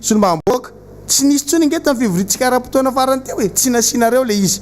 solombamboaka tsy nisy tsony ngeta fivoriantsika ara-potoana farany teo hoe tsy nasinareo le izy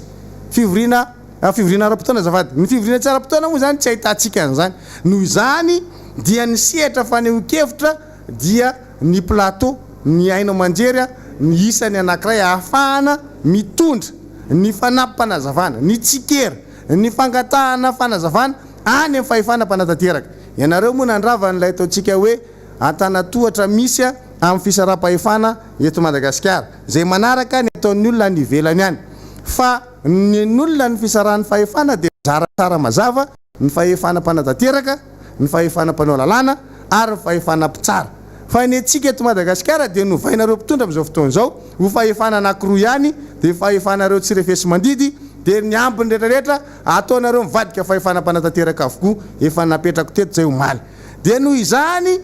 fivoriana ara-potoana zafady ny fivoriana tsy ara-potoana moa zany tsy ahitantsika an'izany noho izany dia ny sehatra faneho-kevitra dia ny plateau ny aina manjery ny isany anankiray ahafahana mitondra ny fanampim-panazavana ny tsikera ny fangatahana fanazavana any amin'ny fahefana mpanatateraka ianareo moa nandrava n'ilay ataontsika hoe antanatohatra misy amin'ny fisara-pahefana eto Madagasikara zay manaraka ny ataon'ny olona ny ivelany any fa ny olona ny fisaran'ny fahefana dia zaratsara mazava ny fahefana mpanatateraka ny fahefana mpanao lalàna ary ny fahefana mpitsara fa ny antsika eto Madagasikara dia novainareo mpitondra amin'izao fotoana izao ho fahefana anankiroa ihany dia fahefanareo tsy refesy mandidy dia ny ambiny rehetrarehetra ataonareo mivadika fahefana mpanatateraka avokoa efa napetrako teto zay omaly dia noho izany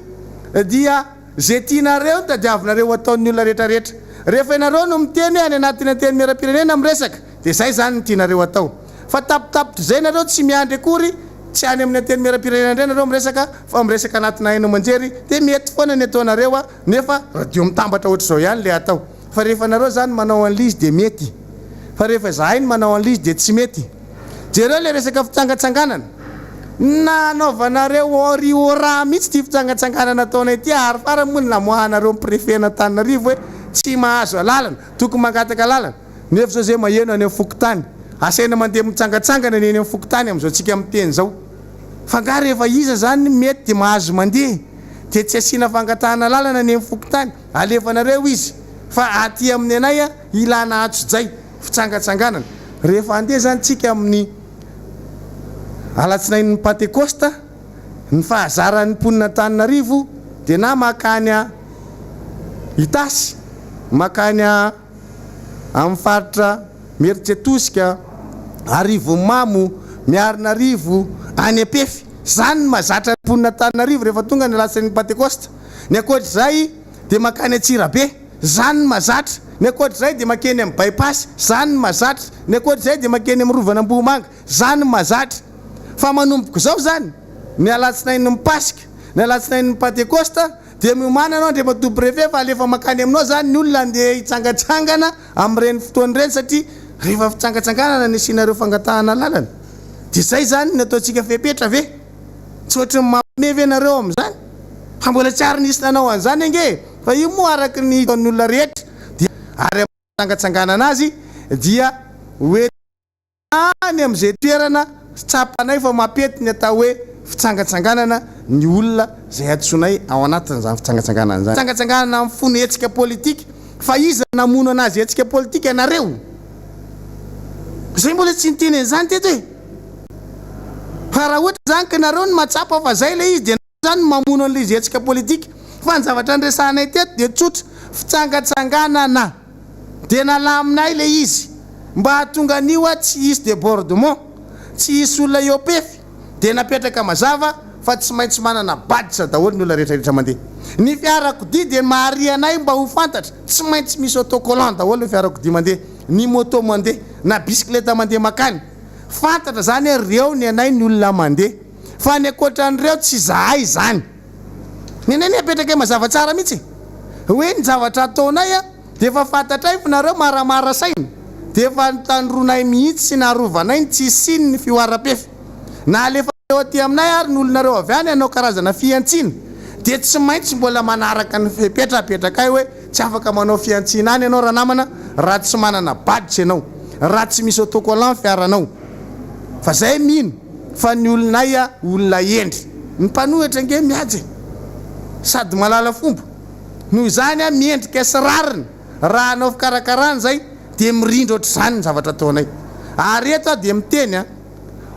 dia zay tianareo tadiavinareo ataon'ny olona rehetrarehetra rehefa ianareo no miteny any anatin'ny anteny miara-pirenena miresaka dia zay zany ny tianareo atao fa tapitapitra zay nareo tsy miandry akory tsy any amin'ny anteny miara-pirenena indray nareo miresaka fa miresaka anatina haino manjery dia mety foana ny ataonareo nefa radio mitambatra ohatr'izao ihany le atao fa rehefa nareo zany manao an'izy dia mety fa rehefa zahay ny manao an'izy dia tsy mety jereo le resaka fitsangatsanganana nanaovanareo oriora mihitsy ty fitsangatsanganana ataonay ty ary fara moa namoahanareo miprefena Antananarivo hoe tsy mahazo lalana tokony mangataka lalana nefa zao zay maheno any amin'ny fokotany asaina mandeha mitsangatsangana ny eny amin'ny fokotany amin'izao tsika miteny zao fa nga rehefa iza zany mety dia mahazo mandeha dia tsy asiana fangatahana lalana ny amin'ny fokotany alefanareo izy fa aty amin'ny anay ilana atsojay fitsangatsanganana rehefa andeha zany tsika amin'ny alatsinain'ny Pentecoste ny fahazaran'ny mponina Antananarivo dia na makany Itasy makany amin'ny faritra Meritsetosika Arivomamo Miaranarivo any Apefy zany mazatra mponina Antananarivo rehefa tonga ny alatsinain'ny Pentecoste ny akoatr'izay dia makany Atsirabe zany mazatra ny akoatr'izay dia makeny amin'ny bypass zany mazatra ny akoatr'izay dia makeny amin'ny rovan'Ambohimanga zany mazatra fa manomboko zao zany ny alatsinain'ny Pasika ny alatsinain'ny Pentecoste dia miomana anao ndre matoy préfet fa alefa makany aminao zany ny olona andeha hitsangatsangana amin'ireny fotoany ireny satria rehefa fitsangatsanganana ny asianareo fangatahana lalana dia zay zany ny ataontsika fepetra ve tsy ohatry ny mameve anareo amin'izany fa mbola tsy ary nisy nanao an'izany ange fa io moa araky ny taon'ny olona rehetra dia ary fitsangatsanganana azy dia hoe any amin'izay toerana tsapanay fa mapety ny atao hoe fitsangatsanganana ny olona zay atsonay ao anatin'izany fitsangatsanganana zany fitsangatsanganana amin'ny fony hetsika politika fa iza namono anazy hetsika politika ianareo zay mbola tsy niteny an'izany teto hoe fa raha ohatra zany ka nareo ny matsapa fa zay le izy dia zany mamono an'le izy hetsika politika fa ny zavatra andresanay teto dia tsotra fitsangatsanganana dia nalaminay le izy mba hahatonga an'io tsy hisy débordement tsy hisy olona eo Apefy dia napetraka mazava fa tsy maintsy manana baditra daholo ny olona rehetrarehetra mandeha ny fiarakodia dia mahari anay mba ho fantatra tsy maintsy misy autocollant daholo ny fiarakodia mandeha ny moto mandeha na bisikileta mandeha makany fantatra zany hoe reo ny anay ny olona mandeha fa ny akoatran'ireo tsy zahay zany ny anay ny apetraka mazava tsara mihitsy hoe ny zavatra ataonay dia efa fantatray fa nareo maramara saina dia efa nitandronay mihitsy sy naharovanay tsy siny ny fioara-Apefy na alefa eo aty aminay ary ny olonareo avy any anao karazana fiantsina dia tsy maintsy mbola manaraka ny fepetrapetraka ay hoe tsy afaka manao fiantsina any ianao raha namana raha tsy manana baditra ianao raha tsy misy autocollant fiaranao fa zay mino fa ny olonay olona endry ny mpanohitra nge miady sady malala fomba noho izany miendrika sy rariny raha anao fikarakarana zay dia mirindra ohatr'izany ny zavatra ataonay ary eto dia miteny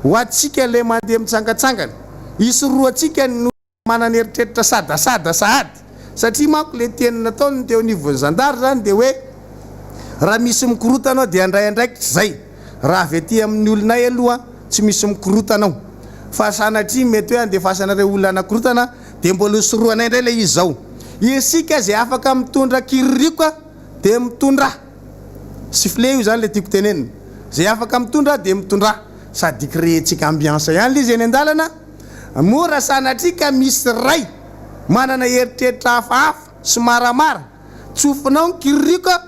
ho atsika le mandeha mitsangatsangana isoroatsika no manana eritreritra sadasada sahady satria manko le teny nataony teo anivon'ny zandary zany dia hoe raha misy mikorota anao dia andray andraikitra zay raha avy aty amin'ny olonay aloha tsy misy mikorota anao fa sanatria mety hoe andefasanareo olona anakorotana dia mbola isoroanay indray le izy zao isika zay afaka mitondra kiririko dia mitondra sifflet io zany le tiako tenenina zay afaka mitondra dia mitondra sady créetsika ambiance ihany le izy eny an-dalana mora sanatria ka misy ray manana eritreritra hafahafa sy maramara tsofinao kirika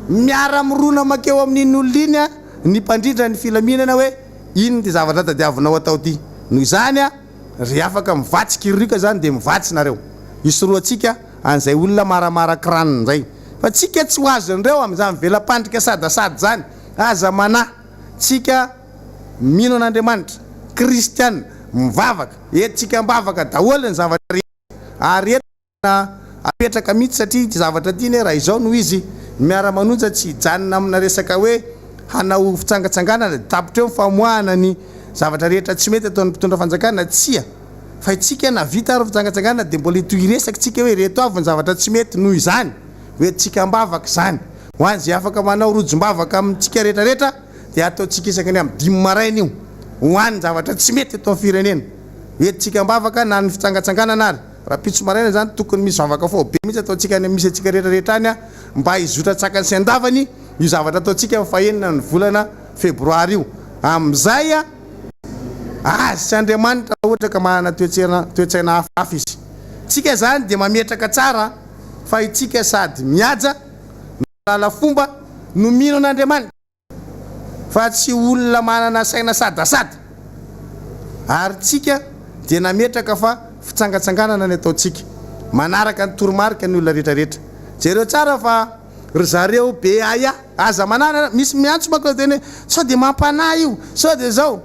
miara mirona makeo amin'iny olony a ny mpandrindra ny filaminana hoe iny ty zavatra tadiavinao atao ty noho izany a ry afaka mivatsy kirika zany de mivatsy nareo isoroatsika an'izay olona maramara-kiraniny zay fa tsika tsy ho azon'ireo am'izany velam-pandrika sadasady zany aza mana tsika mino an'Andriamanitra kristiana mivavaka etintsika mbavaka daholo ny zavatra ary apetraka mihitsy satria ty zavatra ty ne raha izao noho izy miara-manonja tsy janona amina resaka hoe hanao fitsangatsanganana tapitra eo famoahana ny zavatra rehetra tsy mety ataon'ny mpitondra fanjakana tsia fa itsika na vita ary fitsangatsanganana de mbola toiresaky tsika hoe reto avy ny zavatra tsy mety noho izany hoe tsika mbavaka zany ho any zay afaka manao rojombavaka amintsika rehetrarehetra de ataotsika isaka ny amin'ny 5 maraina io ho any zavatra tsy mety eto amin'ny firenena entsika mbavaka na ny fitsangatsanganana ary raha pitso maraina zany tokony misy vavaka fo be mihitsy ataotsika any misy atsika rehetrarehetra any a mba hizotratsakany sy andavany io zavatra ataotsika amin'ny fahenina ny volana Febroary io am'izay a azy tsy Andriamanitra ohatra ka manana toetsaina hafahafa izy tsika zany de mametraka tsara fa itsika sady miaja lala fomba no mino an'Andriamanitra fa tsy olona manana saina sadasady ary tsika de nametraka fa fitsangatsanganana ny ataotsika manaraka ny toromarika ny olona rehetrarehetra jereo tsara fa ry zareo be aya aza manana misy miantso mako teny hoe sao de mampana io sao de zao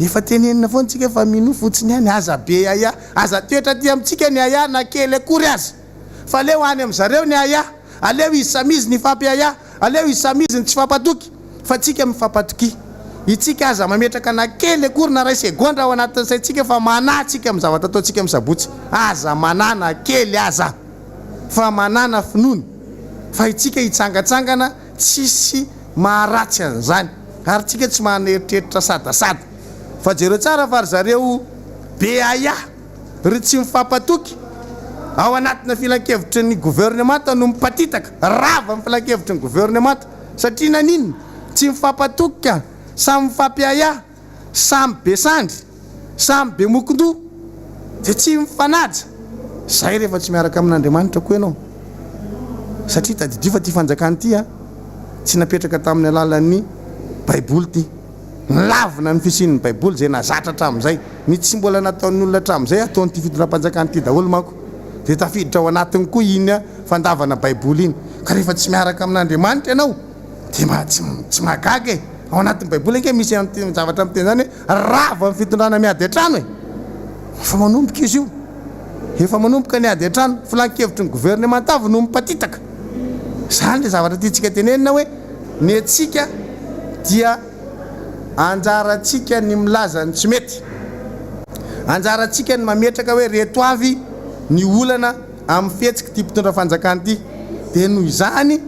efa tenenina foana tsika fa mino fotsiny any aza be aya aza toetra ty amitsika ny aya na kely akory azy fa leo any am' zareo ny aya aleo izy samizy ny fampy aya aleo izy samizy ny tsy fampatoky fa tsika mifampatoky itsika aza mametraka na kely akory na ray segondra ao anatin'ny saitsika fa manatsika amin'ny zavatra ataotsika misabotsy aza manana kely aza fa manana finoany fa itsika hitsangatsangana tsisy maharatsy an'izany ary tsika tsy maneritretritra sadasady fa jereo tsara fa ry zareo be aya ry tsy mifampatoky ao anatina filan-kevitry ny gouvernemanta no mipatitaka rava amin'ny filan-kevitry ny gouvernemanta satria naniny tsy mifampatoky ka samy mifampy aya samy be sandry samy be mokondo de tsy mifanaja zay rehefa tsy miaraka amin'Andriamanitra koa ianao satria tadidio fa ty fanjakany ty a tsy napetraka tamin'ny alalan'ny baiboly ty lavina ny fisian'ny baiboly zay nazatra hatram'izay ny tsy mbola nataon'ny olona hatram'izay ataony ty fitondram-panjakany ty daholo manko de tafiditra ao anatiny koa iny a fandavana baiboly iny ka rehefa tsy miaraka amin'Andriamanitra ianao de tsy mahagaga e ao anatin'ny baiboly anke misy zavatra miteny zany hoe rava amin'ny fitondrana miady an-trano e efa manomboka izy io efa manomboka ny ady an-trano filan-kevitry ny gouvernemanta avy no mipatitaka zany le zavatra tytsika tenenina hoe ny atsika dia anjaratsika ny milaza ny tsy mety anjaratsika ny mametraka hoe reto avy ny olana amin'ny fihetsiky ty mpitondra fanjakany ty de noho izany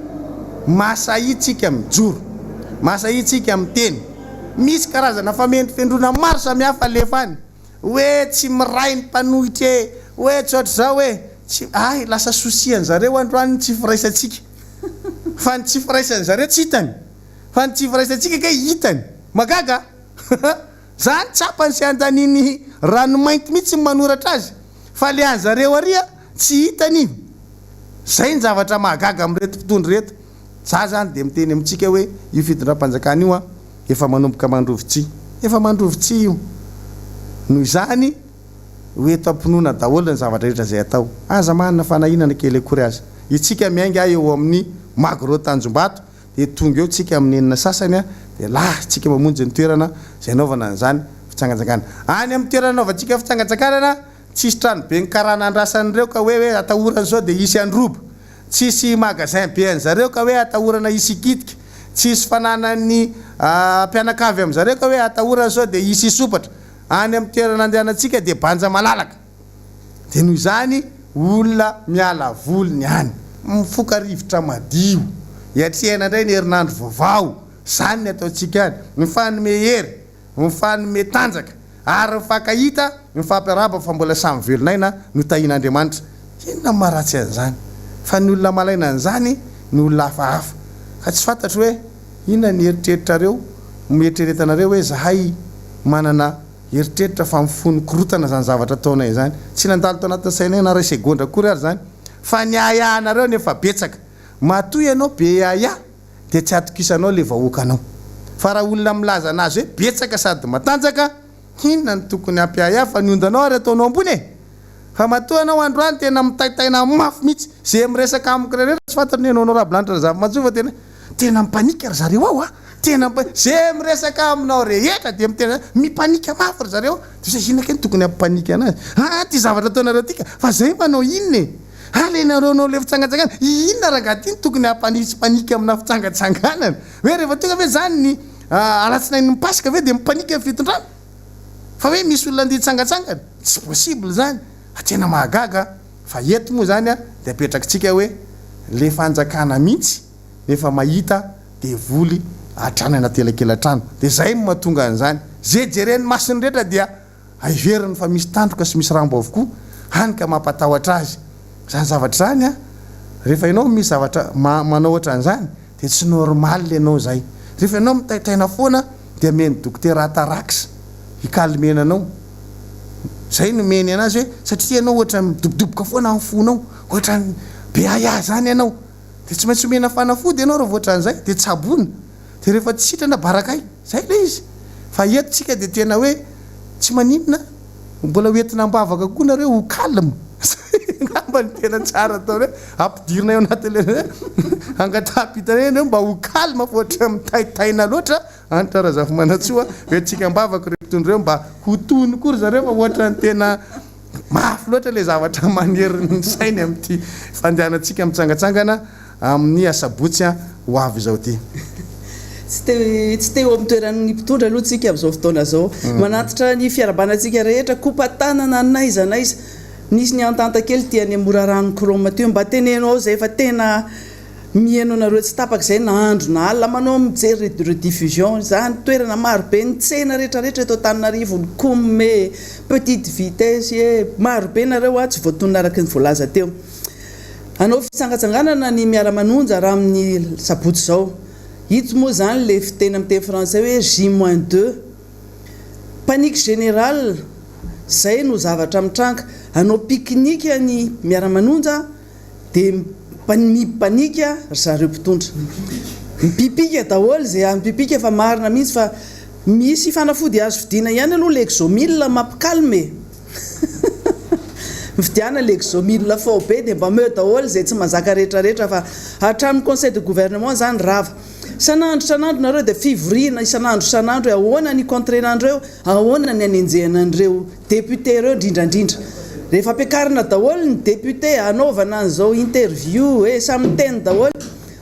masahitsika mijoro masahitsika miteny misy karazana famendry fendrona maro samihafa alefa any hoe tsy miray ny mpanohitra e hoe tsy ohatra zao hoe tsy ay lasa sosiany zareo androany tsy firaisatsika fa ny tsy firaisan'ny zareo tsy hitany fa ny tsy firaisatsika ke hitany magaga zany tsapany sy andaniny ranomainty mihitsy manoratra azy fa le any zareo aria tsy hitany iny zay ny zavatra mahagaga am'reto mpitondry reto za zany de miteny amitsika hoe io fitondram-panjakana io a efa manomboka mandrovitsy efa mandrovitsy io noho izany hoe tampinoana daholo ny zavatra rehetra zay atao aza manana fanahinana kely akory azy itsika miainga eo amin'ny magro tanjombato de tonga eo tsika amin'ny enina sasany a de tsika mamonjy ny toerana zay naovana an'izany fitsangatsanganana any amin'ny toerana naovantsika fitsangatsanganana tsisy trano be ny karana andrasan'ireo ka hoe atahorana zao de isy androbo tsisy magasin be an'zareo ka hoe atahorana isy kitika tsisy fananany mpianakavy am'zareo ka hoe atahorana zao de isy sopatra any amin'ny toerana andehanantsika de banja malalaka de noho izany olona miala volony any mifoka rivotra madio iatriana indray ny herinandro vaovao zany ny ataotsika any mifanome hery mifanome tanjaka ary mifankahita mifampiaraba fa mbola samy velonaina no tahin'Andriamanitra inona maharatsy an'izany fa ny olona malaina an'izany ny olona hafahafa ka tsy fantatro hoe inona ny heritreritrareo miheritreretanareo hoe zahay manana heritreritra fa mifony korotana zany zavatra ataonay zany tsy nandalo tao anatin'ny sainay na ray segondra akory ary zany fa ny ayanareo nefa betsaka matoy ianao be aya dia tsy atokisanao le vahoakanao fa raha olona milaza anazy hoe betsaka sady matanjaka inona ny tokony ampiaya fa ny ondanao ary ataonao ambony e fa matoa anao androany tena mitaitaina mafy mihitsy zay miresaka amiko rehetra tsy fantatry ny anao rahabolanitra zava-majoa fa tena mipanika ry zareo ao a tena zay miresaka aminao rehetra dia mitena mipanika mafy ry zareo dia inaka ny tokony ampanika anazy ty zavatra ataonareo tika fa zay manao inona e alenareo le fitsangatsangana inona rangaty ny tokony ampanisy amina fitsangatsanganana hoe rehefa tonga ve zany ny alatsinainy mipasika ve dia mipanika ny fitondrano fa hoe misy olona andia tsangatsangana tsy possible zany tena mahagaga fa eto moa zany a dia apetrakitsika hoe le fanjakana mihitsy efa mahita dia voly atranana telakelatrano dia zay mahatonga an'izany zay jereny masiny rehetra dia aiveriny fa misy tandroka sy misy rambo avokoa hany ka mampatahotra azy zany zavatra zany a rehefa ianao misy zavatra manao ohatran'izany dia tsy normal ianao zay rehefa ianao mitaitaina foana dia meny dokotera atarax hikalmena anao zay no meny anazy hoe satria ianao ohatra midobodoboka foana amin'ny fonao ohatra be aya zany ianao dia tsy maintsy omena fanafody ianao raha ohatran'izay dia tsabona dia rehefa tsy sitrana barakay zay le izy fa etotsika dia tena hoe tsy maninona mbola hoentina mbavaka koa nareo ho calme ngamba ny tena tsara atao hoe ampidirina eo anatin'le angatapitana eny mba ho calme fa ohatra mitaitaina loatra anitra raha zafy manatsoa hoe tsika mbavaka repitondreo mba ho tony kory zareo fa ohatra ny tena mafy loatra le zavatra maneriny sainy amin'ity fandehanantsika mitsangatsangana amin'ny asabotsy ho avy izao ty tsy teo amin'ny toeran'ny mpitondra aloha tsika amin'izao fotoana zao manatitra ny fiarabanantsika rehetra kopatanana naiza nisy ny antanta kely tiany mora rano kroma teo mba tenenao zay fa tena mihaino nareo tsy tapaka zay nahandro na alina manao mijery rediffusion zany toerana marobe ny tsena rehetrarehetra eto Antananarivo ny Come petite vitesse marobe nareo a tsy voatonona araky ny voalaza teo anao fitsangatsanganana ny Miara-Manonja raha amin'ny sabotsy zao hito moa zany le fiteny amin'ny teny français hoe J-2 panique générale zay no zavatra mitranga anao pique-nique ny Miara-Manonja dia mipanika zareo mpitondra mipipika daholo zay mipipika fa marina mihitsy fa misy fanafody azo vidiana ihany aloha l'exomil mampicalme mividiana l'exomil fao be dia mba meo daholo zay tsy mazaka rehetrarehetra fa hatramin'ny conseil de gouvernement zany rava isanandro nareo dia fivorina isanandro ahoana ny contrenandreo ahoana ny anenjehanandreo député reo indrindrandrindra rehefa ampiakarina daholo ny député anaovana an'izao interview samy teny daholo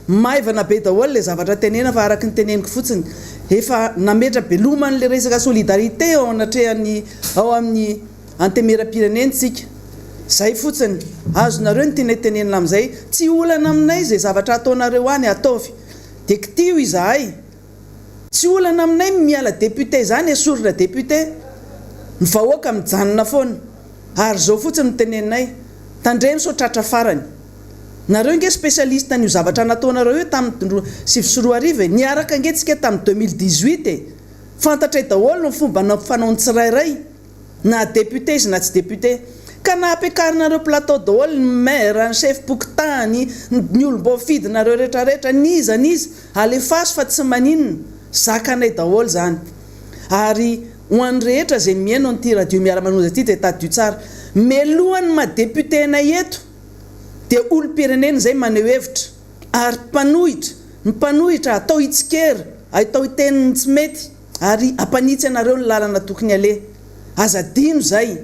maivana be daholo le zavatra tenena fa araky ny teneniko fotsiny efa nametra beloman'le resaka solidarité ao anatrehany ao amin'ny antemera-pirenentsika zay fotsiny azonareo ny tinetenenina amin'izay tsy olana aminay zay zavatra ataonareo any ataovy dia kitio izahay tsy olana aminay miala député zany esorina député ny vahoaka mijanona foana ary zao fotsiny miteneninay tandreny so tratra farany nareo nge spécialiste n'io zavatra nataonareo io tamin'ny 7 niaraka ngetsika tamin'ny 2018 fantatray daholo ny fomba fanaony tsirairay na député izy na tsy député ka na ampiakarinareo plateau daholo ny maire ny chef pokotany ny olom-bo fidinareo rehetrarehetra niza alefaso fa tsy maninona zakanay daholo zany ary ho an'ny rehetra zay mihaino an'ity radio Miara-Manonja ity dia tadio tsara melohan'ny madéputénay eto dia olo-pirenena zay maneho hevitra ary ny mpanohitra atao hitsikera atao hiteniny tsy mety ary ampanitsy anareo ny lalana tokony ale azadino zay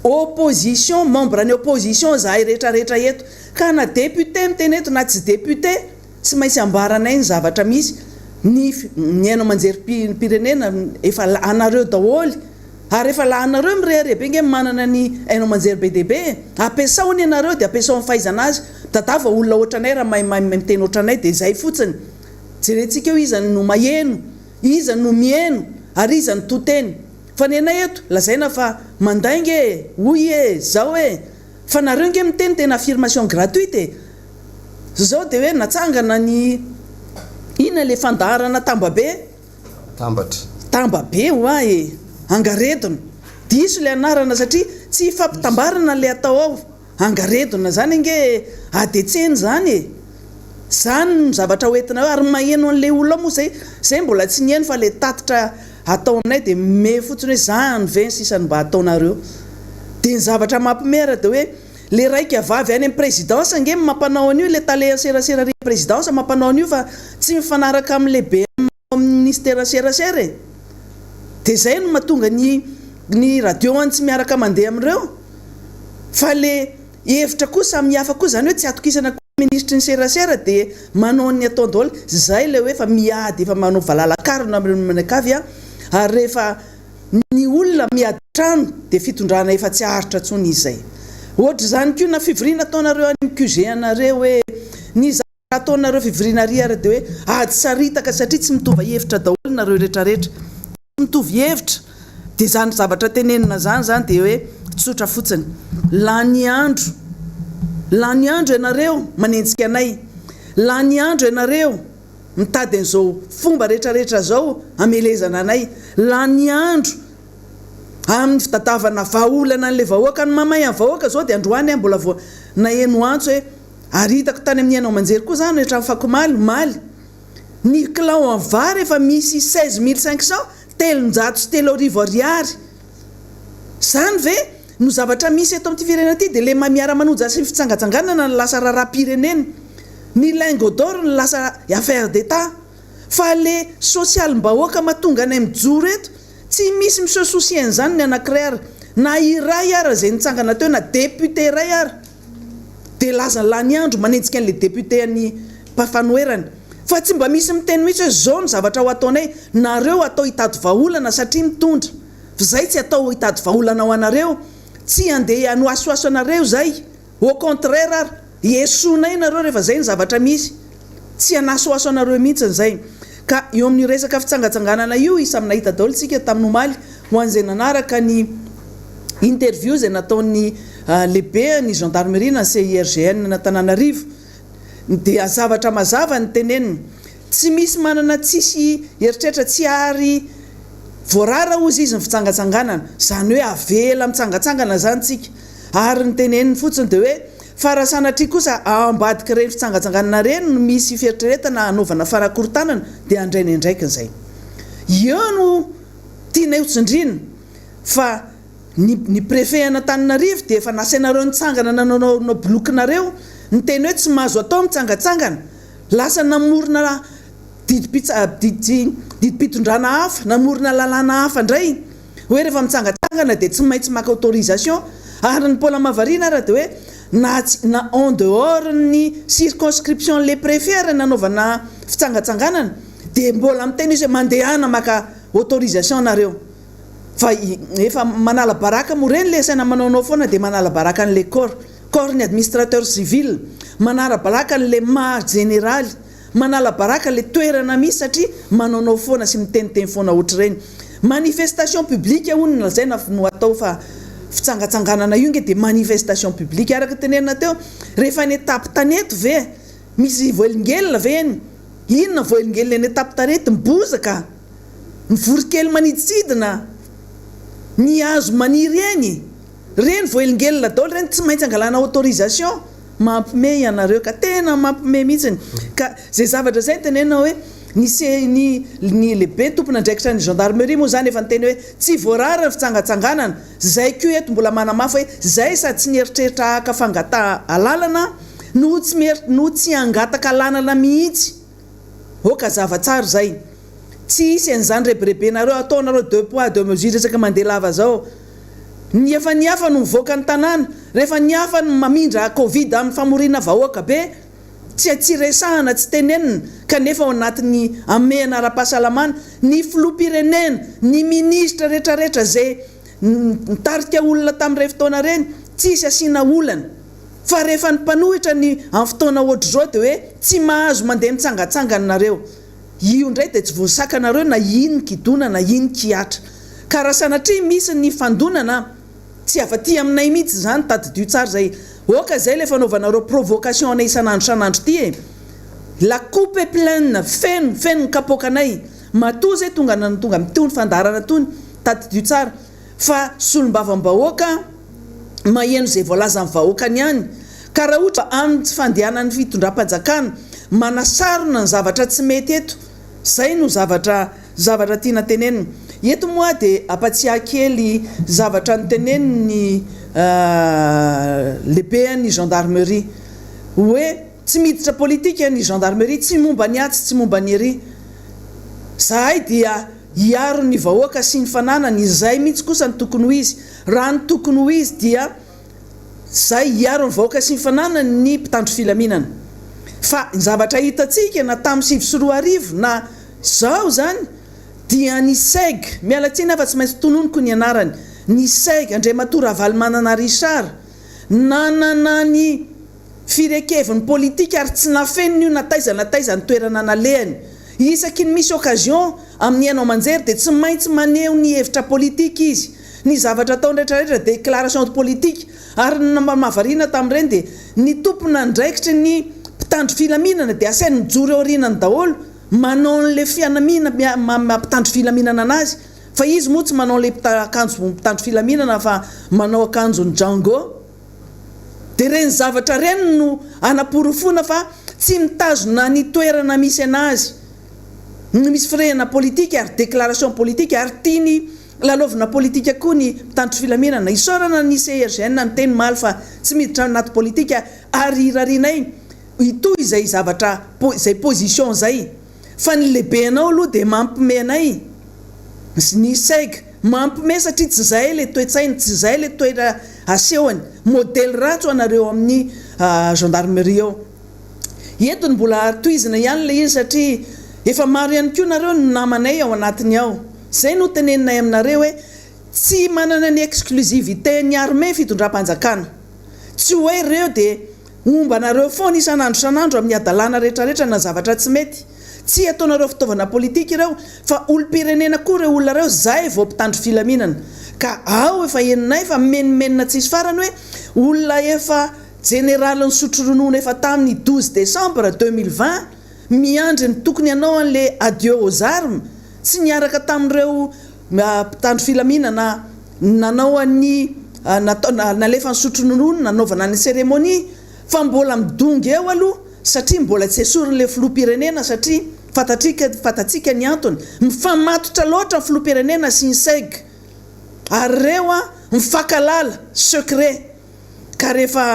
opposition membre ny opposition zahay rehetrarehetra eto ka na député miteny eto na tsy député tsy maintsy ambaranay ny zavatra misy ny haino manjery pirenena efa anareo daholo ary efa lahanareo mirehirebe nge manana ny haino manjery be dehibe ampiasaony ianareo dia ampiasao ny fahaizana azy dadava olona ohatranay raha mahay miteny ohatranay dia zay fotsiny jerentsika eo izany no maheno izany no mihaino ary izany toteny fa ny anay eto lazaina fa mandainge hoy zao fa nareo nge miteny tena affirmation gratuite zao dia hoe natsangana ny ina le fandaharana tambabe hoa angaretona diso le anarana satria tsy fampitambarana le atao ao angaredona zany nge adetseny zany e zany ny zavatra hoentina hoe ary maheno an'le olona moa zay mbola tsy nieny fa le tatitra atao aminay de me fotsiny hoe zany ve sisany mba ataonareo de ny zavatra mampimera de hoe le raika avavy any amin'ny présidence nge mampanao an'io le tale serasera ry présidence mampanao an'io fa tsy mifanaraka amin'ny lehibe amin'ny ministère serasera e de zay no mahatonga ny radio any tsy miaraka mandeha amin'ireo fa le hevitra kosa samihafa koa zany hoe tsy atokisana ministre ny serasera de manao ny atao daholo zay le hoe efa miady efa manao valalakarona amin'manakavy ary rehefa ny olona miady trano de fitondrana efa tsy aharitra tsony izy zay ohatra zany koa na fivirina ataonareo any QG anareo hoe ny zavatra ataonareo fivirina ry ary de hoe ady saritaka satria tsy mitovy hevitra daholo nareo rehetrarehetra tsy mitovy hevitra de zany zavatra tenenina zany de hoe tsotra fotsiny lany andro ianareo manenjika anay lany andro ianareo mitady an'izao fomba rehetrarehetra zao amelezana anay lany andro amin'ny fitadiavana vahaolana an'le vahoaka ny mamay amin'ny vahoaka zao de androany mbola vo naeno antso hoe ary hitako tany amin'ny ainao manjery koa zany rehetra fakomaly maly ny kilao en vary efa misy 16500 telonjato sy telo arivo ariary zany ve no zavatra misy eto amin'ity firenena ty de le Miara-Manonja sy fitsangatsanganana ny lasa raharam-pirenena ny lingot d'or ny lasa affaire d'état fa le social-mbahoaka mahatonga anay mijoro eto tsy misy monsieur soucien zany ny anankiray na iray ara zay nitsangana teo na député iray ara de laza lany andro manenjika an'le député any mpafanoerany fa tsy mba misy miteny mihitsy hoe zao ny zavatra ho ataonay nareo atao hitady vahaolana satria mitondra zay tsy atao hitady vahaolana ho anareo tsy andeha anoasoaso anareo zay au contraire ary iesonay nareo rehefa zay ny zavatra misy tsy anasoaso anareo mihitsy zay ka eo amin'ny resaka fitsangatsanganana io isa aminahita daholo tsika tamin'ny omaly ho an'izay nanaraka ny interview zay nataon'ny lehibe ny gendarmerie na CIRGN na Tananarivo de zavatra mazava ny teneniny tsy misy manana tsisy eritreritra tsy ary voarara ozy izy ny fitsangatsanganana zany hoe avela mitsangatsangana zany tsika ary ny teneniny fotsiny de hoe farasanatria kosa ambadika reny fitsangatsanganana reny no misy fieritreretana anaovana farakorontanana de andrainy andraikin'izay io no tianay hotsindrina fa ny préfet Antananarivo de efa nasainareo nitsangana nanao blokinareo ny teny hoe tsy mahazo atao mitsangatsangana lasa namorona didim-pitondrana hafa namorona lalàna hafa ndray hoe rehefa mitsangatsangana de tsy maintsy maka autorisation ary ny Paola Mavarina ara de hoe na en dehors ny circonscription les préfets nanaovana fitsangatsanganana de mbola miteny izy hoe mandehana maka autorisation nareo fa efa manala baraka mo reny le saina manaonao foana de manala baraka an'le corps ny administrateur civil manala baraka an'le ma général manala baraka le toerana misy satria manaonao foana sy miteniteny foana ohatr'ireny manifestation publique onona zay no atao fa fitsangatsanganana io nge de manifestation publique araka tenenina teo rehefa ny étape taneto ve misy voelingelina ve eny inona voelingelina ny étape tanety mibozaka ny vorokely maniditsidina ny hazo maniry eny reny voelingelina daholo reny tsy maintsy angalana autorisation mampime ianareo ka tena mampime mihitsiny ka zay zavatra zay tenena hoe ny lehibe tompona andraikitra ny gendarmerie moa zany efa nyteny hoe tsy voarara ny fitsangatsanganana zay ko eto mbola manamafy hoe zay sady tsy nieritreritra aka fangata alalana no tsy angataka alanana mihitsy oka zavatsara zay tsy isy an'izany reberebenareo ataonareo 2 poids 2 mesures resaka mandeha lava zao ny efa nihafa no mivoaka ny tanàna rehefa nihafa no mamindra covid amin'ny famorina vahoaka be tsy atsiresahana tsy tenenina kanefa ao anatin'ny amehana ara-pahasalamana ny filoham-pirenena ny ministra rehetrarehetra zay nitarika olona tamin'ireny fotoana reny tsisy asiana olana fa rehefa ny mpanohitra ny amin'ny fotoana ohatra zao de hoe tsy mahazo mandeha mitsangatsangana nareo io ndray de tsy voasakanareo na ino kidona na ino kiatra ka raha sanatria misy ny fandonana tsy afa-ty aminay mihitsy zany tadidio tsara zay oka zay le fanaovanareo provocation anay isanandro ty e la coupe est pleine feno ny kapokanay matoa zay tonga mitony fandarana tony tadidio tsara fa solombavam-bahoaka maheno izay voalaza amin'ny vahoakany ihany ka raha ohatra amin'ny tsy fandehanan'ny fitondram-panjakana manasarona ny zavatra tsy mety eto zay no zavatra tiana tenenina eto moa dia ampatsiahakely zavatra ny teneniny lehibe ny gendarmerie hoe tsy miditra politika ny gendarmerie tsy momba ny atsy tsy momba ny ery zahay dia hiaro ny vahoaka sy ny fananany izay mihitsy kosa ny tokony ho izy raha ny tokony ho izy dia zay hiaro ny vahoaka sy ny fananany ny mpitandro filaminana fa ny zavatra hitantsika na tamin'ny 2024 na zao zany dia ny seg mialatsiny afa tsy maintsy tononoko ny anarany ny seg Andriamatora Avalomanana Richard nanana ny firekeviny politika ary tsy nafeniny io nataiza ny toerana nalehany isaky ny misy occasion amin'ny ianao manjery dia tsy maintsy maneho ny hevitra politika izy ny zavatra ataony rehetrarehetra déclaration de politique ary mahavariana tamin'ireny dia ny tompona ndraikitry ny mpitandro filaminana dia asainy mijory eo aorianany daholo manao n'le fianamina mpitandro filaminana anazy fa izy moa tsy manao le akanjo mpitandro filaminana fa manao akanjo ny Django dia reny zavatra reny no anaporofona fa tsy mitazona ny toerana misy anazy no misy firehana politika ary déclaration politika ary tiany lalovina politika koa ny mpitandro filaminana isorana ny CRGN ny teny maly fa tsy miditra anaty politika ary irarinay itoy izay zavatra izay position zay fa ny lehibenao aloha dia mampimenay ny seg mampime satria tsy zahay le toetsainy tsy zahay le toera asehony modèle ratso anareo amin'ny gendarmerie ao entony mbola toizina ihany le izy satria efa maro ihany koa nareo ny namanay ao anatiny ao zay no teneninay aminareo hoe tsy manana ny exclusivité ny armée fitondram-panjakana tsy hoe reo dia omba nareo foana isanandro amin'ny adalana rehetrarehetra na zavatra tsy mety tsy ataonareo fitaovana politika ireo fa olo-pirenena koa reo olona reo zay vao mpitandro filaminana ka ao efa eninay fa menimenina tsisy farany hoe olona efa général ny sotro ronoana efa tamin'ny 12 décembre 2020 miandry ny tokony ianao an'le adieu aux armes tsy niaraka tamin'ireo mpitandro filaminana nanao an'ny nalefa ny sotro ronoana nanaovana ny cérémonie fa mbola midongy eo aloha satria mbola tsy esorin'le filoham-pirenena satria fatatsika ny antony mifamatotra loatra ny filoham-pirenena sy ny seg ary reo a mifakalala secret ka rehefa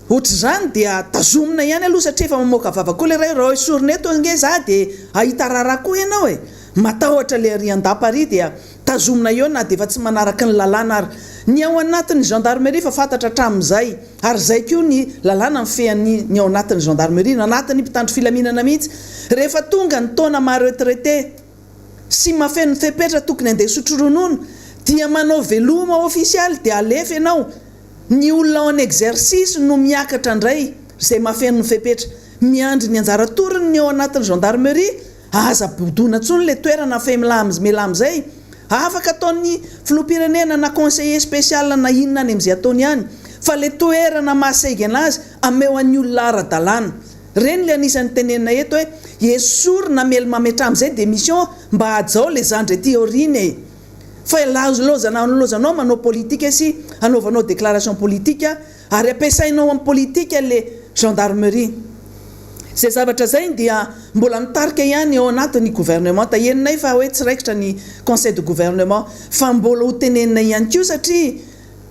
ohatra zany dia tazomina ihany aloha satria efa mamoaka vavakoa le ray raha esorina eto nge za dia ahita raharaha koa ianao e matahotra le riandapa ary dia tazomina eo na dia efa tsy manaraka ny lalàna ary ny ao anatin'ny gendarmerie fa fantatra hatramin'izay ary zay koa ny lalàna mifehan'ny ny ao anatin'ny gendarmerie no anatin'ny mpitandro filaminana mihitsy rehefa tonga ny taona maha-retraité sy mafeno fepetra tokony andeha sotro ronono dia manao veloma ofisialy dia alefa ianao ny olona ao any exercice no miakatra indray izay mafeno ny fepetra miandry ny anjara toriny ny ao anatin'ny gendarmerie aza bodona ntsony le toerana fe milamizay afaka ataon'ny filoham-pirenena na conseiller spécial na inona any amin'izay ataony ihany fa le toerana mahasaigy anazy ameo an'ny olona ara-dalàna reny le anisan'ny tenenina eto hoe esorina mely-mametra amin'izay démission mba hajao le zandry ety oriny fa lozanao manao politika sy anaovanao déclaration politika ary ampiasainao amin'ny politika le gendarmerie zay zavatra zay dia mbola mitarika ihany eo anatin'ny gouvernement taheninay fa hoe tsy raikitra ny conseil de gouvernement fa mbola ho tenenina ihany koa satria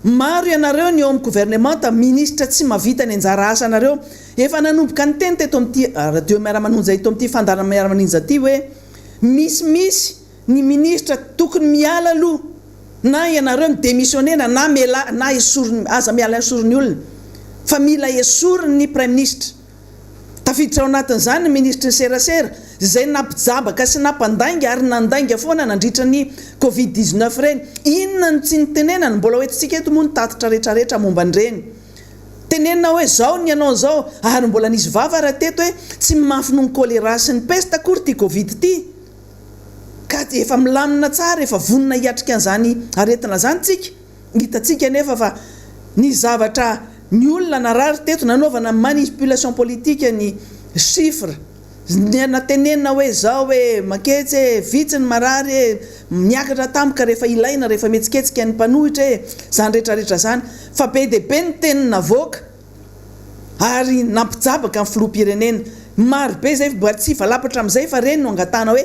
maro ianareo ny eo amin'ny gouvernement ministre tsy mavita ny anjara asa anareo efa nanomboka ny teny teto amin'ity radio Miara-Manonja ito amin'ity fandarana Miara-Manonja ity hoe misy ny ministre tokony miala aloha na ianareo midémissionnena na esoriny aza miala esoriny olona fa mila esoriny ny prime ministre tafiditra ao anatin'izany ny ministre ny serasera zay nampijabaka sy nampandainga ary nandainga foana nandritra ny covid-19 reny inona ny tsy nitenenany mbola hoentsika eto moa ny tatitra rehetrarehetra momba an'ireny tenenina hoe zao ny anao zao ary mbola nisy vava raha teto hoe tsy mafy ny choléra sy ny peste akory ty covid ty ka efa milamina tsara efa vonina hiatrika an'izany aretina zany tsika hitatsika nefa fa ny zavatra ny olona narary teto nanaovana manipulation politique ny chiffre natenenina hoe zao hoe maketsy hoe vitsiny marary miakatra tampoka rehefa ilaina rehefa metsiketsika ny mpanohitra hoe zany rehetrarehetra zany fa be dia be ny tenina voaka ary nampijabaka amin'ny filoham-pirenena maro be zay mbola tsy valapatra amin'izay fa reny no angatana hoe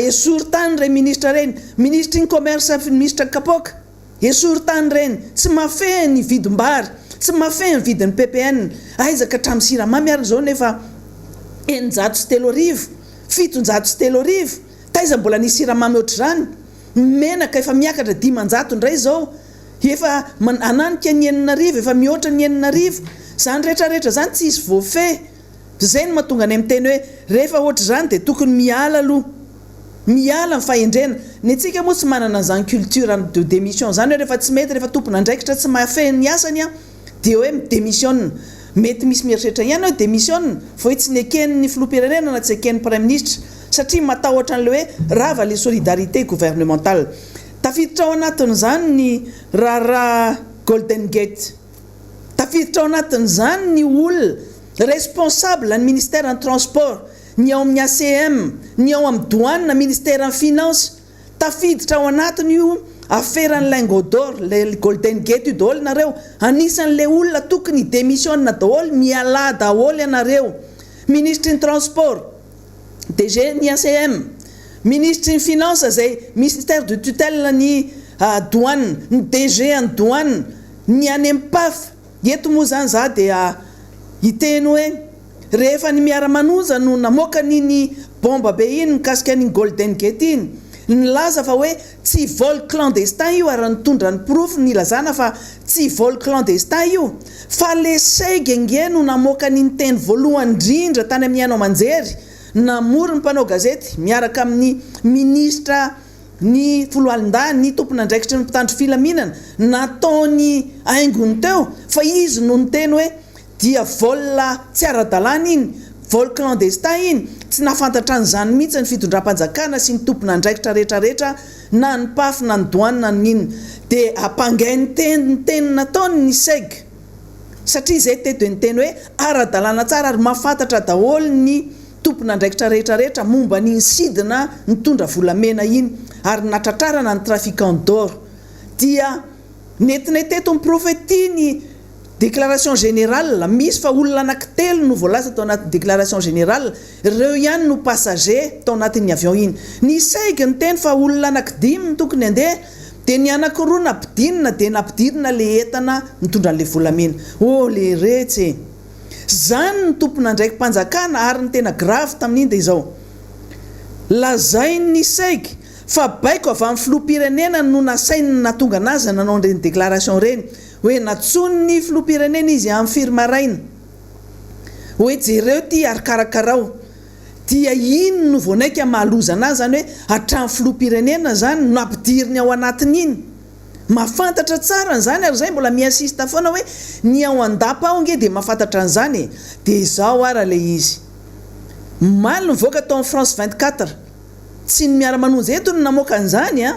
esory tany re ministra reny ministra iny commerce ministra kapoaka esory tany reny tsy mafeh ny vidim-bary tsy mafeh ny vidin'ny ppn aizaka hatramin'ny siramamy ary zao nefa 9 7 taiza mbola nisy siramamy oatra zany menaka efa miakatra 500 indray zao efa ananika ny 9 efa mihoatra ny 9 zany rehetrarehetra zany tsy isy voafe zay no mahatonga any amin'ny teny hoe rehefa ohatra zany dia tokony miala aloha miala ny fahendrena ny antsika moa tsy manana zany culture de démission zany hoe rehefa tsy mety rehefa tompona andraikitra tsy mahafeh ny asany a dia hoe midémissionna mety misy mieritreritra ihany hoe démissionna fa hoe tsy ny eken'ny filoham-pirenena na tsy eken'ny prime ministre satria matahotra an'le hoe rava le solidarité gouvernementale tafiditra ao anatin'izany ny raharaha golden gate tafiditra ao anatin'izany ny olona responsable ny ministère en transport ny ao amin'ny ACM ny ao amin'ny douane ministère en finance tafiditra ao anatiny io affairany lingodor le golden gate io daholo nareo anisan'le olona tokony démissionna daholo miala daholo ianareo ministre ny transport DG ny ACM ministre ny finance zay ministère de tutelle ny douane ny DG ny douane ny any amin'ny PAF eto moa zany za dia hiteny hoe rehefa ny Miara-Manonja no namoaka niny bomba be iny mikasika ny golden gate iny nilaza fa hoe tsy vol clandestin io ary nitondra ny proof nilazana fa tsy vol clandestin io fa le segenge no namoaka ny teny voalohany indrindra tany amin'ny anao manjery namory ny mpanao gazety miaraka amin'ny ministra ny foloalindany ny tompona andraikitry ny mpitandro filaminana nataony aingony teo fa izy no niteny hoe dia vol tsy ara-dalàna iny vol clandestin iny tsy nafantatra an'izany mihitsy ny fitondram-panjakana sy ny tompona andraikitra rehetrarehetra na ny PAF na ny douane na ny inona dia apangay ny teny nataony ny seg satria zay teto ny teny hoe ara-dalàna tsara ary mahafantatra daholo ny tompona andraikitra rehetrarehetra momba ny insidina nitondra volamena iny ary natratrarana ny trafiquant d'or dia netinay teto ny profety ny déclaration générale misy fa olona anankitelo no voalaza tao anaty déclaration générale ireo ihany no passager tao anatin'ny avion iny ny saigy ny teny fa olona anankidimy tokony andeha dia ny anankiroa nampidinina dia nampidirina le entana nitondra an'le volamena le retsy zany ny tompona andraiky mpanjakana ary ny tena grave tamin'iny dia izao lazay ny saigy fa baiko avy amin'ny filoham-pirenena no nasainy natonga anazy nanao reny déclaration reny hoe natsony ny filoham-pirenena izy amin'ny firmaraina hoe jereo ty ary karakarao dia iny no voanaika mahaloza anazy zany hoe hatramin'ny filoham-pirenena zany no ampidiriny ao anatiny iny mahafantatra tsara n'izany ary zay mbola miasista foana hoe ny ao andapa ao nge dia mahafantatra an'izany dia izao ara le izy maly nivoaka tao amin'ny France 24 tsy ny Miara-Manonja eto no namoaka an'izany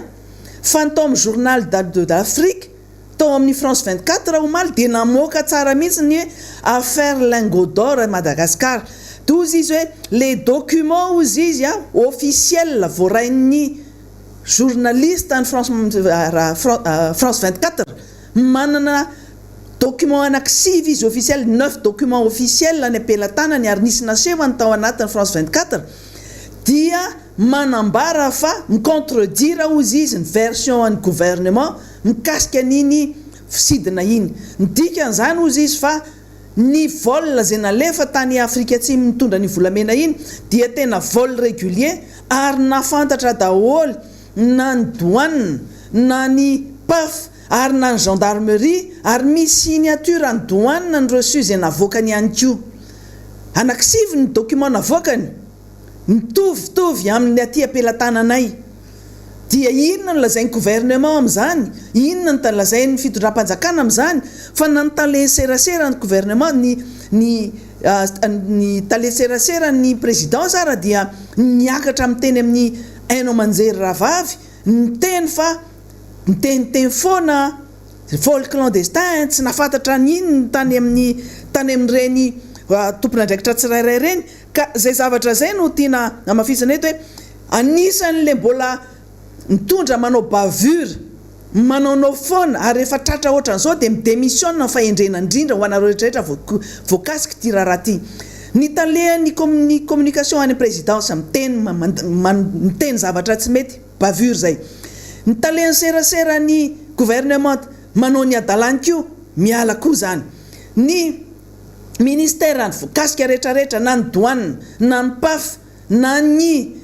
fa ny tao amin'ny journal d'Afrique tao amin'ny France 24 omaly dia namoaka tsara mihitsy ny affaire lingot d'or à Madagascar tozy izy hoe les documents ozy izy officiel voarain'ny journaliste ny France 24 manana document anankisivy izy officiel 9 documents officiel ny ampelantanany ary nisy nasehony tao anatin'ny France 24 dia manambara fa micontredire ozy izy ny version ny gouvernement mikasika niny fisidina iny nidikan'izany ozy izy fa ny vol zay nalefa tany Afrika Atsimo mitondra ny volamena iny dia tena vol régulier ary nafantatra daholo na ny douane na ny PAF ary na ny gendarmerie ary misy signature ny douane na ny reçu zay navoakany ihany koa anankisivy ny document navoakany mitovitovy amin'ny aty ampelantananay dia inona no lazain'ny gouvernement amin'izany inona no lazain'ny fitondram-panjakana amin'izany fa na ny taleserasera ny gouvernement ny taleserasera ny présidence ara dia niakatra amin'ny teny amin'ny hainao manjery ravavy niteny fa niteniteny foana vol clandestin tsy nafantatra ny inona tany amin'ireny tompona ndraikitra tsirairay reny ka zay zavatra zay no tiana amafisana eto hoe anisan'le mbola mitondra manao bavure manaonao foana ary efa tratra ohatran'izao dia midémission ny fahendrena indrindra ho anareo rehetrarehetra voakasika ty raharaha ty ny talehan'ny communication any présidence miteny zavatra tsy mety bavure zay ny talehan'ny serasera ny gouvernement manao ny adalany koa miala koa zany ny ministère ny voakasika rehetrarehetra na ny douane na ny paf na ny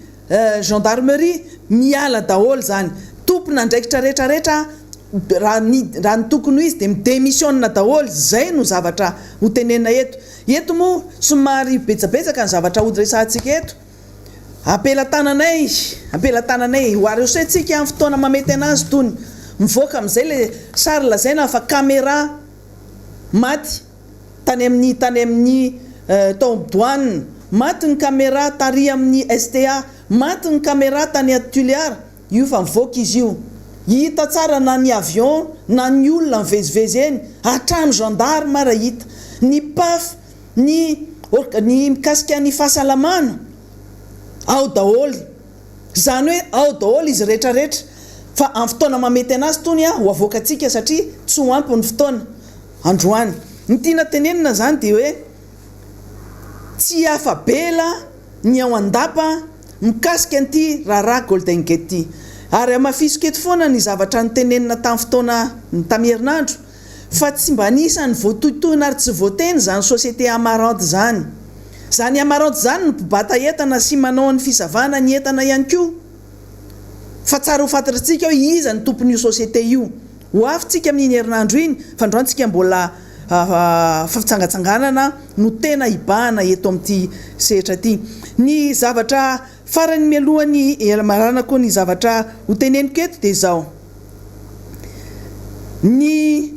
gendarmerie miala daholo zany tompona ndraikitra rehetrarehetra raha ny tokony ho izy dia midémissionna daholo zay no zavatra ho tenena eto moa somary betsabetsaka ny zavatra horesahantsika eto apelatananay hoareosentsika amin'ny fotoana mamety anazy tony mivoaka amin'izay le sary lazaina fa caméra maty tany amin'ny tao douane maty ny caméra tary amin'ny STA maty ny caméra tany Tuléar io fa mivoaka izy io hita tsara na ny avion na ny olona mivezivezy eny hatramy gendarme raha hita ny paf ny mikasika ny fahasalamana ao daholo zany hoe ao daholo izy rehetrarehetra fa amin'ny fotoana mamety anazy tony ho avoakatsika satria tsy ho ampy ny fotoana androany ny tiana tenenina zany dia hoe tsy afabela ny ao andapa mikasika an'ity raharaha golden gate ty ary amafisiko eto foana ny zavatra ny tenenina tamin'ny fotoana tamiherinandro fa tsy mba nisany voatohitohina ary tsy voateny zany société amarante zany amarante zany no mpibata entana sy manao ny fisavana ny entana ihany koa fa tsara ho fantatritsika hoe iza ny tompon'io société io ho afitsika amin'iny herinandro iny fa androantsika mbola fafitsangatsanganana no tena ibahana eto amin'ity sehatra ty ny zavatra farany mialohany marana koa ny zavatra ho teneniko eto dia zao ny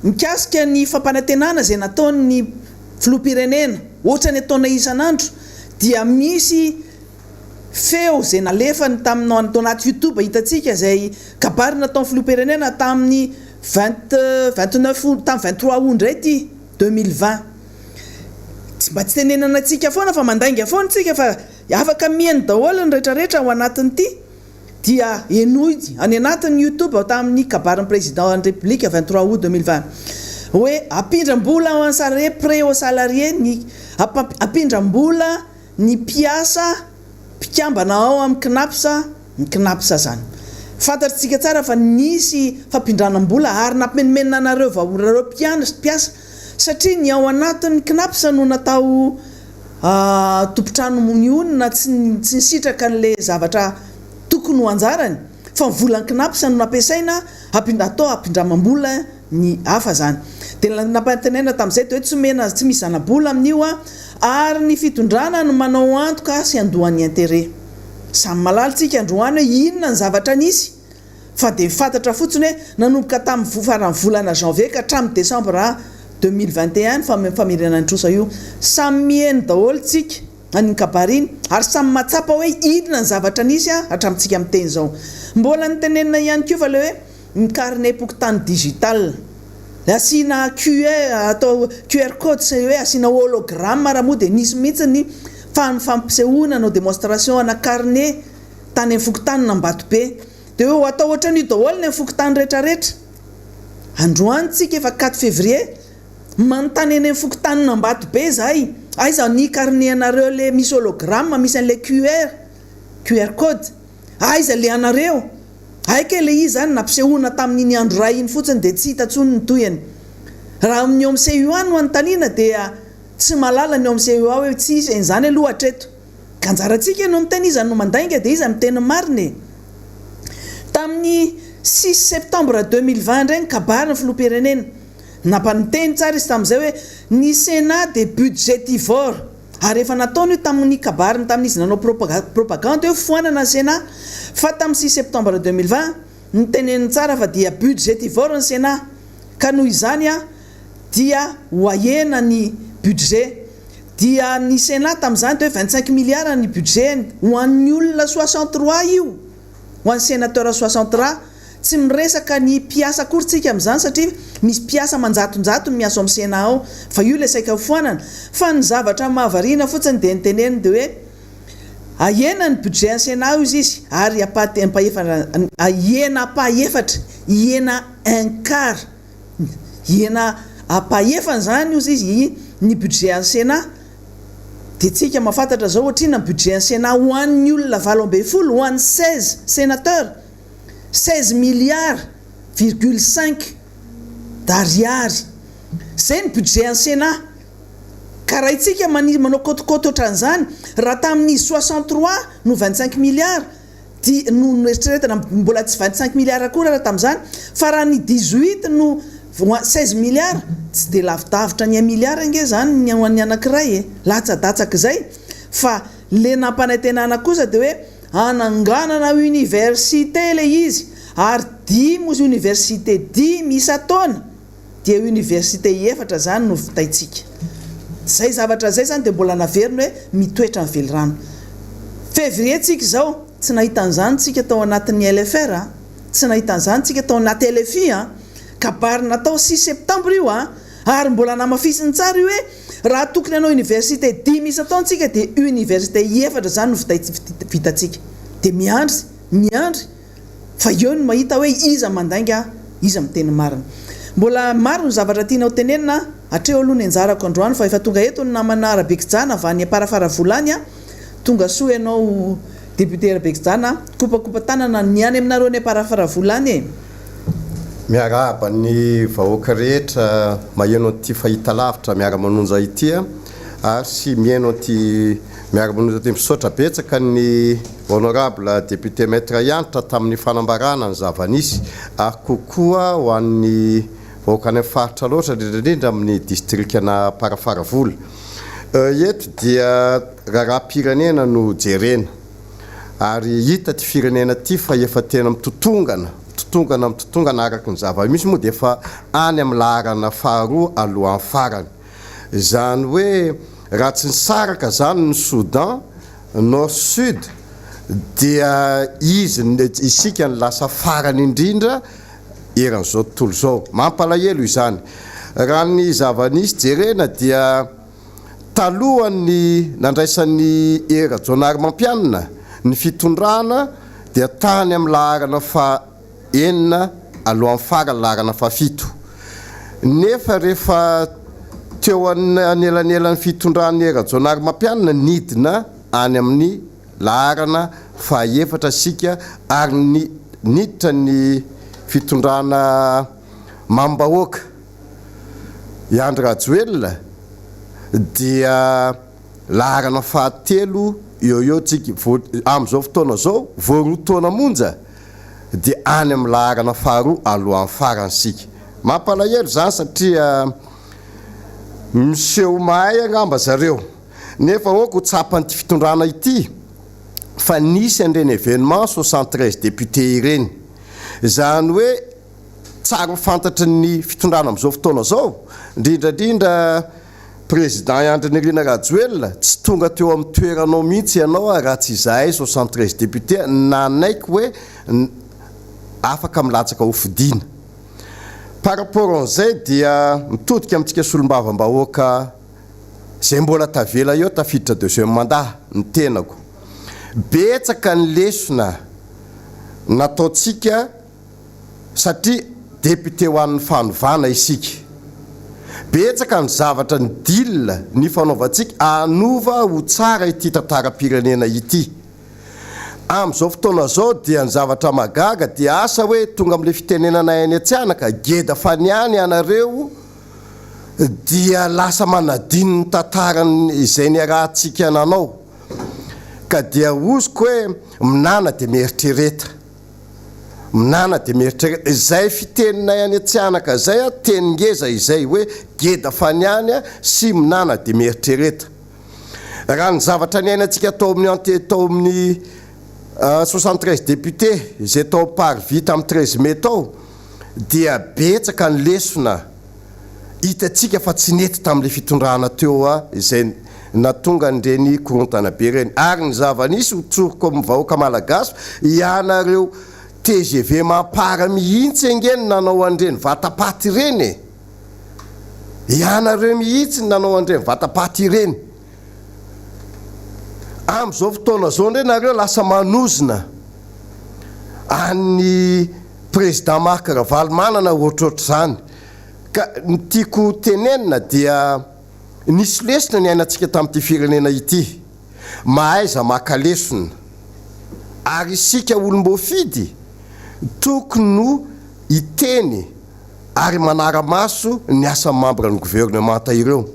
mikasika ny fampanantenana zay nataon'ny filoham-pirenena ohatra ny ataona isan'andro dia misy feo zay nalefany taminao anaty YouTube hitatsika zay kabary nataon'ny filoham-pirenena tamin'ny 29 tamin'ny 23 août indray ty 2020 tsy mba tsy tenenana antsika foana fa mandainga foana tsika fa afaka mihainy daholo ny rehetrarehetra ao anatin'ity dia enoidy any anatin'ny YouTube tamin'ny kabarin'ny président ny république 23 août 2020 hoe apindram-bola ho an'ny salarié pré au salarié ny apindram-bola ny mpiasa mpikambana ao amin'ny knapsa zany fantatritsika tsara fa nisy fampindranam-bola ary nampimenimenina anareo vaorareo mpiasa satria ny ao anatin'ny knapsa no natao tompotrano ny onina tsy nisitraka n'le zavatra tokony ho anjarany fa mivolan'ny knapsa no nampiasaina atao ampindramam-bola ny hafa zany dia nampantenena tamin'izay dia hoe tsy misy zana-bola amin'io ary ny fitondrana no manao antoka sy andohan'ny intérêt samy malalitsika androany hoe inona ny zavatra nisy fa dia fantatra fotsiny hoe nanomboka tamin'ny farany volana janvier ka hatramin'ny décembre 2021 fa famerenany trosa io samy mihainy daholo tsika any kabariny ary samy matsapa hoe inona ny zavatra nisy hatramintsika miteny zao mbola nytenenina ihany koa fa le hoe ny carnet pokotany digital asina QR code sy hoe asina hologramme raha moa dia nisy mihitsy ny fampisehoana no démonstration ana carnet tany amin'ny fokotany Ambatobe dia hoe atao ohatran'io daholo ny fokotany rehetrarehetra androany tsika efa 4 février manontany eny amin'ny fokotany Ambatobe zahay aiza ny carnet anareo le misy hologramme misy an'le QR code aiza le anareo aika le izy zany nampisehoana tamin'iny andro ray iny fotsiny dia tsy hita tsony ny toyany raha ny amin'ny CUA no anontaniana dia tsy malala ny amin'ny CUA hoe tsy isy en'izany aloha hatreto ka anjarantsika no miteny izy no mandainga dia izy miteny marina tamin'ny 6 septembre 2020 ndray ny kabariny filoham-pirenena nampaniteny tsara izy tamin'izay hoe ny Sénat des budgétivores ary efa nataony io tamin'ny kabariny tamin'izy nanao propagande hoe foanana ny Sénat fa tamin'ny 6 septembre 2020 nyteneniny tsara fa dia budgétivore ny Sénat ka noho izany dia hoahena ny budget dia ny Sénat tamin'izany dia hoe 25 milliards ny budget ho an'ny olona 63 io ho an'ny sénateur 63 tsy miresaka ny mpiasa akory tsika amin'izany satria misy mpiasa manjatonjato ny miaso amin'ny sena ao fa io le saika foanana fa ny zavatra mahavariana fotsiny dia niteneny dia hoe ahena ny budget ny sena izy ary ahena apa-efatra ihena un quart ihena apa-efana zany izy ny budget ny sena dia tsika mahafantatra zao ohatrina ny budget ny sena ho an'ny olona 20 ho an'ny 16 sénateur 16 milliards virgule 5 d'ariary zay ny budget ny sena ka raha itsika manao kôtokôty ohatran'izany raha tamin'izy 63 no 25 milliards no eritreretana mbola tsy 25 milliards akory raha tamin'izany fa raha ny 18 no 16 milliards tsy dia lavidavitra ny 1 milliard nge zany ny hoan'ny anankiray latsadataky zay fa le nampanantenana kosa dia hoe ananganana université le izy ary 10 université 10 isa-taona dia université efatra zany no vitaitsika zay zavatra zay zany dia mbola naverina hoe mitoetra ny velirano février tsika zao tsy nahitan'izany tsika tao anatin'ny LFR tsy nahitan'izany tsika tao anaty LFI ka barina tao 6 septembre io ary mbola namafisiny tsara io hoe raha tokony anao université 10 isa-taona tsika dia université efatra zany no vitatsika dia miandry fa eo no mahita hoe iza mandainga iza miteny marina mbola maro ny zavatra tianao tenenina hatreo aloha ny anjarako androany fa efa tonga eto ny namana Rabekijana avy any aparafara volany tonga soa ianao député Rabekijana kopakopa tanana ny any aminareo ny aparafara volany miarahaba ny vahoaka rehetra maheno ty fahita lavitra Miara-Manonja ity ary sy mieno ty Miara-Manonja ty misaotra betsaka ny honorable député maître Yantra tamin'ny fanambarana ny zavanisy ary kokoa ho an'ny vahoaka any faritra loatra indrindra amin'ny distrikana Parafaravola eto dia raharam-pirenena no jerena ary hita ty firenena ty fa efa tena mitotongana araka ny zava-misy moa dia efa any amin'ny laharana faharoa alohan'ny farany zany hoe raha tsy nisaraka zany ny Soudan nord sud dia isika ny lasa farany indrindra eran'izao tontolo zao mampalahelo izany raha ny zava-nisy jerena dia talohany nandraisan'ny era jonary mampianina ny fitondrana dia tany amin'ny laharana enina alohan'ny farany laharana fafito nefa rehefa teo anelanelan'ny fitondrany era jonary mampianina nidina any amin'ny laharana fahaefatra sika ary niditra ny fitondrana mambahoaka Andry Rajoelina dia laharana fahatelo eo tsika amin'izao fotoana zao voaroa taona monja dia any amin'ny laharana faharoa alohan'ny farany sika mampalahelo zany satria miseho mahay angamba zareo nefa oako tsapan'ity fitondrana ity fa nisy andreny événement 73 député ireny zany hoe tsara fantatry ny fitondrana amin'izao fotoana zao indrindrandrindra président Andry Nirina Rajoelina tsy tonga teo amin'ny toeranao mihitsy ianao raha tsy izahay 73 député nanaiky hoe afaka milatsaka ho fidiana par rapport an'izay dia mitodika amintsika solombavam-bahoaka zay mbola tavela eo tafiditra deuxième mandat ny tenako betsaka ny lesona nataotsika satria député ho an'ny fanovana isika betsaka ny zavatra ny dila ny fanaovantsika anova ho tsara ity tantaram-pirenena ity amin'izao fotoana zao dia ny zavatra magaga dia asa hoe tonga amin'le fitenenana any an-tsianaka geda faniany anareo dia lasa manadino ny tantarany izay ny arahantsika nanao ka dia oziko hoe minana dia mieritrereta izay fitenenay any an-tsianaka zay teny ngeza izay hoe geda faniany sy minana dia mieritrereta raha ny zavatra ny ainantsika tao amin'ny 73 député izay tao par vita amin'ny 13 mai tao dia betsaka ny lesona hitatsika fa tsy nety tamin'le fitondrana teo izay natonga nireny korontana be reny ary ny zava-nisy hotsoroko amin'ny vahoaka malagasy ianareo TGV mampara mihitsy angeny nanao andreny vatapaty ireny ianareo mihitsy nanao andreny vatapaty ireny am'izao fotoana zao ndre nareo lasa manozina any président Marc Ravalomanana ohatroatra zany ka tiako tenenina dia nisy lesona ny ainatsika tamin'ity firenena ity mahaiza makalesona ary isika olombofidy tokony no iteny ary manara-maso ny asa membre ny gouvernement ireo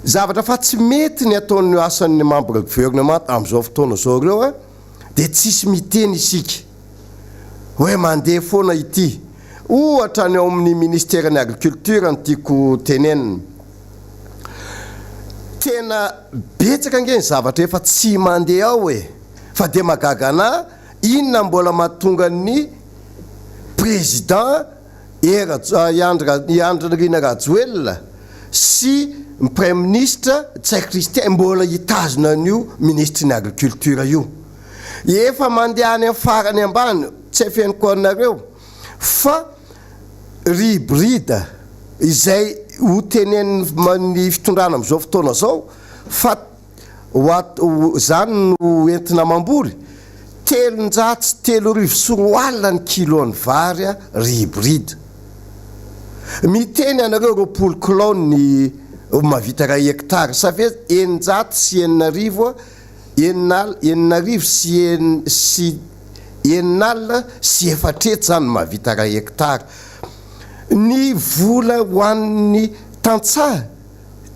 zavatra fa tsy mety ny ataon'ny asan'ny membre gouvernement am'izao fotoana zao ireo dia tsisy miteny isika hoe mandeha foana ity ohatra ny ao amin'ny ministère ny agriculture ny tiako tenenina tena betsaka angeny zavatra efa tsy mandeha ao fa dia magaga ana inona mbola mahatonga ny président Andry Rajoelina sy ny premier ministre Tsai Christian mbola hitazona an'io ministre ny agriculture io efa mandeha any amin'ny farany ambany tsy feniko anareo fa hybride izay ho tenen'ny fitondrana am'izao fotoana zao fa zany no entina mamboly 300 sy 3 ny kilo ny vary hybride miteny anareo roapolo kilao ny mavita 1 hektara safia 900 sy 900 sy 9 sy 4 zany mavita 1 hektara ny vola hoan'ny tantsaha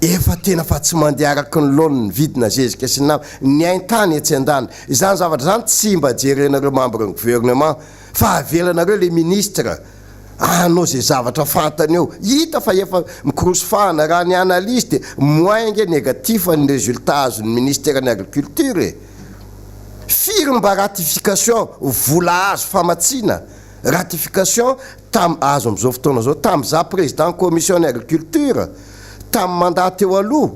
efa tena fa tsy mandeha araky ny laon'ny vidina zezika sy nama ny aintany etsy andany izany zavatra zany tsy mba jerenareo membre ny gouvernement fa avelanareo le ministre anao zay zavatra fantany eo hita fa efa mikrosofahana raha ny analyste moinge négatif ny résultat azon'ny ministère ny agriculture firy mba ratification vola azo famatsina ratification azo am'izao fotoana zao tam'za président commission ny agriculture tamin'ny mandat teo aloha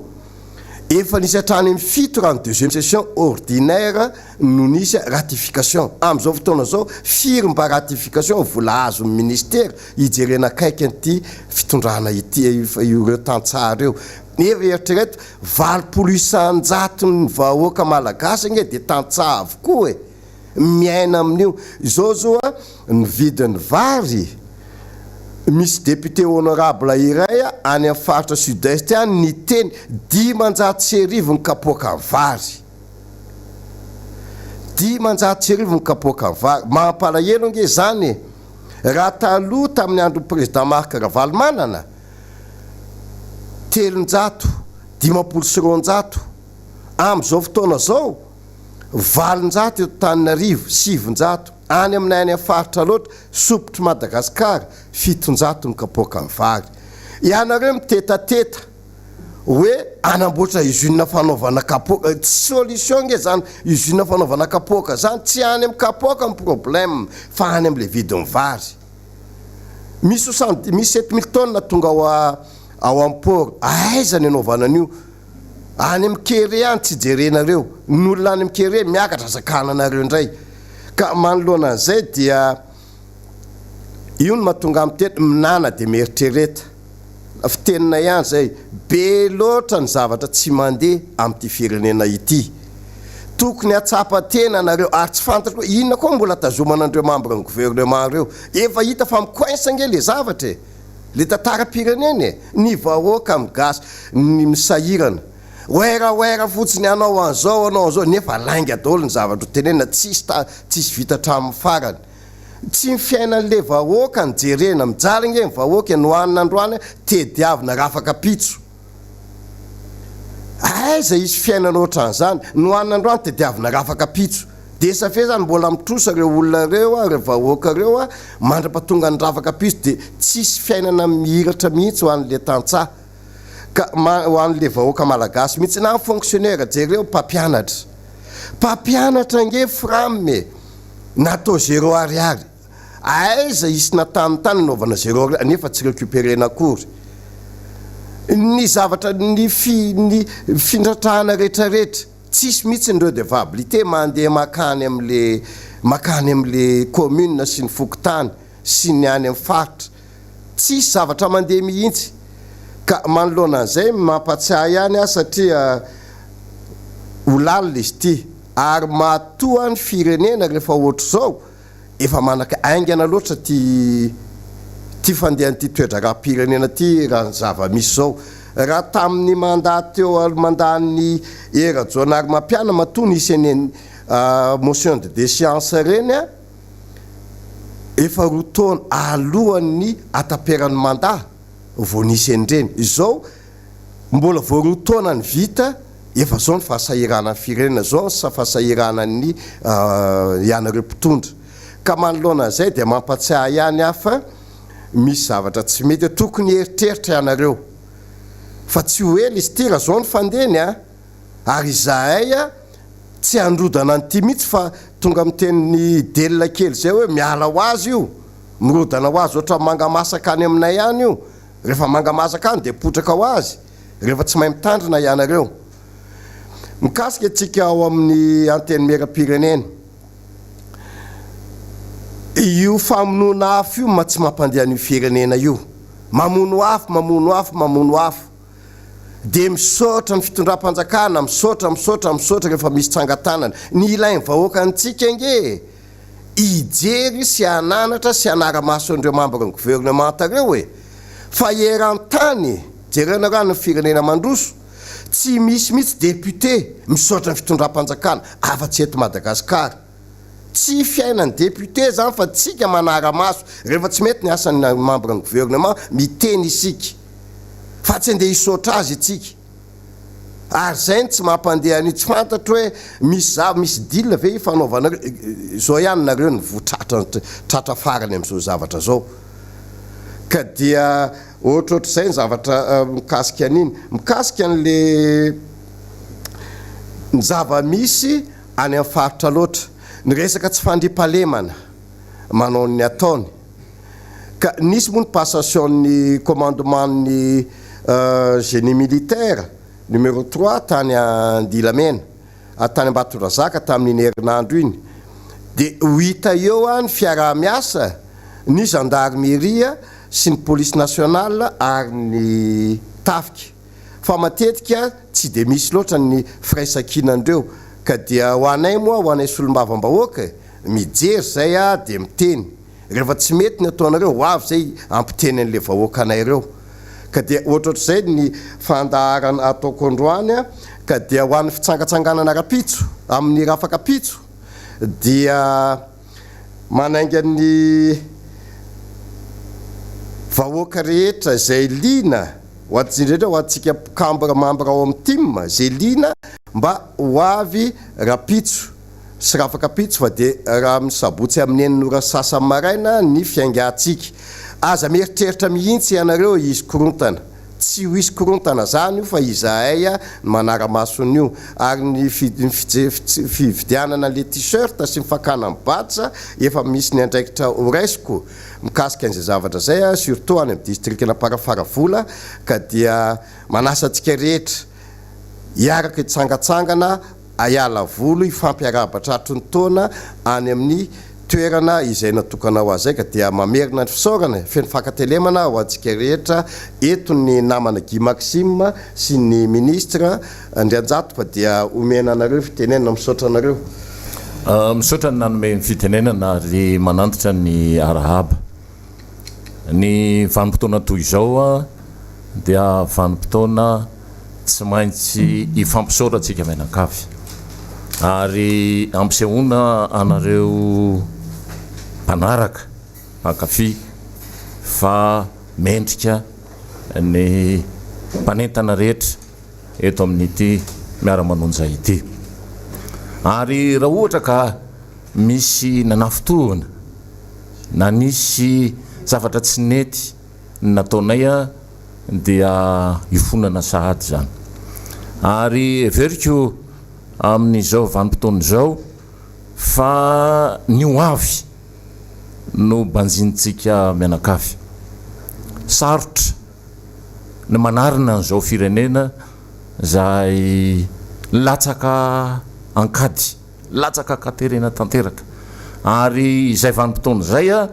efa nisy hatrany amin'ny 7 raha ny deuxième session ordinaire no nisy ratification am'izao fotoana zao firy mba ratification vola azo ny ministère hijerena akaiky an'ity fitondrana ity ireo tantsara eo efa eritrereto 900 ny vahoaka malagasy gne dia tantsaha avokoa miaina amin'io izao zoa ny vidin'ny vary misy député honorable iray any amin'ny faritra sud-est any ny teny 500 ny kapoaka ny vary 500 ny kapoaka ny vary mampalahelo nge zany raha taloha tamin'ny andro président Marc Ravalomanana 300 500 am'izao fotoana zao 700 eto Antananarivo 700 any aminay any faritra loatra sopotry Madagasikara 700 ny kapoaka ny vary ianareo mitetateta hoe anamboatra usine fanaovana kapoaka solution nge zany usine fanaovana kapoaka zany tsy any amin'ny kapoaka ny problème fa any amin'le vidin'ny vary misy 7000 tonnes tonga ao am-port aiza ny anaovana an'io any amin'ny kere any tsy jerenareo n'olona any amin'ny kere miakatra zakananareo indray ka manoloana an'izay dia io no mahatonga amin'ny teny minana dia mieritrereta fitenina ihany zay be loatra ny zavatra tsy mandeha amin'ity firenena ity tokony atsapa tena nareo ary tsy fantatra inona koa mbola tazomanandreo membre ny gouvernement reo efa hita fa mikoinsange le zavatra le tantara-pirenena ny vahoaka migasy ny misahirana oera fotsiny anao an'izao nefa lainga daholo ny zavatra tenena tsisy vita hatramin'ny farany tsy mifiainan'le vahoaka ny jerena mijaly nge ny vahoaka no hanina androany tediavina raha afaka pitso aiza izy fiainana ohatran'izany no hanina androany tediavina raha afaka pitso dia safe zany mbola mitrosa reo olona reo re vahoaka reo mandra-pahatonga ny ravaka pitso dia tsisy fiainana mihiratra mihitsy ho an'le tantsaha ka ho an'le vahoaka malagasy mihitsy na fonctionnaire jereo mpampianatra nge frame natao 0 ariary aiza isy natanytany naovana 0 ariary nefa tsy récupérena akory ny zavatra ny findratrahana rehetrarehetra tsisy mihitsy ny redevabilité mandeha makany am'le commune sy ny fokotany sy ny any amin'ny faritra tsisy zavatra mandeha mihitsy ka manoloana an'izay mampatsiahy ihany a satria ho lalina izy ty ary matoa ny firenena rehefa ohatr' zao efa manaka aingana loatra ty fandehan'ity toedra raha-pirenena ty raha ny zava-misy zao raha tamin'ny mandat teo mandany era-jonary mampiana matoa nisy eny motion de déchéance reny a efa roa taona alohan'ny ataperan'ny mandat vao nisy en'ireny izao mbola vao roa taona ny vita efa zao ny fahasahirana ny firenena zao ny fahasahirana ny ianareo mpitondra ka manoloana zay dia mampatsiahy ihany afa misy zavatra tsy mety tokony heritreritra ianareo fa tsy ho ela izy ty raha zao ny fandeny a ary izahay a tsy androdana nyty mihitsy fa tonga am'teniny delina kely zay hoe miala ho azy io mirodana ho azy ohatra mangamasaka any aminay ihany io rehefa mangamasaka any dia potraka ho azy rehefa tsy mahay mitandrina ianareo mikasika atsika ao amin'ny anteny mera-pirenena io famonoana afo io ma tsy mampandeha ny firenena io mamono afo dia misaotra ny fitondram-panjakana misaotra rehefa misy tsangatanana ny ilainy vahoaka antsika nge ijery sy ananatra sy anara-maso an'ireo membre ny gouvernementa reo e fa eran-tany jerena rano ny firenena mandroso tsy misy mihitsy député misaotra ny fitondram-panjakana afa-tsy eto Madagasikara tsy fiainany député zany fa tsika manara-maso rehefa tsy mety ny asan'ny membre ny gouvernement miteny isika fa tsy andeha hisaotra azy itsika ary zay ny tsy mampandeha ny tsy fantatro hoe misy dila ve fanaovana zao ihany nareo ny votratra farany am'izao zavatra zao ka dia ohatrohatr'izay ny zavatra mikasika an'iny mikasika an'le ny zava-misy any amin'ny faritra loatra ny resaka tsy fandriampalemana manao ny ataony ka nisy moa ny passation'ny commandement-ny génie militaire numéro 3 tany Andilamena tany Ambatondrazaka tamin'iny herinandro iny dia ho hita eo ny fiarah-miasa ny gendarmerie sy ny police nationale ary ny tafika fa matetika tsy dia misy loatra ny firaisankinandreo ka dia ho anay moa ho anay solombavam-bahoaka mijery zay dia miteny rehefa tsy mety ny ataonareo ho avy zay ampiteny an'le vahoaka anay reo ka dia ohatrohatr'izay ny fandaharana ataoko androany ka dia ho an'ny fitsangatsanganana rapitso amin'ny rafakapitso dia manainga ny vahoaka rehetra zay lina ho atsindrindra ho atsika kambra membre ao amin'ny team zay lina mba ho avy rapitso sy rafakapitso fa dia raha misabotsy amin'ny enina sasany maraina ny fiaingatsika aza mieritreritra mihitsy ianareo izy korontana tsy ho isy korontana zany io fa izahay manara-masony io ary ny fividianana le t-shirt sy mifakana amin'ny batsa efa misy ny andraikitra oresco mikasika an'izay zavatra zay surtout any amin'ny districtna Parafaravola ka dia manasa antsika rehetra hiaraka hitsangatsangana aiala volo ifampiarabatra ny taona any amin'ny toerana izay natokana ho azay ka dia mamerina ny fisaorana feno fakatelemana ho antsika rehetra eto ny namana Guy Maxime sy ny ministre Andrianjato fa dia omena anareo fitenenana misaotra anareo misaotra ny nanome ny fitenenana ary manantitra ny arahaba ny vanim-potoana toy izao dia vanim-potoana tsy maintsy ifampisaora atsika menakafy ary ampisehoana anareo mpanaraka ankafy fa mendrika ny mpanentana rehetra eto amin'ity Miara-Manonja ity ary raha ohatra ka misy nanafotoana na nisy zavatra tsy nety nataonay dia ifonana sahady zany ary everiko amin'izao vanim-potoana zao fa ny ho avy no banjintsika mianakafy sarotra ny manarina n'izao firenena zay latsaka ankady latsaka katerena tanteraka ary izay vanim-potoana zay a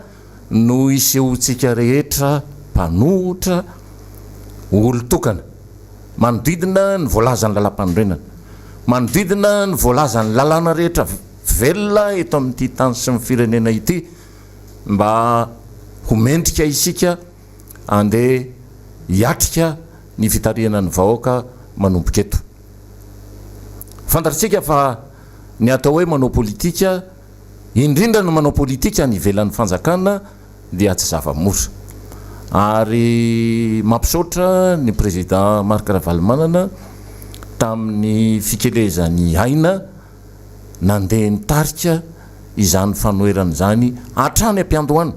no isehontsika rehetra mpanohitra olo tokana manodidina ny voalaza ny lalam-panorenana manodidina ny voalaza ny lalàna rehetra velona eto amin'ity tany sy ny firenena ity mba homendrika isika andeha hiatrika ny fitarihana ny vahoaka manomboka eto fantatritsika fa ny atao hoe manao politika indrindra no manao politika ny ivelan'ny fanjakana dia tsy zava-mora ary mampisaotra ny président Marc Ravalomanana tamin'ny fikelezany aina nandeha nitarika izany fanoerana zany hatrany am-piandohana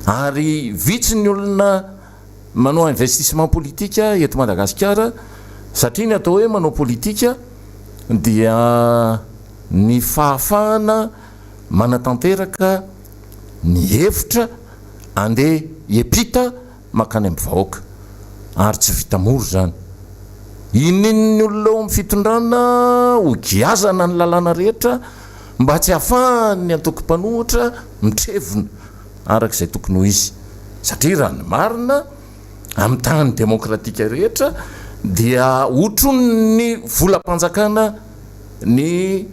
ary vitsy ny olona manao investissement politika eto Madagasikara satria ny atao hoe manao politika dia ny fahafahana manatanteraka ny hevitra andeha hiepita makany amin'ny vahoaka ary tsy vita mora zany ininy olona eo amin'ny fitondrana ho giazana ny lalàna rehetra mba tsy hahafahany antoko-mpanohitra mitrevona arak'izay tokony ho izy satria raha ny marina amin'ny tany demokratika rehetra dia otro ny volam-panjakana ny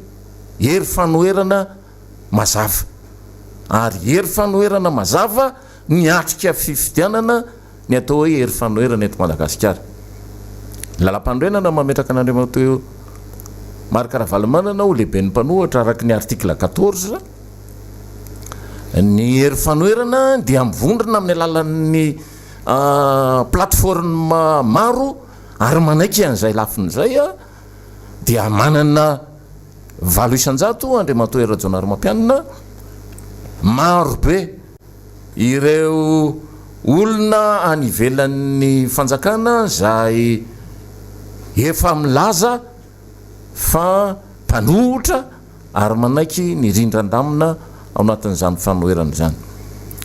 hery fanoerana mazava ary hery fanoerana mazava ny atrika fifidianana ny atao hoe hery fanoerana eto Madagasikara lalam-panorenana mametraka an'Andriamanitra Marc Ravalomanana ho lehibe ny mpanohitra araka ny article 14 ny hery fanoerana dia mivondrona amin'ny alalan'ny plateforme maro ary manaiky an'izay lafin'izay a dia manana 900 Andriamanitra Rajonary Mampianina maro be ireo olona anivelan'ny fanjakana zay efa milaza fa mpanohitra ary manaiky ny rindran-damina ao anatin'izany fanoerana zany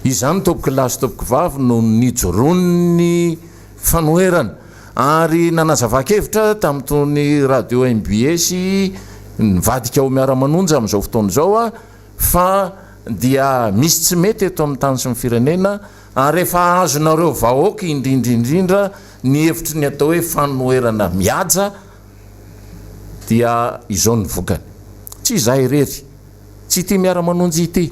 izany topoka lahy sy topoka vavy no nijoron'ny fanoerana ary nanazava-kevitra tamin'itony radio MBS nivadika ao Miara-Manonja amin'izao fotoana izao a fa dia misy tsy mety eto amin'ny tany sy ny firenena ary efa azonareo vahoaka indrindrindrindra ny hevitry ny atao hoe fanoerana mihaja dia izao ny vokany tsy izay rery tsy ity Miara-Manonja ity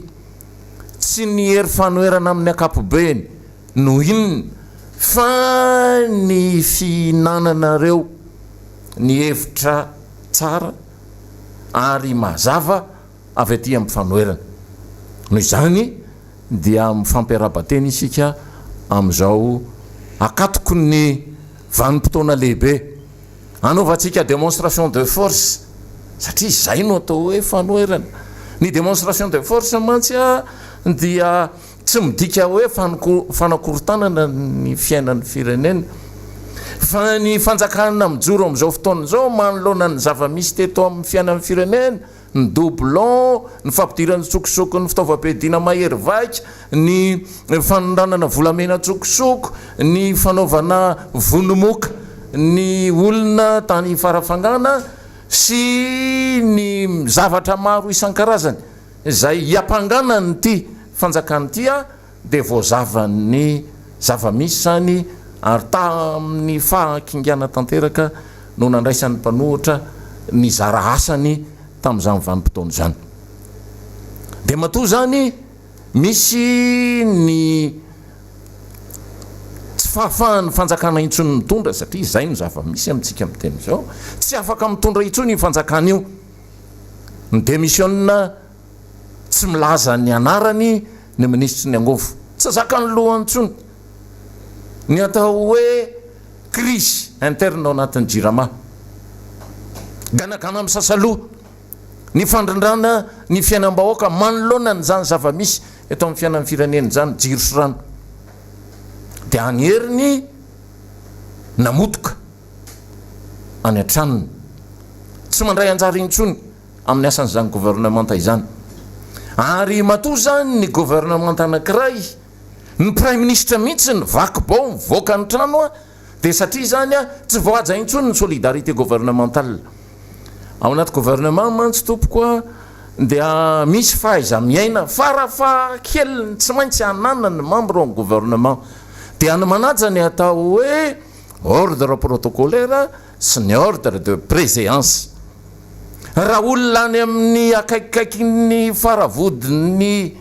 tsy ny hery fanoerana amin'ny ankapobeny no inona fa ny fihinananareo ny hevitra tsara ary mazava avy aty amin'ny fanoerana noho izany dia mifampiarahaba-teny isika amin'izao akatoko ny vanim-potoana lehibe anaovantsika démonstration de force satria izay no atao hoe fanoerana ny démonstration de force mantsy a dia tsy midika hoe fanakorontanana ny fiainan'ny firenena fa ny fanjakana mijoro amin'izao fotoana izao manoloana ny zava-misy teto amin'ny fiainan'ny firenena ny doublon ny fampidirany tsokosoko ny fitaovam-piadiana mahery vaika ny fanondranana volamena tsokosoko ny fanaovana vonomoka ny olona tany farafangana sy ny zavatra maro isan-karazany zay hiampangana ny ty fanjakany ty a dia voazavany zava-misy zany ary tamin'ny fahakingana tanteraka no nandraisan'ny mpanohitra ny zara asany tamin'izany vanim-potoana zany dia matoa zany misy ny tsy fahafahan'ny fanjakana intsony mitondra satria izay no zava-misy amintsika amin'ny teny izao tsy afaka mitondra intsony ny fanjakana io ny démissionna tsy milaza ny anarany ny ministry ny angovo tsy zakany lohany intsony ny atao hoe crise interne ao anatin'ny jirama ganagana amin'ny sasaloha ny fandrindrana ny fiainam-bahoaka manoloana ny zany zava-misy eto amin'ny fiainan'ny firenena zany jiro sy rano dia anyheriny namotoka any an-tranony tsy mandray anjara intsony amin'ny asan'izany gouvernementa izany ary matoa zany ny gouvernementa anankiray ny prime ministre mihitsy ny vaky bao mivoaka ny trano a dia satria zany a tsy voaja intsony ny solidarité gouvernementale ao anaty gouvernement mantsy tompoko a dia misy fahaiza miaina farafa keliny tsy maintsy anana ny membre ny gouvernement dia any manaja ny atao hoe ordre protocolaire sy ny ordre de préséance raha olona any amin'ny akaikikaiky faravodi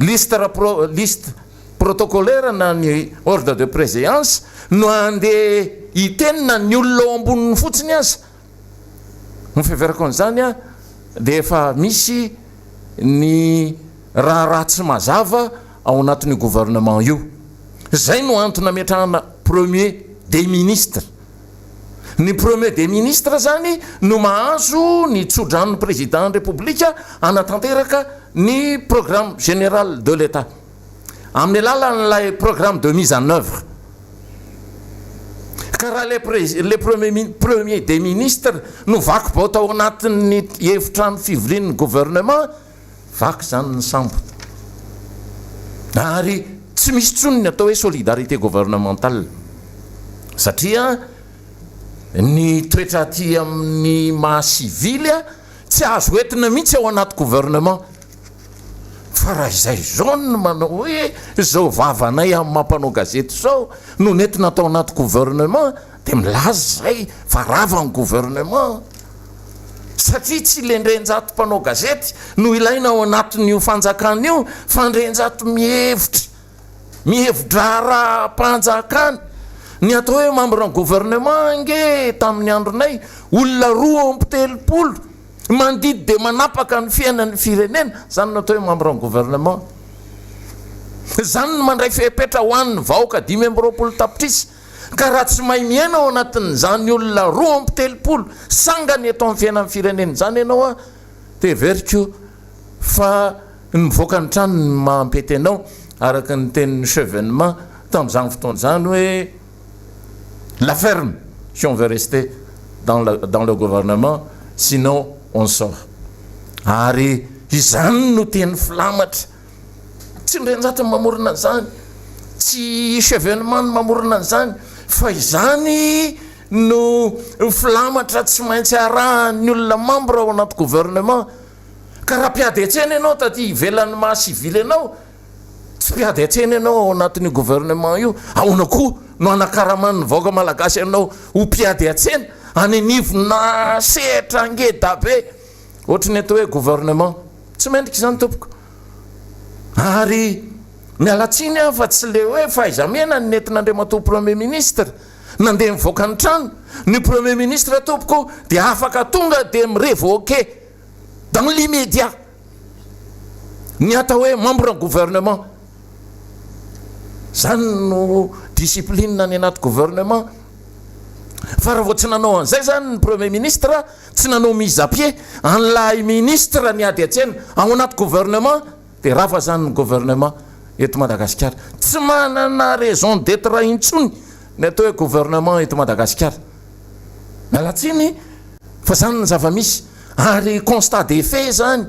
liste protocolaire na ny ordre de préséance no andeha hitenina ny olona ao amboniny fotsiny aza ny fiverako an'izany a dia efa misy ny raha tsy mazava ao anatin'ny gouvernement io zay no antony ametrahana premier des ministres ny premier des ministres zany no mahazo ny tsodrano président république anatanteraka ny programme général de l'état amin'ny alalan'ilay programme de mise en œuvre ka raha le premier des ministres no vaky bao tao anatin'ny efitrano fivorian'ny gouvernement vaky zany ny sambo ary tsy misy tsony ny atao hoe solidarité gouvernementale satria ny toetra aty amin'ny mahasivily a tsy azo entina mihitsy ao anaty gouvernement fa raha izay zao no manao hoe zao vavanay amin'ny mampanao gazety zao no nentina atao anaty gouvernement dia milaza zay fa rava ny gouvernement satria tsy lendrenjato mpanao gazety no ilaina ao anatin'io fanjakana io fandrenjato mihevitra raha-panjakana ny atao hoe membre ny gouvernement nge tamin'ny andronay olona 2 mandidy dia manapaka ny fiainan'ny firenena zany natao hoe membre ny gouvernement zany no mandray fepetra ho an'ny vahoaka 5 tapitrisy ka raha tsy mahay miaina ao anatin'izany olona 2 sangany eto amin'ny fiainan'ny firenena zany ianao a dia veriko fa mivoaka ny trano ny mampety anao araka ny tenin'ny chevènement tamin'izany fotoana zany hoe la ferme si on veut rester dans le gouvernement sinon on sort ary izany no teny filamatra tsy ndrenjata mamorona zany tsy chevènement no mamorona zany fa izany no filamatra tsy maintsy arahan'ny olona membre ao anaty gouvernement ka raha mpiady atsena ianao taty ivelan'ny mahasivily anao tsy mpiady atsena ianao ao anatin'ny gouvernement io ahoana koa no anakaraman'ny vahoaka malagasy ianao ho mpiady atsena any anivona sehatra ngeda be ohatrany atao hoe gouvernement tsy mendrika izany tompoko ary mialatsiny a fa tsy le hoe fahaizamiana ny nentin'andriamatoa premier ministre nandeha mivoaka ny trano ny premier ministre tompoko dia afaka tonga dia mirevoke dans l'immédiat ny atao hoe membre ny gouvernement zany no discipline ny anaty gouvernement fa raha vao tsy nanao an'izay zany ny premier ministre tsy nanao mise à pied an'lay ministre ny ady atsena ao anaty gouvernement dia rafa zany ny gouvernement eto Madagasikara tsy manana raison d'être intsony ny atao hoe gouvernement eto Madagasikara mialatsiny fa zany ny zava-misy ary constat des faits zany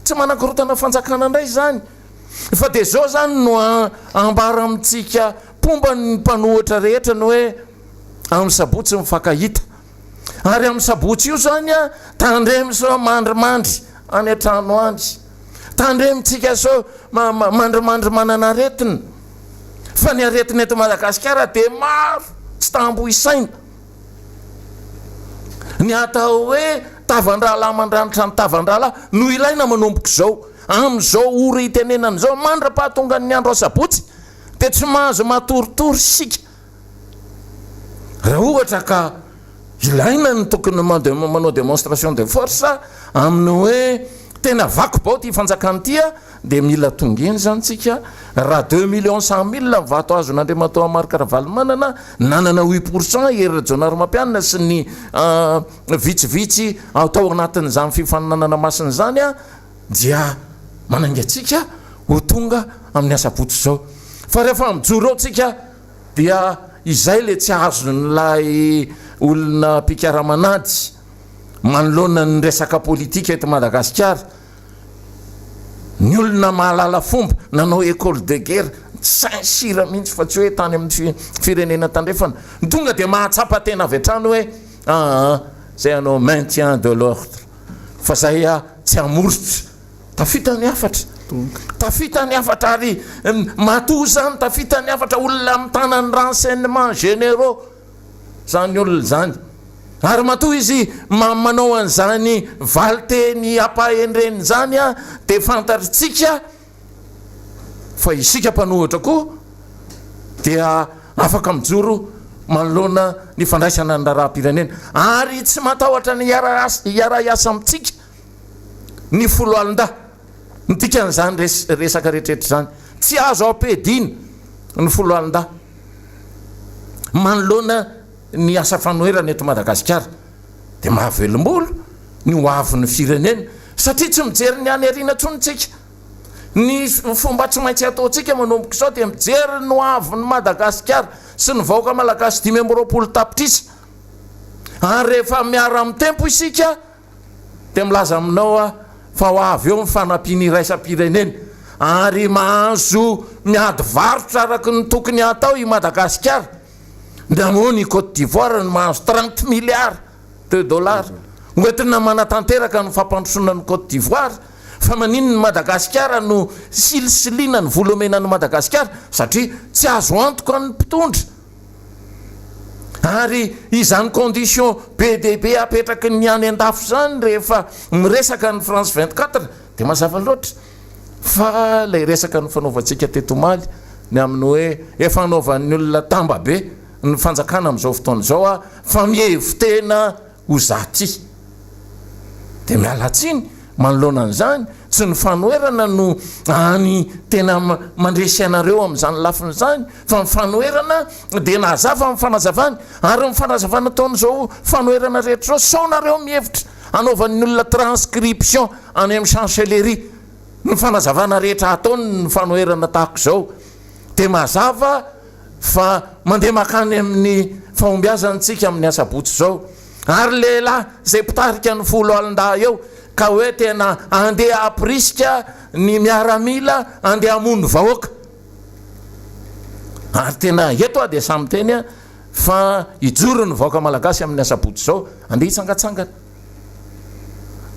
tsy manakorotana fanjakana indray zany fa dia zao zany no ambara amintsika pomba ny mpanohitra rehetra no hoe amin'ny sabotsy mifankahita ary amin'ny sabotsy io zany a tandremy sao mandrimandry any an-trano any tandremitsika sao mandrimandry manana aretina fa ny aretina eto Madagasikara dia maro tsy tambo isaina ny atao hoe tavandrala mandranitra ny tavandrala no ilaina manomboka zao amin'izao ora itenenana zao mandra-pahatonga ny andro asabotsy dia tsy mahazo matoritory sika raha ohatra ka ilaina ny tokony manao démonstration de force amin'ny hoe tena vaky bao ty fanjakany tya dia mila tongeny zany tsika raha 2,100,000 vato azo n'andriamatoa Marc-Ravalomanana nanana 8% Ery Mampianina sy ny vitsivitsy atao anatin'izany fifaninanana masina zany a dia manangatsika ho tonga amin'ny asabotsy zao fa rehefa mijoro ao tsika dia izay le tsy azo nylay olona mpikaramanady manoloana ny resaka politika eto Madagasikara ny olona mahalala fomba nanao école de guerre sira mihitsy fa tsy hoe tany amin'ny firenena tandrefana tonga dia mahatsapa tena avy atrano hoe zay anao maintien de l'ordre fa zay tsy amoritra tafita ny afatra ary matoa zany tafita ny afatra olona amitanany renseignement généraux zany olona zany ary matoa izy manao an'izany valiteny ampahendreny zany dia fantatritsika fa isika mpanohitra koa dia afaka mijoro manoloana ny fandraisana ny raharaham-pirenena ary tsy matahotra ny iara iasa amitsika ny folo alin-da nydikan'izany resaka rehetrarehetra zany tsy azo ampedina ny folo alin-da manoloana ny asa fanoherana eto Madagasikara dia mahavelombolo ny hoavin'ny firenena satria tsy mijery ny any ariana tsonytsika ny fomba tsy maintsy ataontsika manomboka izao dia mijery ny hoavin'ny Madagasikara sy ny vahoaka malagasy 520 tapitrisa ary rehefa miara amin'ny tempo isika dia milaza aminao fa ho avy eo mifanampiany iraisam-pirenena ary mahazo miady varotra araka ny tokony atao i Madagasikara ndia moa ny Côte d'Ivoire ny mahazo 30 milliards de dollars hoentina manatanteraka ny fampandrosoana ny Côte d'Ivoire fa manino ny Madagasikara no silisiliana ny volomena ny Madagasikara satria tsy azo antoka ny mpitondra ary izany condition PDB apetraky ny any an-dafo zany rehefa miresaka ny France 24 dia mazava loatra fa lay resaka ny fanaovantsika tetomaly ny amin'ny hoe efa anaovan'ny olona tamba be ny fanjakana amin'izao fotoana izao fa mihevitena ho zaty dia mialatsiny manoloana an'izany tsy ny fanoherana no any tena mandresy anareo amin'izany lafiny zany fa mifanoherana dia nazava mifanazavany ary mifanazavana taon'izao fanoherana rehetra zao nareo mihevitra anaovan'ny olona transcription any amin'ny chancellerie ny fanazavana rehetra ataony ny fanoherana tahako izao dia mazava fa mandeha makany amin'ny fahombiazantsika amin'ny asabotsy zao ary lehilahy zay mpitarika ny folo alin-da eo ka hoe tena andeha aprisika ny miaramila andeha amono vahoaka ary tena eto dia samy teny fa ijoro ny vahoaka malagasy amin'ny asabotsy zao andeha hitsangatsangana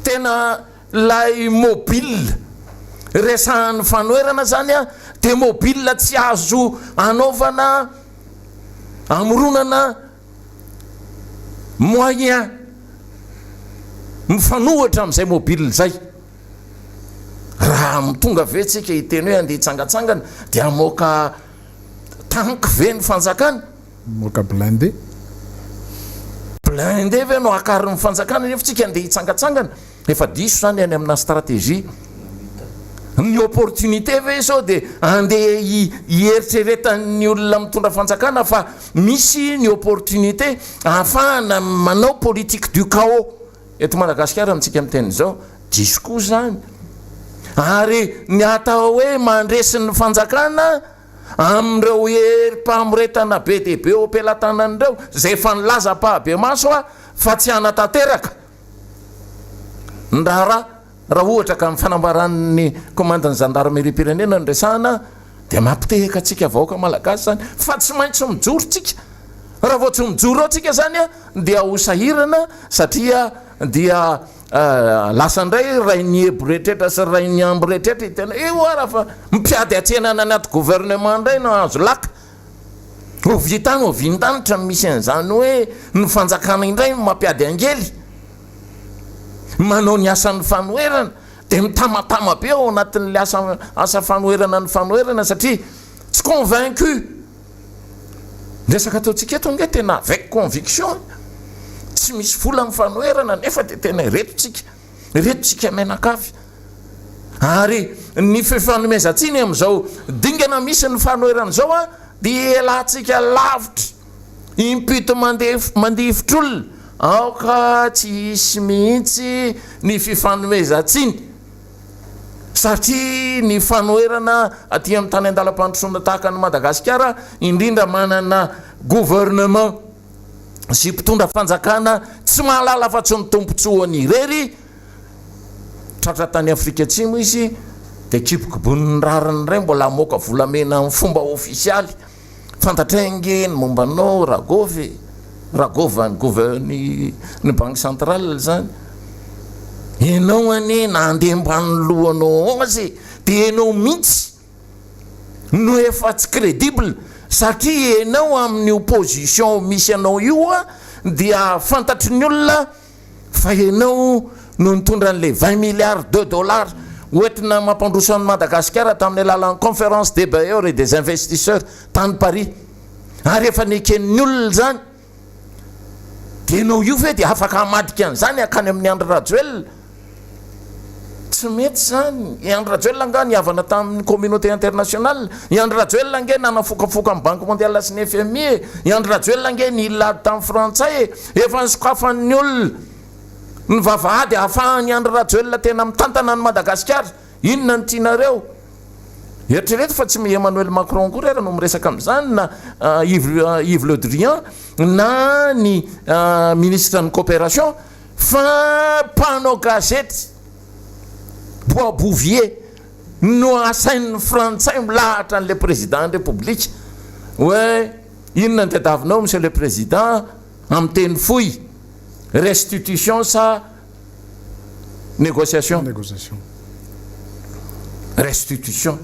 tena lay mobile resahan'ny fanoherana zany dia mobile tsy azo anaovana amoronana moyen mifanohitra amin'izay mobile zay raha mitonga ve tsika hiteny hoe andeha hitsangatsangana dia amoaka tank ve ny fanjakana moka blindé ve no akariny fanjakana nefa tsika andeha hitsangatsangana efa diso zany any amina stratégie ny opportunité ve sao dia andeha hieritreretan'ny olona mitondra fanjakana fa misy ny opportunité ahafahana manao politique du chaos eto Madagasikara amintsika miteny zao diso koa zany ary ny atao hoe mandresy ny fanjakana amin'ireo herim-pamoretana be dia be opelantanan'ireo zay efa nilaza pahabe maso fa tsy anatanteraka raha ohatra ka amin'ny fanambaran'ny commandany gendarmerie-pirenena nyresahana dia mampitehaka atsika vahoaka malagasy zany fa tsy maintsy mijoro tsika raha vao tsy mijoro ao tsika zany dia hosahirana satria dia lasa indray ray ny ebo rehetrrehetra sy ray ny ambo rehetrrehetra itena eo raha fa mipiady atsenana anaty gouvernement indray no azo laka ovitany ovintanitra misy an'izany hoe ny fanjakana indray no mampiady angely manao ny asan'ny fanoherana dia mitamatama be ao anatin'le asa fanoherana ny fanoherana satria tsy convaincu resaka ataontsika eto nge tena avec conviction tsy misy vola ny fanoherana nefa dia tena retotsika menakavy ary ny fifanomezantsiny amin'izao dingana misy ny fanoherana zao dia elantsika lavitra impute mandehivitr'olona aoka tsy hisy mihitsy ny fifanomezantsiny satria ny fanoherana aty amin'ny tany an-dalam-pandrosoana tahaka ny Madagasikara indrindra manana gouvernement sy mpitondra fanjakana tsy mahalala fa tsy ny tompontsoany irery tratra tany Afrika Atsimo izy dia kibokibon'ny rariny ray mbola moka volamena amin'ny fomba ofisialy fantatraingeny mombanao ragovany gouverne ny banque centrale zany ianao ane nandeha mban'ny lohanao azy dia ianao mihitsy no efa tsy crédible satria ianao amin'ny opposition misy anao io a dia fantatry ny olona fa ianao no nitondra an'le 20 milliards de dollars oentina mampandrosan'ny Madagasikara tamin'ny alalan'ny conférence des bailleurs et des investisseurs tany Paris ary efa neken'ny olona zany dia ianao io ve dia afaka hamadika an'izany akany amin'ny Andry Rajoelina tsy mety zany i Andry Rajoelina anga niavana tamin'ny communauté internationale i Andry Rajoelina nge nanafokafoka amin'ny banque mondiale sy ny FMI i Andry Rajoelina nge nilady tamin'ny frantsay efa nisokafan'ny olona ny vavahady ahafahany Andry Rajoelina tena mitantana ny Madagasikara inona ny tianareo eritrereto fa tsy Emmanuel Macron koa rera no miresaka amin'izany na Yves Le Drian na ny ministre ny coopération fa mpanao gazety Bois Bouvier no asain'ny frantsay milahatra an'le président de république hoe inona ny tadiavinao monsieur le président amin'ny teny fohy restitution sa négociation restitution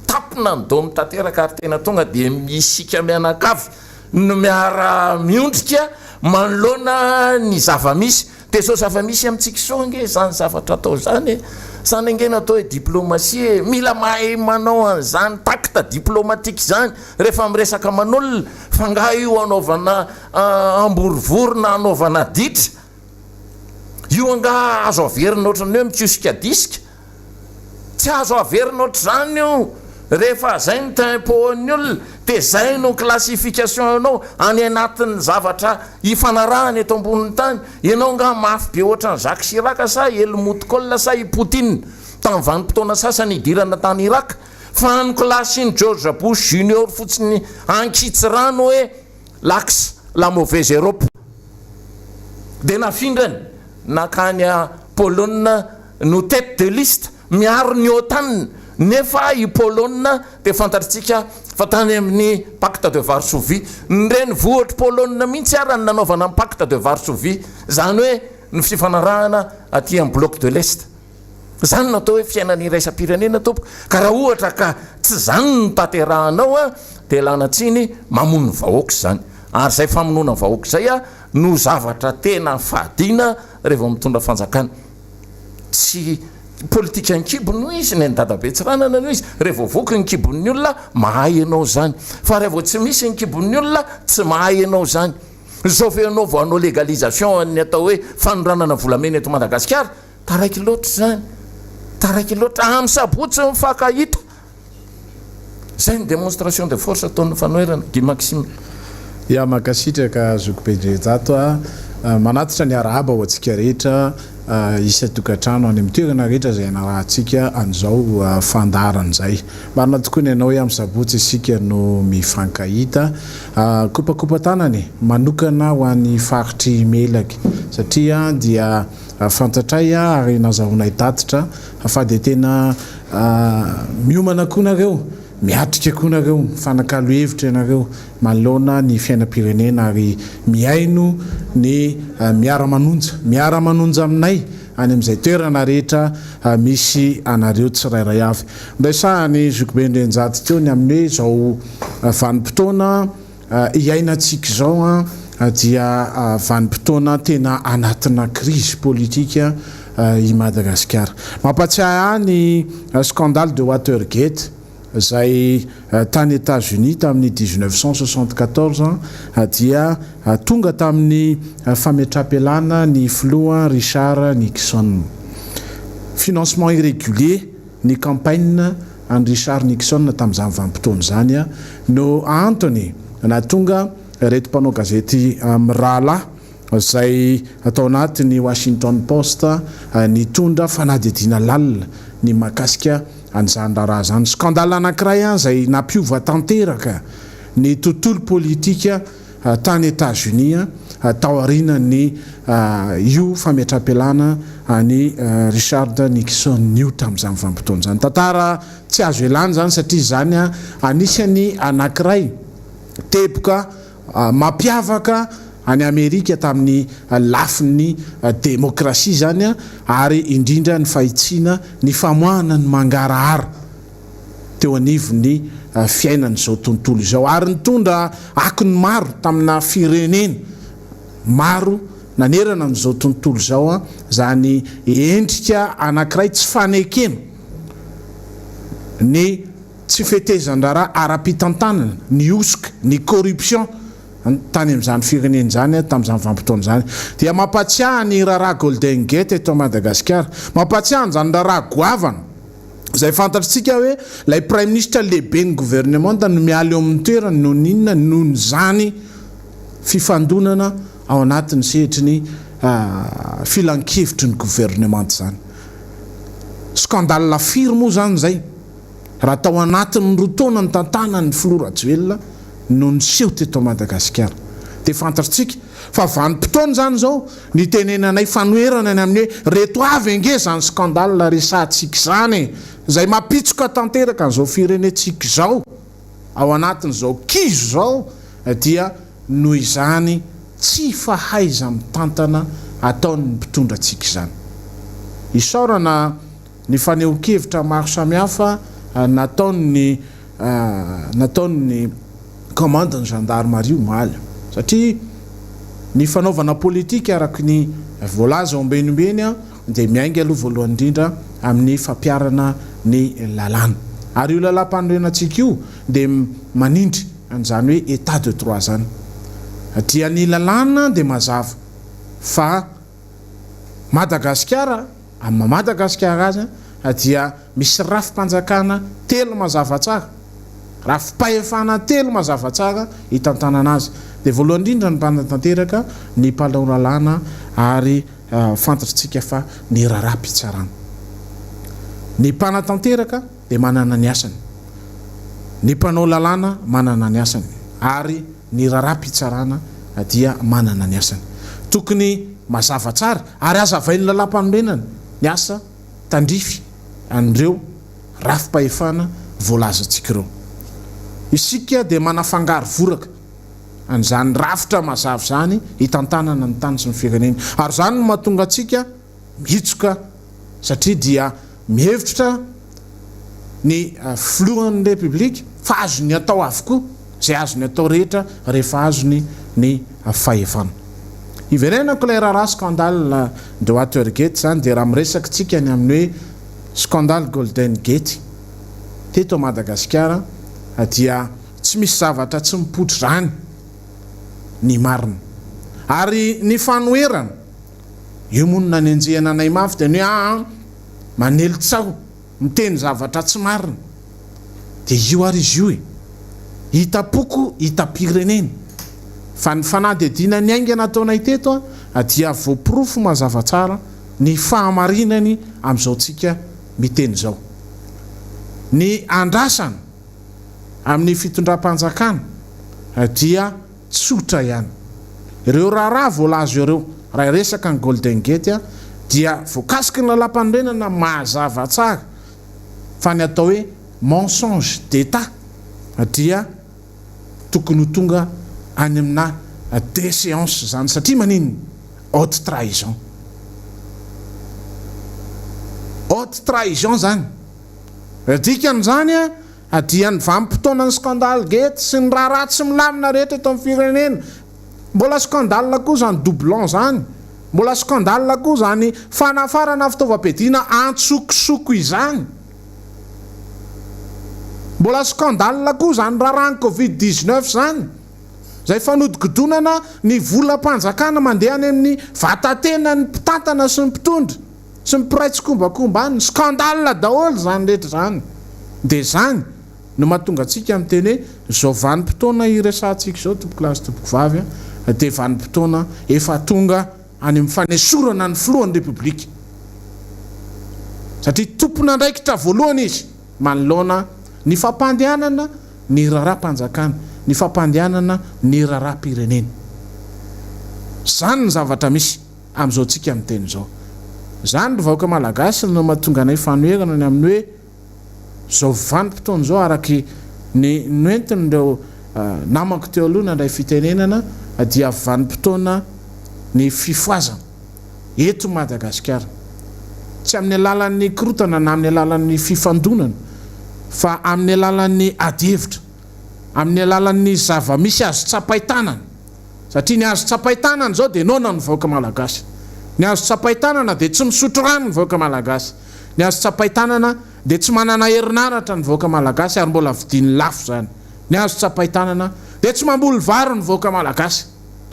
tapina ny do mitateraka ary tena tonga dia misika mianakavy no miara miondrika manoloana ny zava-misy dia so zava-misy amintsika so nge zany zavatra atao zany zany angena atao hoe diplomatie mila mahay manao an'izany takta diplomatique zany rehefa miresaka manolona fa nga io anaovana amborivorona anaovana ditra io anga azo averina ohatrany hoe mikiosika disika tsy azo averina ohatr' zany io rehefa zay ny tempoan'ny olona dia zay no classification anao any anatin'ny zavatra ifanarahany eto ambonin'ny tany ianao nga mafy be ohatran'ny Jacques Chirac sa Helmut Kohl sa i Poutine tamin'ny vanim-potoana sasany idirana tany Irak fa nicolasiny George Bush Junior fotsiny ankitsy rano hoe l'axe la mauvaise Europe dia nafindrany nakany a Pologne no tête de liste miaro ny OTAN nefa i Pologne dia fantatritsika fa tany amin'ny pacte de Varsovie nireny vohatra Pologne mihitsy ary ny nanaovana amin'ny pacte de Varsovie zany hoe ny fifanarahana aty amin'ny bloc de l'Est zany natao hoe fiainany iraisam-pirenena tompoko ka raha ohatra ka tsy zany no taterahanao a dia lanatsiny mamono ny vahoaka zany ary zay famonoana vahoaka zay a no zavatra tena fahadiana rehefa mitondra fanjakana tsy politika ankibony no izy ny dadabe-tsiranana no izy rehefa voky ny kibon'ny olona mahay ianao zany fa rehefa tsy misy ny kibon'ny olona tsy mahay ianao zany zao fe anao vo anao légalisation ny atao hoe fanoranana volamena eto Madagasikara taraiky loatra zany taraiky loatra amin'ny sabotsy mifakahita zay ny démonstration de force ataon'ny fanoerana Guy Maxime ia makasitraka zokopedrejato manatitra ny arahaba ho antsika rehetra isa-tokantrano any amin'ny toerana rehetra zay narahantsika an'izao fandarana zay marina tokoa ny ianao hoe amin'ny sabotsy isika no mifankahita kopakopa-tanany manokana ho an'ny faritry melaky satria dia fantatray ary nazahonay tatitra fa dia tena miomana koa nareo miatrika koa nareo fanakalo hevitra ianareo manoloana ny fiainam-pirenena ary miaino ny miara-manonja aminay any amin'izay toerana rehetra misy anareo tsirairay avy ndaisahany zokobendrenjaty teo ny amin'ny hoe zao vanim-potoana iainantsika zao dia vanim-potoana tena anatina crise politika i Madagasikara mampatsiahy ny scandale de Watergate zay tany États-Unis tamin'ny 1974 dia tonga tamin'ny fametrapelana ny filoha Richard Nixon financement irrégulier ny campagne an Richard Nixon tamin'izany vanim-potoana zany no antony natonga reto mpanao gazety mirahalahy zay atao anatin'ny Washington Post nitondra fanadihadiana lalina ny mahakasika an'izany raha zany scandale anankiray zay nampiova tanteraka ny tontolo politika tany États-Unis taoriana ny io fametram-pialana ny Richard Nixon io tamin'izany vanim-potoana zany. Tantara tsy azo elany zany satria zany anisany anankiray teboka mampiavaka any Amerika tamin'ny lafin'ny demokrasia zany ary indrindra ny fahitsiana ny famoahana ny mangarahara teo anivon'ny fiainany zao tontolo izao ary nitondra akiny maro tamina firenena maro nanerana n'izao tontolo zao zany endrika anankiray tsy fanekena ny tsy fetezan-draharaha ara-pitantanana ny osika ny corruption tany amin'izany firenena zany tamin'izany vanim-potoana zany dia mampatsiahy ny raharaha Golden Gate eto Madagasikara, mampatsiahy zany raharaha goavana zay fantatritsika hoe lay prime ministre lehibe ny gouvernement no miala eo amin'ny toerany noho ninona noho ny zany fifandonana ao anatin'ny sehatry ny filan-kevitry ny gouvernement zany. Scandale firy moa zany zay raha tao anatin'ny rotaona ny tantana ny Filoha Rajoelina no niseho teto Madagasikara. Dia fantatritsika fa vanim-potoana zany zao ny tenenanay fanoherana ny amin'ny hoe reto avy ange zany scandale resantsika zany zay mapitsoka tanteraka n'izao firenentsika zao ao anatin'izao kizo zao dia noho izany tsy fahaiza mitantana ataon'ny mpitondra antsika zany. Isaorana ny faneho-kevitra maro samihafa nataon'ny commande ny gendarmerie omaly satria ny fanaovana politika araky ny voalaza ombenombeny dia miainga aloha voalohany indrindra amin'ny fampiarana ny lalàna ary io lalam-panorenantsika io dia manindry an'izany hoe état de droit zany dia ny lalàna dia mazava fa Madagasikara amin'ny Madagasikara azy dia misy rafim-panjakana telo mazava tsara, rafim-pahefana telo mazava tsara hitantanana azy. Dia voalohany indrindra ny mpanatanteraka ny mpanao lalàna ary fantatritsika fa ny raharaha-pitsarana. Ny mpanatanteraka dia manana ny asany, ny mpanao lalàna manana ny asany ary ny raharaha-pitsarana dia manana ny asany. Tokony mazava tsara ary azavain'ny lalam-panorenana ny asa tandrify an'ireo rafim-pahefana voalazantsika ireo. Isika dia manafangaro voraka an'izany rafitra mazava zany hitantanana ny tany sy ny firenena ary zany no mahatonga antsika mitsoka satria dia mihevitra ny filohan'ny republika fa azony atao avokoa zay azony atao rehetra rehefa azony ny fahefana. Iverenako ilay raharaha scandale de Watergate zany dia raha miresaka tsika ny amin'ny hoe scandale Golden Gate teto Madagasikara dia tsy misy zavatra tsy mipotry zany ny marina ary ny fanoherana io monina ny anjehana anay mafy dia ny hoe manelitsao miteny zavatra tsy marina dia io ary izy io hitapoko hitam-pirenena fa ny fanadihadiana ny aingana ataonay teto dia voapirofo mazava tsara ny fahamarinany amin'izao tsika miteny zao. Ny andrasana amin'ny fitondram-panjakana dia tsotra ihany. Ireo raharaha voalazo ireo raha resaka ny Golden Gate dia voakasiky ny lalam-panorenana mazava tsara fa ny atao hoe mensonge d'état dia tokony ho tonga any amina déchéance zany satria manino haute trahison. Haute trahison zany dikan'izany dia ny vanim-potoana ny scandale Gate sy ny raharaha tsy milamina rehetra eto amin'ny firenena. Mbola scandale koa zany doublon zany, mbola scandale koa zany fanafarana fitaovam-piadiana antsokosoko izany, mbola scandale koa zany raharahany Covid-19 zany zay fanodikodonana ny volam-panjakana mandeha any amin'ny vatatena ny mpitantana sy ny mpitondra sy ny mpiray tsikombakomba any, scandale daholo zany rehetra zany. Dia zany no mahatonga antsika miteny hoe zao vanim-potoana iresantsika zao tompoko lahy sy tompoko vavy dia vanim-potoana efa tonga any amin'ny fanesorana ny filohan'ny republika satria tompona andraikitra voalohany izy manoloana ny fampandehanana ny raharaha-panjakana, ny fampandehanana ny raharaha-pirenena. zany ny zavatra misy am'izao tsika amin'ny teny zao zany ry vahoaka malagasy no mahatonga anay fanoherana ny amin'ny hoe zao vanim-potoana zao araky ny noentiny reo namako teo aloha nandray fitenenana dia vanim-potoana ny fifoazana eto Madagasikara tsy amin'ny alalan'ny korotana na amin'ny alalan'ny fifandonana fa amin'ny alalan'ny adihevitra amin'ny alalan'ny zava-misy azo tsapaitanana satria ny azo tsapaitanana zao dia nona ny vahoaka malagasy ny azo tsapaitanana dia tsy misotro rano ny vahoaka malagasy ny azo tsapaitanana dia tsy manana herinaratra ny vahoaka malagasy ary mbola vidiny lafo zany ny azo tsapaitanana dia tsy mamboly varo ny vahoaka malagasy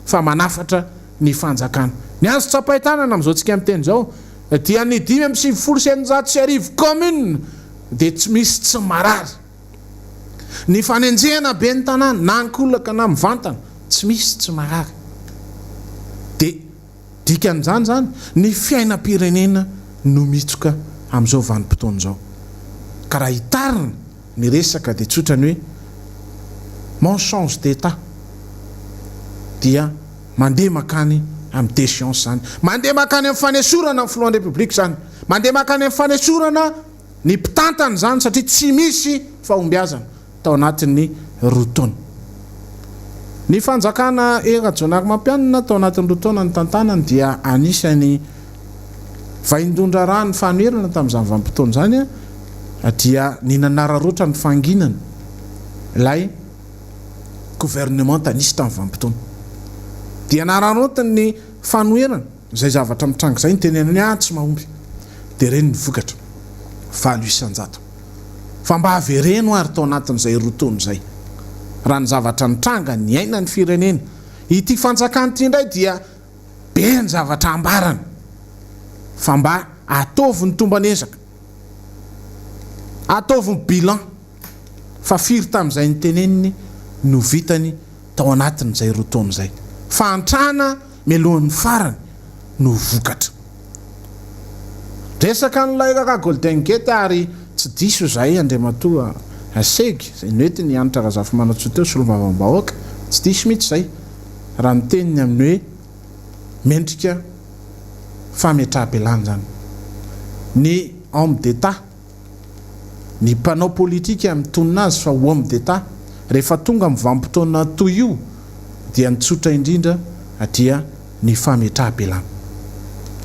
fa manafatra ny fanjakana ny azo tsapaitanana am'izao tsika amin'ny teny zao dia ny 570 commune dia tsy misy tsy marary ny fanenjehana be ny tanàna na nkolaka na mivantana tsy misy tsy marary dia dikan'izany zany ny fiainam-pirenena no mitsoka am'izao vanim-potoana zao ka raha hitarina ny resaka dia tsotrany hoe mon change d'état dia mandeha makany amin'ny déchéance zany mandeha makany amin'ny fanesorana amin'ny filohan'ny république zany mandeha makany amin'ny fanesorana ny mpitantana zany satria tsy misy fahombiazana tao anatin'ny rotaona ny fanjakana erajonary mampianina tao anatin'ny rotaona ny tantanany dia anisany vaindondra raha ny fanoherana tamin'izany vanim-potoana zany dia ny nanararoatra ny fanginana ilay gouvernement tanisy tamin'ny vanim-potoana dia nararotany ny fanoherana zay zavatra mitranga zay ny tenenany tsy mahomby dia reny ny vokatra 800 fa mba havereno ary tao anatin'izay rotaona zay raha ny zavatra mitranga ny aina ny firenena ity fanjakana ity indray dia be ny zavatra ambarana fa mba ataovy ny tombanezaka ataovy ny bilan fa firy tamin'izay ny teneniny no vitany tao anatin'izay rotaona zay fa antrana melohan'ny farany no vokatra resaka n'ilay kaka golden gate ary tsy diso zay andriamatoa asegy zay noety ny anitra razafy manatsoa teo solombavam-bahoaka tsy diso mihitsy zay raha ny teniny amin'ny hoe mendrika fametraha-belany zany ny homme d'état ny mpanao politika mitonina azy fa homme d'état rehefa tonga amin'ny vanim-potoana toy io dia nitsotra indrindra dia ny fametraha-belany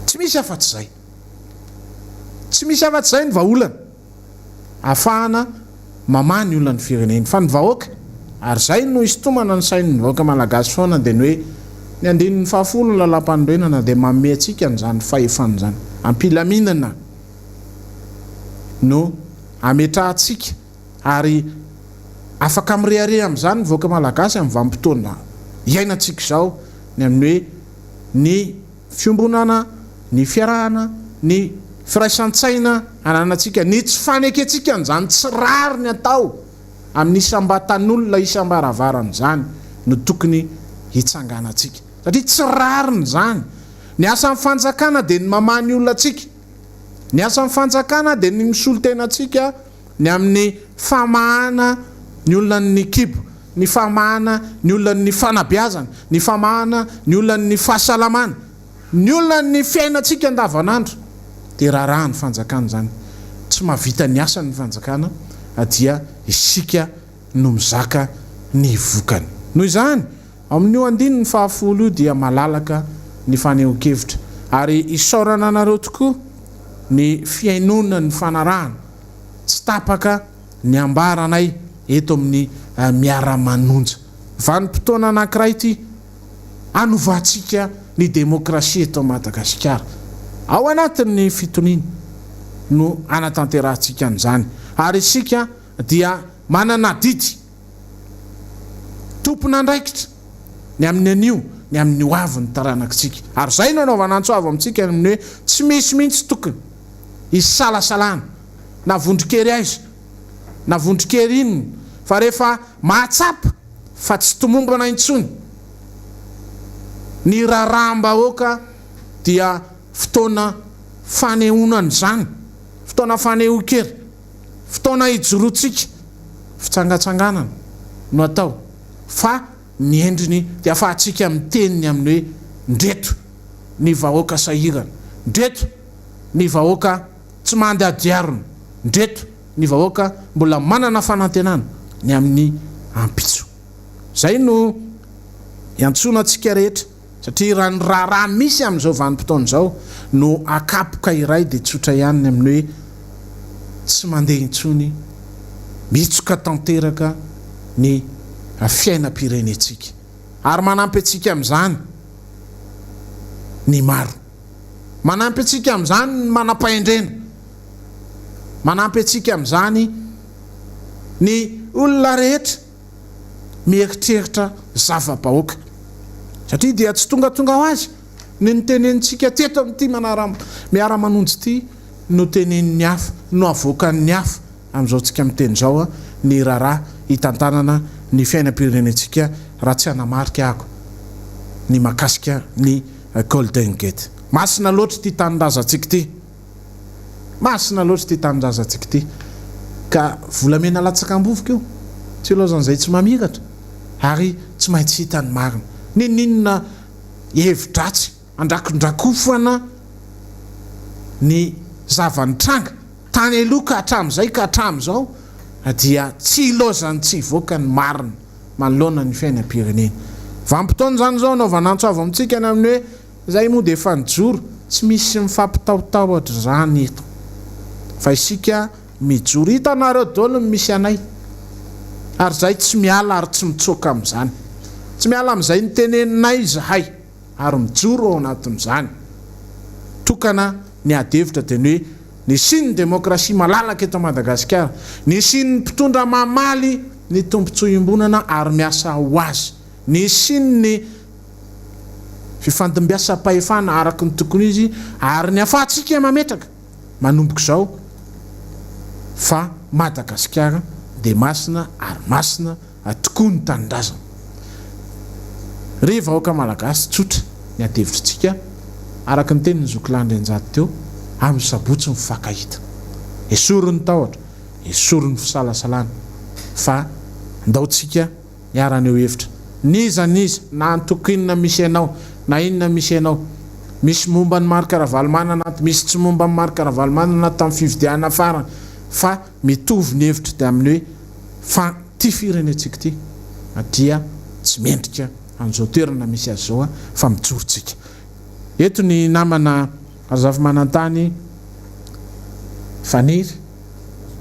tsy misy afa-tsy zay tsy misy afa-tsy zay ny vahaolana ahafahana mamany olona ny fireneny fa ny vahoaka ary zay no isotomana ny sain'ny vahoaka malagasy foana dia ny hoe ny andinin'ny fahafolo ny lalam-panorenana dia maome atsika n'izany fahefana zany ampilaminana no ametrahantsika ary afaka mirehare amin'izany ny vahoaka malagasy amin'ny vanim-potoana iainantsika zao ny amin'ny hoe ny fiombonana ny fiarahana ny firaisan-tsaina ananantsika ny tsy faneketsika n'izany tsy rary ny atao amin'ny isam-batan'olona isam-baravarana zany no tokony hitsanganantsika satria tsy rary ny zany ny asan'ny fanjakana dia ny mamany olona atsika ny asan'ny fanjakana dia ny misolo tenatsika ny amin'ny famahana ny olona ny kibo ny famahana ny olona ny fanabeazana ny famahana ny olona ny fahasalamana ny olona ny fiainantsika andavanandro dia raha ny fanjakana zany tsy mahavita ny asany fanjakana dia isika no mizaka ny vokany noho izany amin'io andiny ny fahafolo io dia malalaka ny fanehoan-kevitra ary isaorana anareo tokoa ny fiainona ny fanarahana tsy tapaka ny ambaranay eto amin'ny Miara-Manonja vanim-potoana anankiray ity anovantsika ny demokrasia eto Madagasikara ao anatin'ny fitoniana no anatanterantsika an'izany ary isika dia manana didy tompona andraikitra ny amin'ny anio ny amin'ny hoavin'ny taranakitsika ary zay no anaovana antsoavo amintsika amin'ny hoe tsy misy mihitsy tokony isalasalana na vondrokery aiza na vondrokery inona fa rehefa mahatsapa fa tsy tomombana intsony ny raharaham-bahoaka dia fotoana fanehonana zany fotoana fanehoan-kery fotoana hijoroantsika fitsangatsanganana no atao fa ny endriny dia afahantsika amin'ny teniny amin'ny hoe ndreto ny vahoaka sahirana, ndreto ny vahoaka tsy mandeha diarona, ndreto ny vahoaka mbola manana fanantenana ny amin'ny ampitso. Zay no iantsona antsika rehetra satria raha ny raharaha misy amin'izao vanim-potoana zao no akapoka iray dia tsotra ihany ny amin'ny hoe tsy mandeha intsony mitsoka tanteraka ny fiainam-pirenetsika ary manampy antsika amin'izany ny maro, manampy antsika amin'izany ny manam-pahendrena, manampy antsika amin'izany ny olona rehetra mieritreritra zava-bahoaka satria dia tsy tongatonga ho azy ny nitenenitsika teto amin'ity miara-manonjy ity no tenen'ny hafa no avoakan'ny hafa amin'izao tsika miteny zao ny raharaha hitantanana ny fiainam-pirenetsika raha tsy hanamarika ako ny makasika ny Golden Gate. Masina loatra ty tanindrazantsika ty, masina loatra ty tanindrazantsika ty ka volamena latsaka ambovoka io tsy lozan'izay tsy mamiratra ary tsy maintsy hitany marina ninona hevidratsy andrakondrakofana ny zavanitranga tany aloka hatram'izay ka hatram'izao dia tsy lozany tsy voaka ny marina manoloana ny fiainam-pirenena. Vanim-potoana zany zao anao vanantso avy amintsika ny amin'ny hoe zay moa dia efa nijoro tsy misy mifampitahotahotra zany eto fa isika mijoro. Hitanareo daholo ny misy anay ary zay tsy miala ary tsy mitsoka amin'izany, tsy miala amin'izay niteneninay zahay ary mijoro ao anatin'izany. Tokana ny adevitra dia ny hoe ny siny demokrasia malalaka eto Madagasikara, ny siny mpitondra mamaly ny tombontsoa-imbonana ary miasa ho azy, ny siny ny fifandimbiasa-pahefana araka ny tokony izy ary ny afahantsika mametraka manomboka izao fa Madagasikara dia masina ary masina tokoa ny tanindrazana. Ry vahoaka malagasy tsotra ny adevitritsika araka ny teny ny zokilandry anjato teo amin'ny sabotsy ny fakahita, esoro ny tahotra, esoro ny fisalasalana fa ndaotsika hiarana eo hevitra niza na antoko inona misy ianao na inona misy ianao, misy momba ny maro karavalomana anaty, misy tsy momba ny maro karavalomana anaty tamin'ny fividiana farany fa mitovy ny hevitra dia amin'ny hoe fa ty firenetsika ty dia tsy mendrika amin'izao toerana misy azy zao fa mijorontsika. Eto ny namana azafy manantany faniry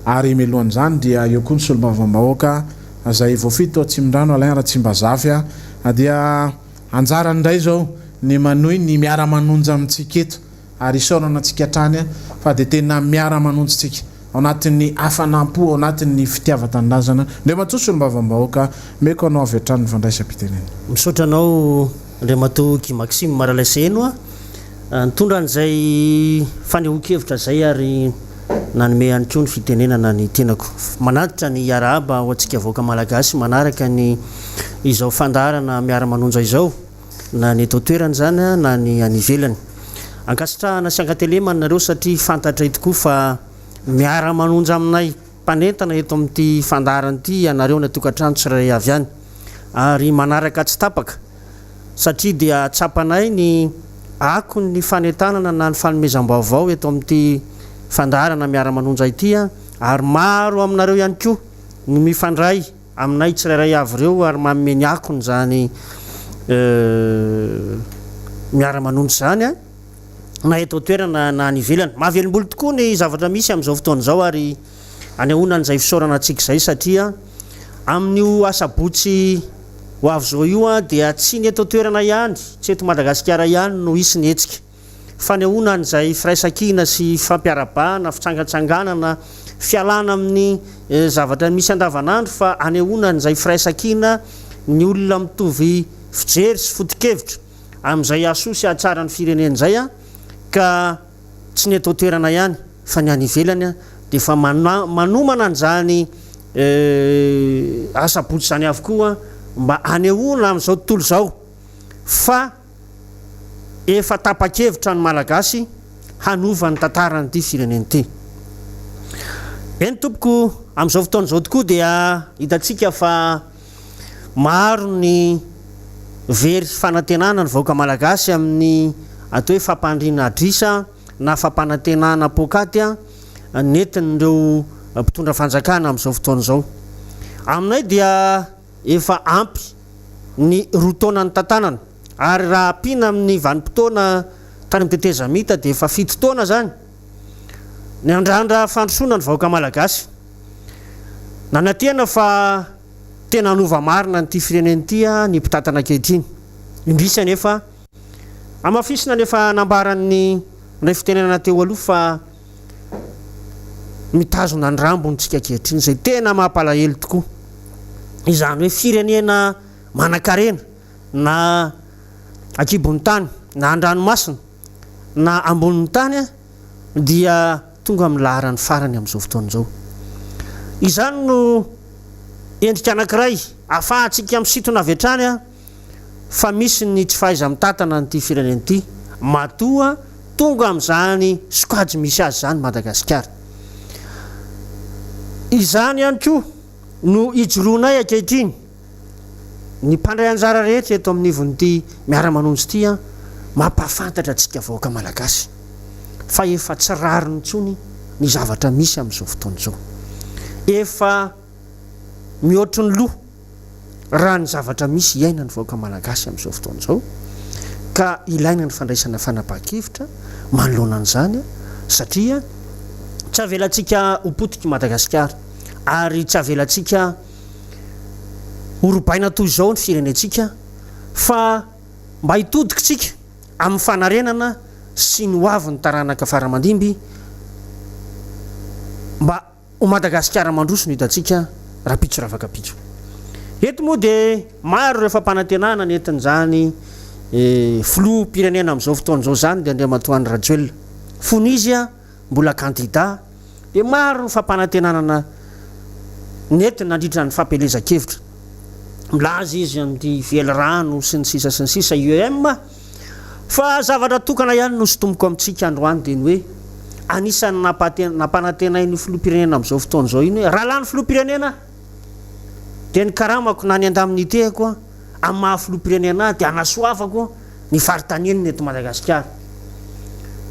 ary melohan'izany dia eo koa ny solombavam-bahoaka zay voafito Atsimondrano alain Ratsimbazaafy dia anjarany indray zao ny manohy ny miara-manonja amintsika eto ary isaorana antsika hatrany fa dia tena miara-manonjy tsika ao anatin'ny hafanampo, ao anatin'ny fitiava-tanindrazana. Andriamato solombavam-bahoaka meko anao avy hatrany ny fandraisam-pitenena. Misaotra anao Andriamato Maxime Maralaiseno nitondra an'izay fanehoan-kevitra zay ary nanome ihany koa ny fitenenana ny tenako manatitra ny iarahaba ho antsika vahoaka malagasy manaraka ny izao fandarana miara-manonja izao na ny eto toerana zany na ny anivelany. Ankasitrahana sy ankatelemana nareo satria fantatra tokoa fa miara-manonja aminay mpanentana eto amin'ity fandarana ity ianareo ny tokantrano tsirairay avy ihany ary manaraka tsy tapaka satria dia tsapanay ny ako ny fanentanana na ny fanomezam-baovao eto amin'ity fandarana miara-manonja ity ary maro aminareo ihany koa ny mifandray aminay tsirairay avy ireo ary manome akony zany miara-manonja zany na eto toerana na anivelany. Mahavelom-bolo tokoa ny zavatra misy amin'izao fotoana izao ary anehoana an'izay fisaorana antsika izay satria amin'io asabotsy ho avy zao io dia tsy ny eto toerana ihany, tsy eto Madagasikara ihany no hisy ny hetsika fa nehoana an'izay firaisan-kina sy fampiarabahana, fitsangatsanganana, fialana amin'ny zavatra misy andavanandro fa anehoana an'izay firaisan-kina ny olona mitovy fijery sy foto-kevitra amin'izay asosy atsara ny firenena izay ka tsy ny eto toerana ihany fa ny any ivelany dia fa manomana an'izany asabotsy zany avokoa mba anehoana amin'izao tontolo izao fa efa tapa-kevitra ny malagasy hanova ny tantarany ity firenena ity. Eny tompoko amin'izao fotoana izao tokoa dia hitantsika fa maro ny very fanantenana ny vahoaka malagasy amin'ny atao hoe fampandriana adrisa na fampanantenana pokaty a nentin'ireo mpitondra fanjakana amin'izao fotoana izao. Aminay dia efa ampy ny rotaona ny tantanana ary raha ampiana amin'ny vanim-potoana tany miteteza mita dia efa 7 taona zany ny andrandra fandrosoana ny vahoaka malagasy. Nanatena fa tena anova marina nyity fireneny ity ny mpitatana ankehitriny indrisany efa amafisina nefa nambaran'ny ray fitenenana teo aloha fa mitazona ny rambontsika ankehitriny izay tena mampalahelo tokoa. Izany hoe firenena manan-karena na akibon'ny tany na an-dranomasina na ambonin'ny tany dia tonga amin'ny laharany farany amin'izao fotoana izao. Izany no endrika anankiray ahafahantsika misintona avy hatrany fa misy ny tsy fahaiza mitatana nyity fireneny ity matoa tonga amin'izany sokajy misy azy zany Madagasikara. Izany ihany koa no ijoroanay ankehitriny ny mpandray anjara rehetra eto amin'ny ivon'ity Miara-Manonja ity mampahafantatra antsika vahoaka malagasy fa efa tsy rariny intsony ny zavatra misy amin'izao fotoana izao. Efa mihoatry ny loha raha ny zavatra misy iaina ny vahoaka malagasy amin'izao fotoana izao ka ilaina ny fandraisana fanapahan-kevitra manoloana an'izany satria tsy avelantsika hopotika Madagasikara ary tsy avelantsika horobaina toy izao ny firenentsika fa mba hitodikitsika amin'ny fanarenana sy ny hoavin'ny taranaka faramandimby mba ho Madagasikara mandroso no hitantsika rapitso ravaka pitso. Eto moa dia maro rehefa mpanantenana ny entin'izany filoha pirenena amin'izao fotoana izao zany dia Andriamatoany Rajoelina fonizy mbola kandida dia maro ny fampanantenana nentina nandritra ny fampelezan-kevitra milaza izy amin'ny velirano sy ny sisa UEM fa zavatra tokana ihany no sotomoko amintsika androany dia ny hoe anisany nampanantenay ny filoha-pirenena amin'izao fotoana izao iny hoe raha lany filoha-pirenena dia ny karamako na ny andamin'ny tehako amin'ny maha filoha-pirenena dia anasoavako ny faritanieniny eto Madagasikara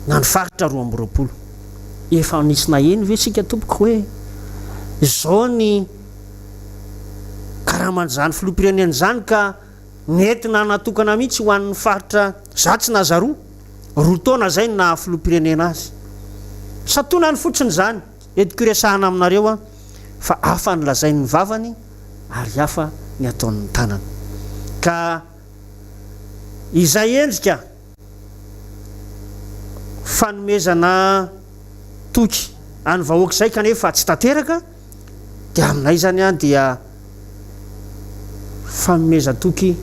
na ny faritra 2020 efa nisy naheny ve sika tompoko hoe izao ny karaman'izany filoha-pirenena zany ka nentina natokana mihitsy ho an'ny faritra zatsy na zaroa roa taona zay na filoha-pirenena azy satona ny fotsiny zany etiko resahana aminareo fa hafa ny lazainy vavany ary hafa ny ataon'ny tanana ka izay endrika fanomezana toky any vahoaka izay kanefa tsy tanteraka dia aminay zany dia fanomeza toky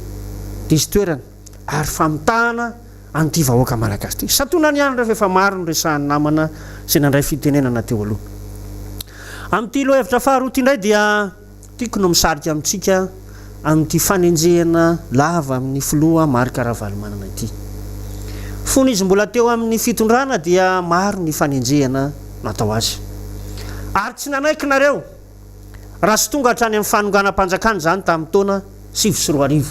dizy toerana ary famitahana an'ity vahoaka malagasy ity satona ny andro efa maro ny resahany namana sy nandray fitenenana teo aloha. Amin'ity loha hevitra faharoa ity indray dia tiako no misarika amintsika amin'ity fanenjehana lava amin'ny filoha marika Ravalomanana ity. Fony izy mbola teo amin'ny fitondrana dia maro ny fanenjehana natao azy ary tsy nanaiky nareo raha sy tonga hatrany amin'ny fanonganam-panjakana zany tamin'ny taona 2024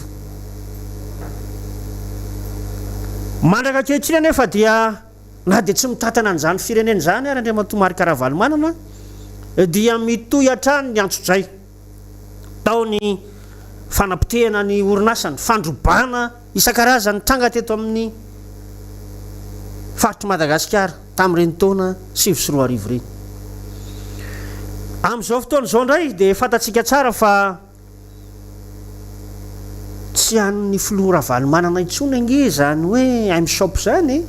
mandraka ankehitriny anefa dia na dia tsy mitatana an'izany firenena zany ary Andriamatoa marika Ravalomanana dia mitoy hatrany ny antso-dray tao ny fanapitehana ny orinasany fandrobana isan-karazany tranga teto amin'ny faritry Madagasikara tamin'ireny taona 2024 ireny. Amin'izao fotoana izao indray dia fantatsika tsara fa tsy an'ny filoha Ravalomanana intsony ange zany hoe I'm-shop zany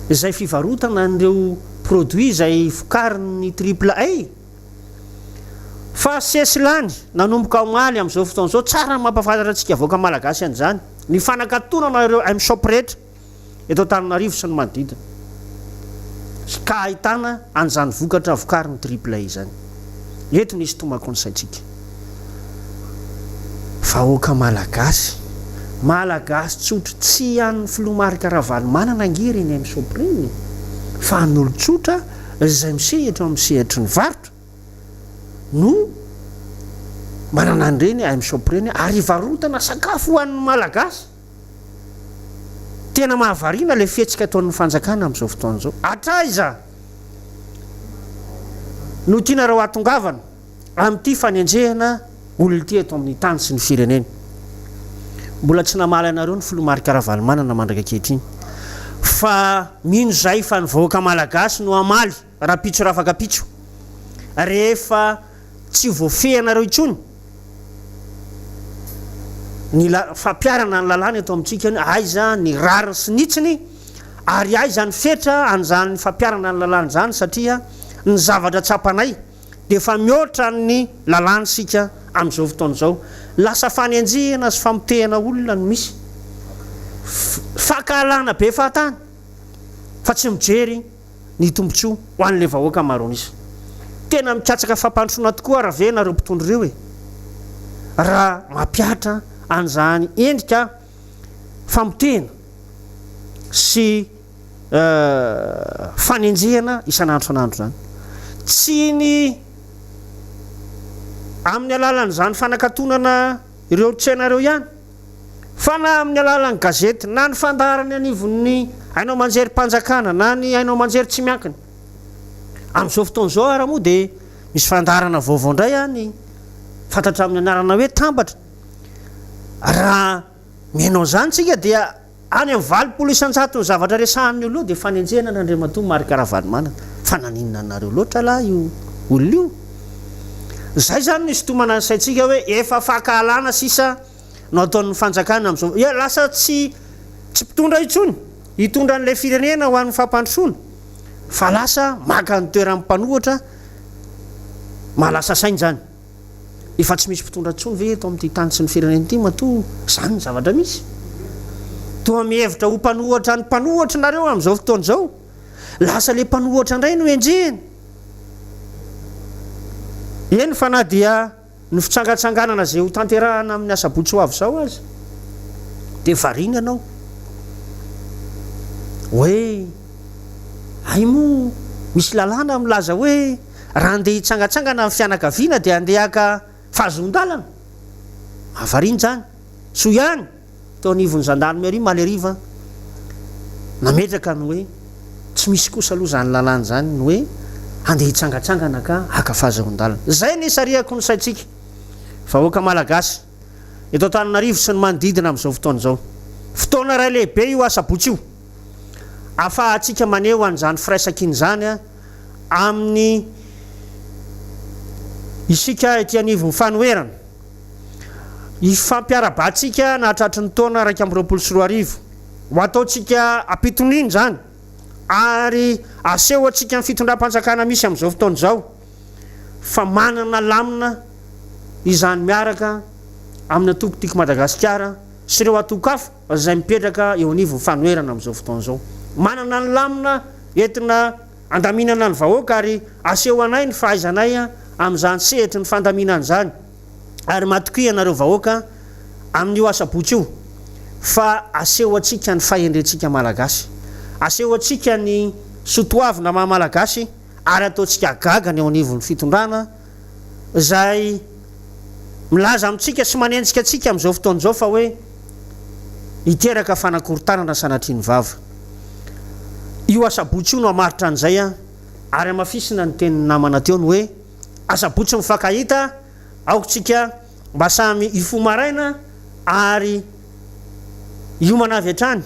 izay fivarotana an'ireo produit izay vokariny AAA fa sesilany nanomboka omaly amin'izao fotoana izao tsara mampafantatra antsika vahoaka malagasy an'izany ny fanakatonana ireo I'm-shop rehetra eto Antananarivo sy ny manodidina ka ahitana an'izany vokatra vokariny AAA zany. Eto nisy tomako ny saintsika vahoaka malagasy tsotra tsy an'ny filoha marika Ravalomanana angery eny I'm-shop reny fa n'olo-tsotra izay misehatra amin'ny sehatry ny varotra no manana an'ireny amsopreny ary varotana sakafo ho an'ny malagasy tena mahavariana le fihetsika ataon'ny fanjakana amin'izao fotoan'izao atraiza no tianareo atongavana amin'ity fanenjehana olona ity eto amin'ny tany sy ny fireneny mbola tsy namaly anareo ny filomarika rahavalomanana mandraka ankehitriny fa mino zay fa ny vahoaka malagasy no amaly raha pitso raha afaka pitso rehefa tsy voafehanareo intsony ny fampiarana ny lalàna eto amintsika aiza ny rariny sy nitsiny ary aiza ny fetra an'izany fampiarana ny lalàna zany satria ny zavatra tsapanay dia efa mihoatra ny lalàna sika amin'izao fotoana izao lasa fanenjehana sy famotehana olona no misy fakahalana be fahatany fa tsy mijery ny tombontsoa ho an'le vahoaka maronisy tena mikatsaka fampandrosoana tokoa raha ve nareo mpitondro ireo raha mampiatra an'izany endrika famotehana sy fanenjehana isan'andro san'andro zany tsy ny amin'ny alalan'izany fanakatonana ireo tsenareo ihany fa na amin'ny alalan'ny gazety na ny fandarany anivon'ny hainao manjery mpanjakana na ny hainao manjery tsy miankiny amin'izao fotoan'izao ara moa dia misy fandarana vaovao indray any fantatra amin'ny anarana hoe tambatra raha mihainao zany tsika dia any amin'ny 20% ny zavatra resahan'ny olo dia fanenjehana n'andriamatoa marika rahavalomanana fa naninona anareo loatra lahy io olona io zay zany nisy tomana ny saitsika hoe efa fakahalana sisa no ataon'ny fanjakana amin'izao lasa tsy mpitondra intsony hitondra an'ilay firenena ho an'ny fampandrosoana fa lasa maka ny toeran'ny mpanohatra mahalasa sainy zany efa tsy misy mpitondra intsony ve eto amin'ity tany sy ny firenena ity matoa zany ny zavatra misy toa mihevitra ho mpanohatra ny mpanohatra nareo amin'izao fotoana izao lasa le mpanohatra indray no enjehany eny fa na dia ny fitsangatsanganana zay ho tanterahana amin'ny asabotsy ho avy zao azy dia variana anao hoe ay moa misy lalàna milaza hoe raha andeha hitsangatsangana amin'ny fianakaviana dia andehaka fahazon-dalana mahavariana zany so ihany tao anivon'ny zandalmy ary maly ariva nametraka ny hoe tsy misy kosa aloha zany lalàna zany ny hoe andeha hitsangatsangana ka aka fahazon-dalana zay nisariako ny saitsika vahoaka malagasy eto Antananarivo sy ny manodidina amin'izao fotoana izao fotoana ray lehibe io asabotsy io afahantsika maneho an'izany firaisakiny zany amin'ny isika ety anivon'ny fanoherana ifampiarabatsika nahatratry ny taona 2024 ho ataotsika apitoniny zany ary aseho atsika ny fitondram-panjakana misy amin'izao fotoana izao fa manana lamina izany miaraka amin'ny atokotiko Madagasikara sy ireo atokafo zay mipetraka eo anivon'ny fanoherana amin'izao fotoana izao manana ny lamina entina andaminana ny vahoaka ary aseho anay ny fahaizanay amin'izany sehetry ny fandaminana zany ary matoky anareo vahoaka amin'io asabotsy io fa aseho atsika ny fahendrentsika malagasy aseho atsika ny sotoavina maha-malagasy ary ataontsika gagana eo anivon'ny fitondrana zay milaza amintsika sy manenjika atsika amin'izao fotoana izao fa hoe hiteraka fanakorontanana sanatriany vava io asabotsy io no amaritra an'izay ary amafisina ny tenin'ny namana teo ny hoe asabotsy mifankahita aokotsika mba samy ifo maraina ary io manavy hatrany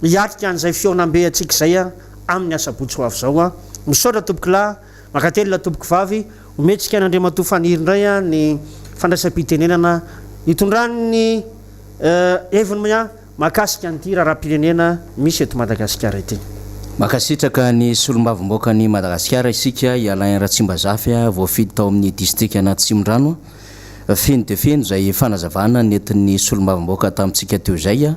hiatrika an'izay fionambe atsika zay amin'ny asabotsy ho avy zao misaotra tomboky lahy makatelona tomboky vavy ometsika n'Andriamatoa faniry indray ny fandraisam-pitenenana hitondrany heviny mahakasika an'ity raharam-pirenena misy eto Madagasikara ity makasitraka ny solombavomboaka ny Madagasikara isika Alain Ratsimbazafi voafidy tao amin'ny district anaty Tsimondrano feno de feno zay fanazavana nentin'ny solombavomboaka tamintsika teo zay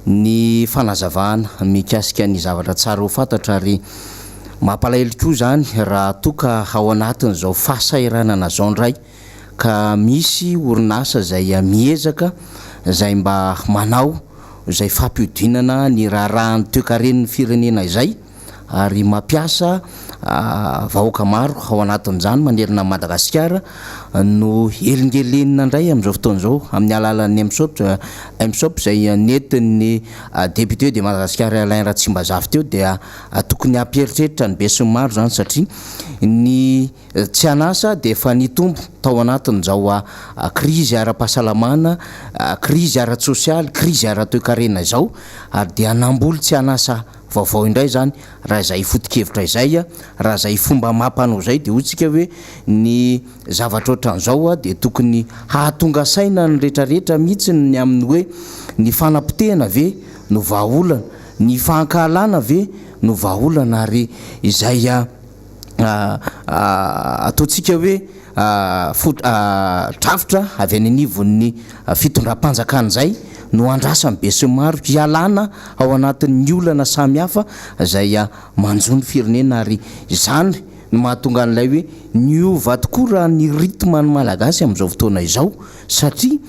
ny fanazavana mikasika ny zavatra tsara ho fantatra ary mampalahelo koa zany raha toka ao anatiny zao fahasairanana zao ndray ka misy orinasa zay miezaka zay mba manao zay fampiodinana ny raharahany toekaren'ny firenena izay ary mampiasa vahoaka maro ao anatin'izany manerina Madagasikara no elingelenina indray amin'izao fotoan'izao amin'ny alalan'ny MSOP zay nentin'ny député de Madagasikara Alain Ratsimbazafy teo dia tokony hampieritreritra ny be sy ny maro zany satria ny tsy anasa dia efa nitombo tao anatin'izao crise ara-pahasalamana, crise ara-tsosialy, crise ara-toe-karena izao ary dia namboly tsy anasa vaovao indray zany raha izay foto-kevitra izay raha izay fomba mampanao zay dia hotsika hoe ny zavatra ohatran'izao dia tokony hahatonga saina ny rehetrarehetra mihitsy ny amin'ny hoe ny fanapotehana ve no vahaolana, ny fahankahalana ve no vahaolana ary izay ataontsika hoe drafitra avy any anivon'ny fitondram-panjakana zay no andrasany be sy maro hialana ao anatin'ny olana samihafa zay manjo ny firenena ary izany no mahatonga an'ilay hoe niova tokoa raha ny rythme ny malagasy amin'izao fotoana izao satria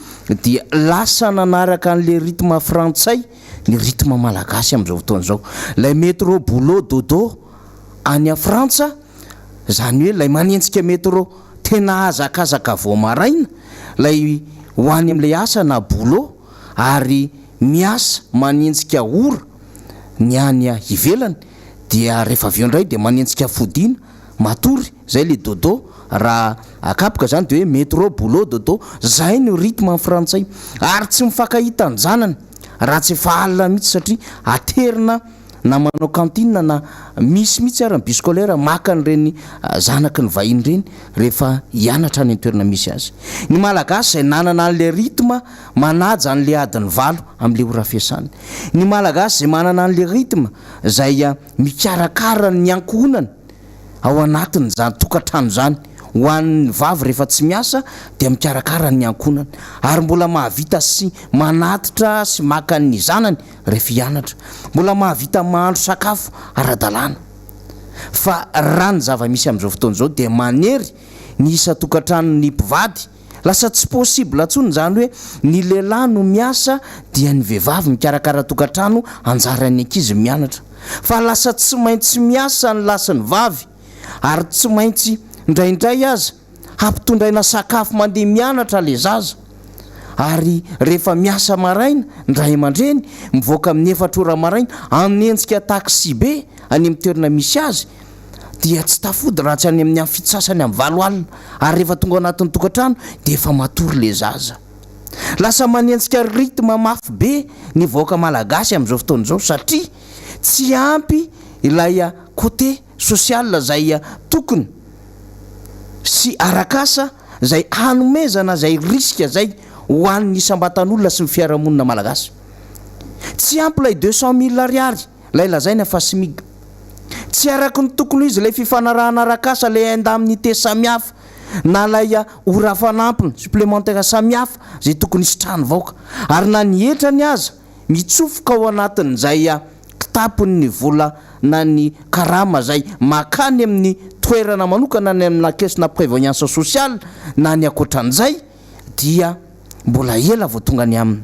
dia lasa nanaraka an'le rythme frantsay ny rythme malagasy amin'izao fotoana izao. Lay métro boulot dodo any a Frantsa zany hoe lay manenjika métro tena azakazaka vao maraina lay ho any amin'ilay asa na boulot ary miasa manenjika ora ny any ivelany dia rehefa avy eo indray dia manenjika fodiana matory zay le dodo raha akapoka zany dia hoe métro boulot dodo zay ny rythme amin'ny frantsay ary tsy mifankahita ny zanany raha tsy efa alina mihitsy satria aterina na manao cantine na misy mihitsy ary ny bus scolaire maka an'ireny zanaky ny vahiny ireny rehefa hianatra any an-toerana misy azy. Ny malagasy zay nanana an'le rythme manaja an'le adiny 8 amin'le ora fiasany. Ny malagasy zay manana an'le rythme zay mikarakara ny ankohonany ao anatin' zany tokantrano zany ho an'ny vavy rehefa tsy miasa dia mikarakara ny ankohonany ary mbola mahavita sy manatitra sy maka ny zanany rehefa hianatra, mbola mahavita mahandro sakafo ara-dalàna. Fa raha ny zava-misy amin'izao fotoan'izao dia manery ny isa tokantranony mpivady lasa tsy possible atsony zany hoe ny lehilahy no miasa dia ny vehivavy mikarakara tokantrano anjaran'ny ankizy mianatra, fa lasa tsy maintsy miasa ny lasany vavy ary tsy maintsy indraindray aza hampitondraina sakafo mandeha mianatra le zaza ary rehefa miasa maraina ndray aman-dreny mivoaka amin'ny 4 ora maraina anenjika taxi be any amin'ny toerana misy azy dia tsy tafody raha tsy any amin'ny fitsasany amin'ny 9 alina ary rehefa tonga anatin'ny tokantrano dia efa matory le zaza. Lasa manenjika rythme mafy be ny vahoaka malagasy amin'izao fotoan'izao satria tsy ampy ilay côté social zay tokony sy arakasa zay hanomezana zay riska zay ho an'ny isam-batan'olona sy ny fiarahamonina malagasy. Tsy ampy lay 200 000 ariary lay lazaina fa simiga, tsy araky ny tokony izy lay fifanarahana arakasa lay enda amin'ny te samihafa na lay ora fanampiny supplémentaire samihafa zay tokony isitrahany vaoka ary na ny etrany aza mitsofoka ao anatin'izay kitapony vola na ny karama zay makany amin'ny toerana manokana ny amina kesina prévoyance sociale na ny akoatran'izay dia mbola ela vao tonga ny aminy.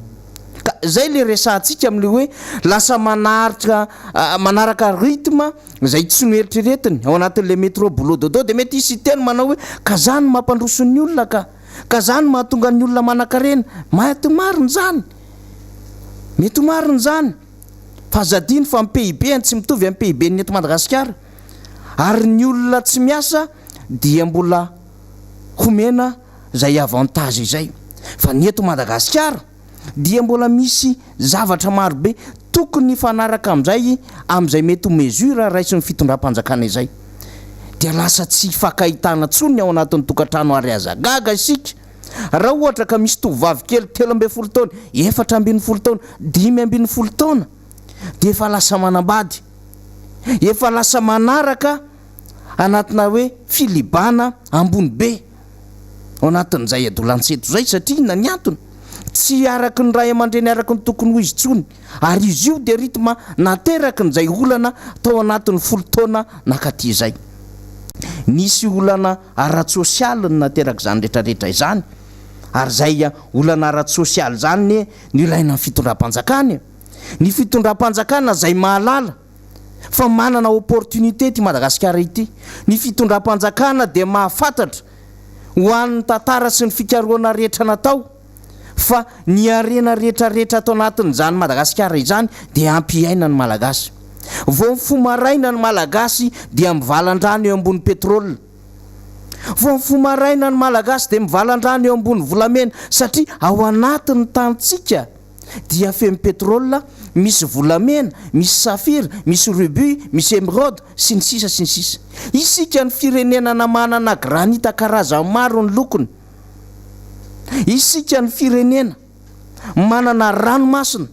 Ka zay le resahantsika amin'le hoe lasa manaraka rythme zay tsy noeritreretiny ao anatin'le métro boulot dodo dia mety isy teny manao hoe ka zany mampandroson'ny olona ka zany mahatonga ny olona manan-karena. Mety mariny zany, mety mariny zany fa zadiny fa amin'ny PIB tsy mitovy amin'ny PIB ny eto Madagasikara ary ny olona tsy miasa dia mbola homena zay avantage izay, fa ny eto Madagasikara dia mbola misy zavatra maro be tokony fanaraka amin'izay mety ho mesure raisy ny fitondram-panjakana izay dia lasa tsy fankahitana tsony ao anatin'ny tokantrano ary azagaga isika. Raha ohatra ka misy tovovavy kely 13 taona, 14 taona, 15 taona dia efa lasa manambady, efa lasa manaraka anatina hoe filibana ambony be ao anatin'izay adolanseto zay satria na ny antony tsy araky ny ray aman-dreny araky ny tokony ho izy tsony ary izy io dia rythme nateraky nyzay olana tao anatin'ny 10 taona nakaty zay. Nisy olana ara-tsosialy ny nateraky zany rehetrarehetra izany ary zay olana ara-tsosialy zany ny ilaina ny fitondram-panjakana, ny fitondram-panjakana zay mahalala fa manana opportunité ty Madagasikara ity. Ny fitondram-panjakana dia mahafantatra ho an'ny tantara sy ny fikaroana rehetra natao fa ny arena rehetrarehetra atao anatin'izany Madagasikara izany dia ampiaina ny malagasy. Vao mifomaraina ny malagasy dia mivalan-drano eo ambony petrôla. Vao mifomaraina ny malagasy dia mivalan-drano eo ambony volamena satria ao anatin'ny tantsika dia feno petrôla, misy volamena, misy safira, misy rubis, misy émeraude sy ny sisa sy ny sisa. Isika ny firenena manana granita karazany maro ny lokony. Isika ny firenena manana ranomasina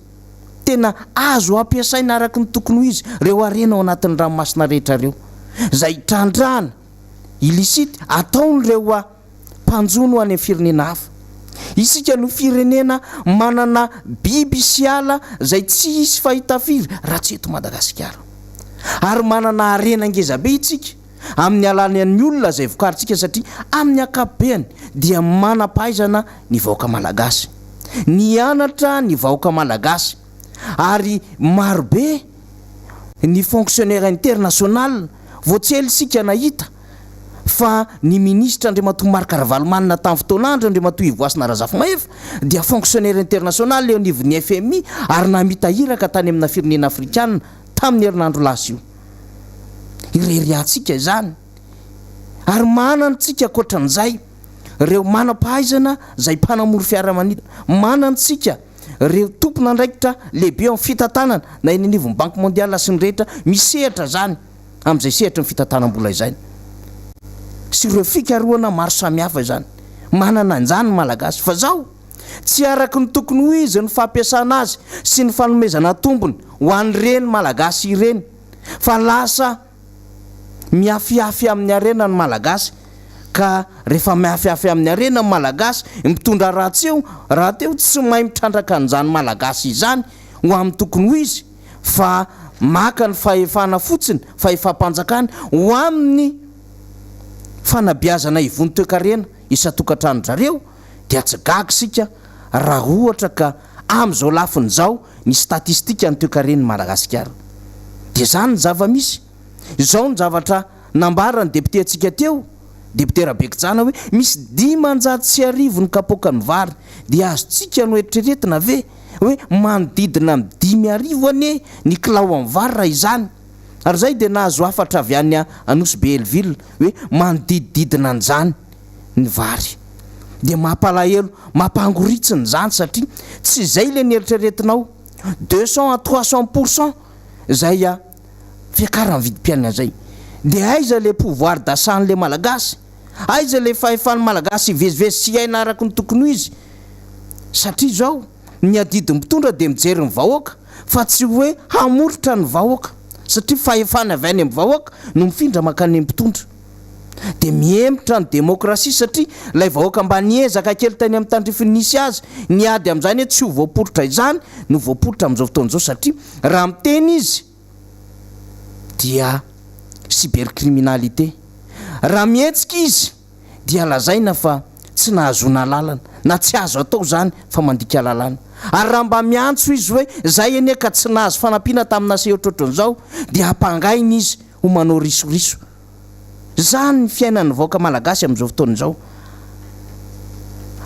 tena azo ampiasaina araka ny tokony ho izy reo arena ao anatin'ny ranomasina rehetra reo zay trandrahana illicite ataon'ireo mpanjono ho any amin'ny firenena hafa. Isika no firenena manana biby sy ala zay tsy hisy fahita firy raha tsy eto Madagasikara. Ary manana arena ngezabe itsika amin'ny alan'ny olona zay vokarintsika satria amin'ny akabeany dia manam-pahaizana ny vahoaka malagasy, ny anatra ny vahoaka malagasy, ary marobe ny fonctionnaire international. Voatsely isika nahita fa ny ministra Andriamatoa Marc Ravalomanina tamin'ny fotoan'andro Andriamatoa Ivoasina Razafimaheva dia fonctionnaire international leo anivon'ny FMI ary namitahiraka tany amina firenena afrikana tamin'ny herinandro lasa io. Ireriantsika izany ary manantsika akoatran'izay reo manam-pahaizana zay mpanamory fiaramanidina, manantsika reo tompona andraikitra lehibe amin'ny fitantanana na eny anivon'ny banque mondiale sy ny rehetra misehatra zany amin'izay sehatra ny fitantanam-bola izany sy ireo fikaroana maro samihafa izany. Manana anjany malagasy fa zao tsy araky ny tokony ho izy ny fampiasana azy sy ny fanomezana tombony ho an'ireny malagasy ireny fa lasa miafiafy amin'ny arena ny malagasy. Ka rehefa miafiafy amin'ny arena ny malagasy mitondra ratsy eo raha teo tsy mahay mitrandraka an'izany malagasy izany ho amin'ny tokony ho izy fa maka ny fahefana fotsiny fahefam-panjakany ho amin'ny fanabiazana ivony toe-karena isa-tokantrano-drareo dia tsy gaga sika raha ohatra ka amin'izao lafiny zao ny statistika ny toe-kareny Madagasikara. Dia zany ny zava-misy. Izao ny zavatra nambarany député antsika teo, député Rabekijana hoe misy 500 ny kapoaka ny vary dia azotsika no eritreretina ve hoe manodidina amin'ny 5,000 ane ny kilao amin'ny vary raha izany. Ary zay dia nahazo afatra avy any Anosy Belleville hoe manodidididina an'izany ny vary. Dia mampalahelo, mampangoritsiny zany satria tsy zay le nieritreretinao 200 à 300% zay fiakarany vidim-piainana zay. Dia aiza le pouvoir d'asan'le malagasy, aiza le fahefan'ny malagasy vezivezy sy aina araka ny tokony ho izy. Satria zao ny adidy mitondra dia mijery ny vahoaka fa tsy hoe hamoritra ny vahoaka satria fahefana avy any amin'ny vahoaka no mifindra makany amin'ny mpitondra. Dia miemitra ny demokrasia satria lay vahoaka mba niezaka kely tany amin'ny tandrifiny nisy azy niady amin'izany hoe tsy ho voaporitra izany no voaporitra amin'izao fotoan'izao satria raha miteny izy dia cybercriminalité. Raha mihetsika izy dia lazaina fa tsy nahazona lalana na tsy azo atao zany fa mandika lalana. Ary raha mba miantso izy hoe zay ene ka tsy nahazo fanampiana tamina se ohatrohatran'izao dia hampangaina izy ho manao risoriso. Zany ny fiainan'ny vahoaka malagasy amin'izao fotoan'izao.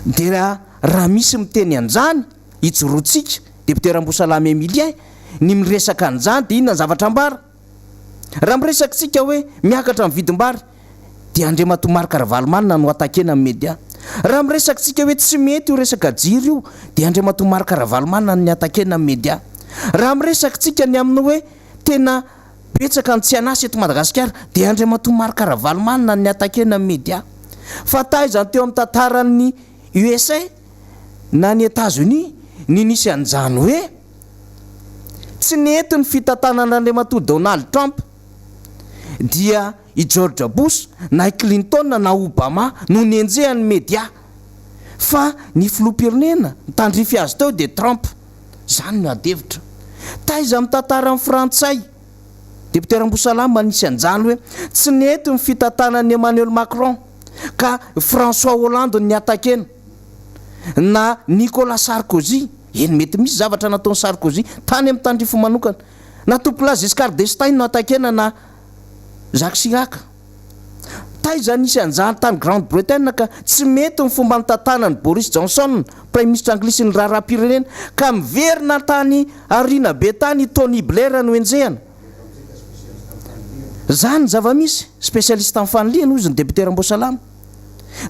Dia raha misy miteny an'izany ijorotsika député Rambosalamy Emilien ny miresaka an'izany dia inona ny zavatra ambara. Raha miresaka tsika hoe miakatra amin'ny vidim-bary dia Andriamatoa Marc Ravalomanina no atakena amin'ny média. Raha miresaka tsika hoe tsy mety io resaka jiro io dia Andriamatoa Marc Ravalomanina no atakena amin'ny média. Raha miresaka tsika ny amin'ny hoe tena betsaka ny tsy anasy eto Madagasikara dia Andriamatoa Marc Ravalomanina no atakena amin'ny média. Fa taizany teo amin'ny tantaran'ny USA na ny États-Unis ny nisy an'izany hoe tsy nety ny fitantanan'Andriamatoa Donald Trump dia i George Bush na i Clinton na Obama no nenjehan'ny média fa ny filoham-pirenena tandrify azy teo dia Trump. Zany no adevitra. Taiza amin'ny tantaran'ny Frantsay député Rambosalamy manisy an'izany hoe tsy nety ny fitantanan'i Emmanuel Macron ka François Hollande ny atakena na Nicolas Sarkozy. Eny mety misy zavatra nataon'ny Sarkozy tany amin'ny tandrify manokana na tompola Giscard d'Estaing no atakena na Jacques Chirac. Taiza nisy anjany tany Grande Bretagne ka tsy mety ny fomba nitatana ny Boris Johnson prime ministre anglisy ny raharam-pirenena ka miverina tany Arina be tany Tony Blair no enjehana. Zany zava-misy spécialiste amin'ny faniliana ozy ny député Rambosalama.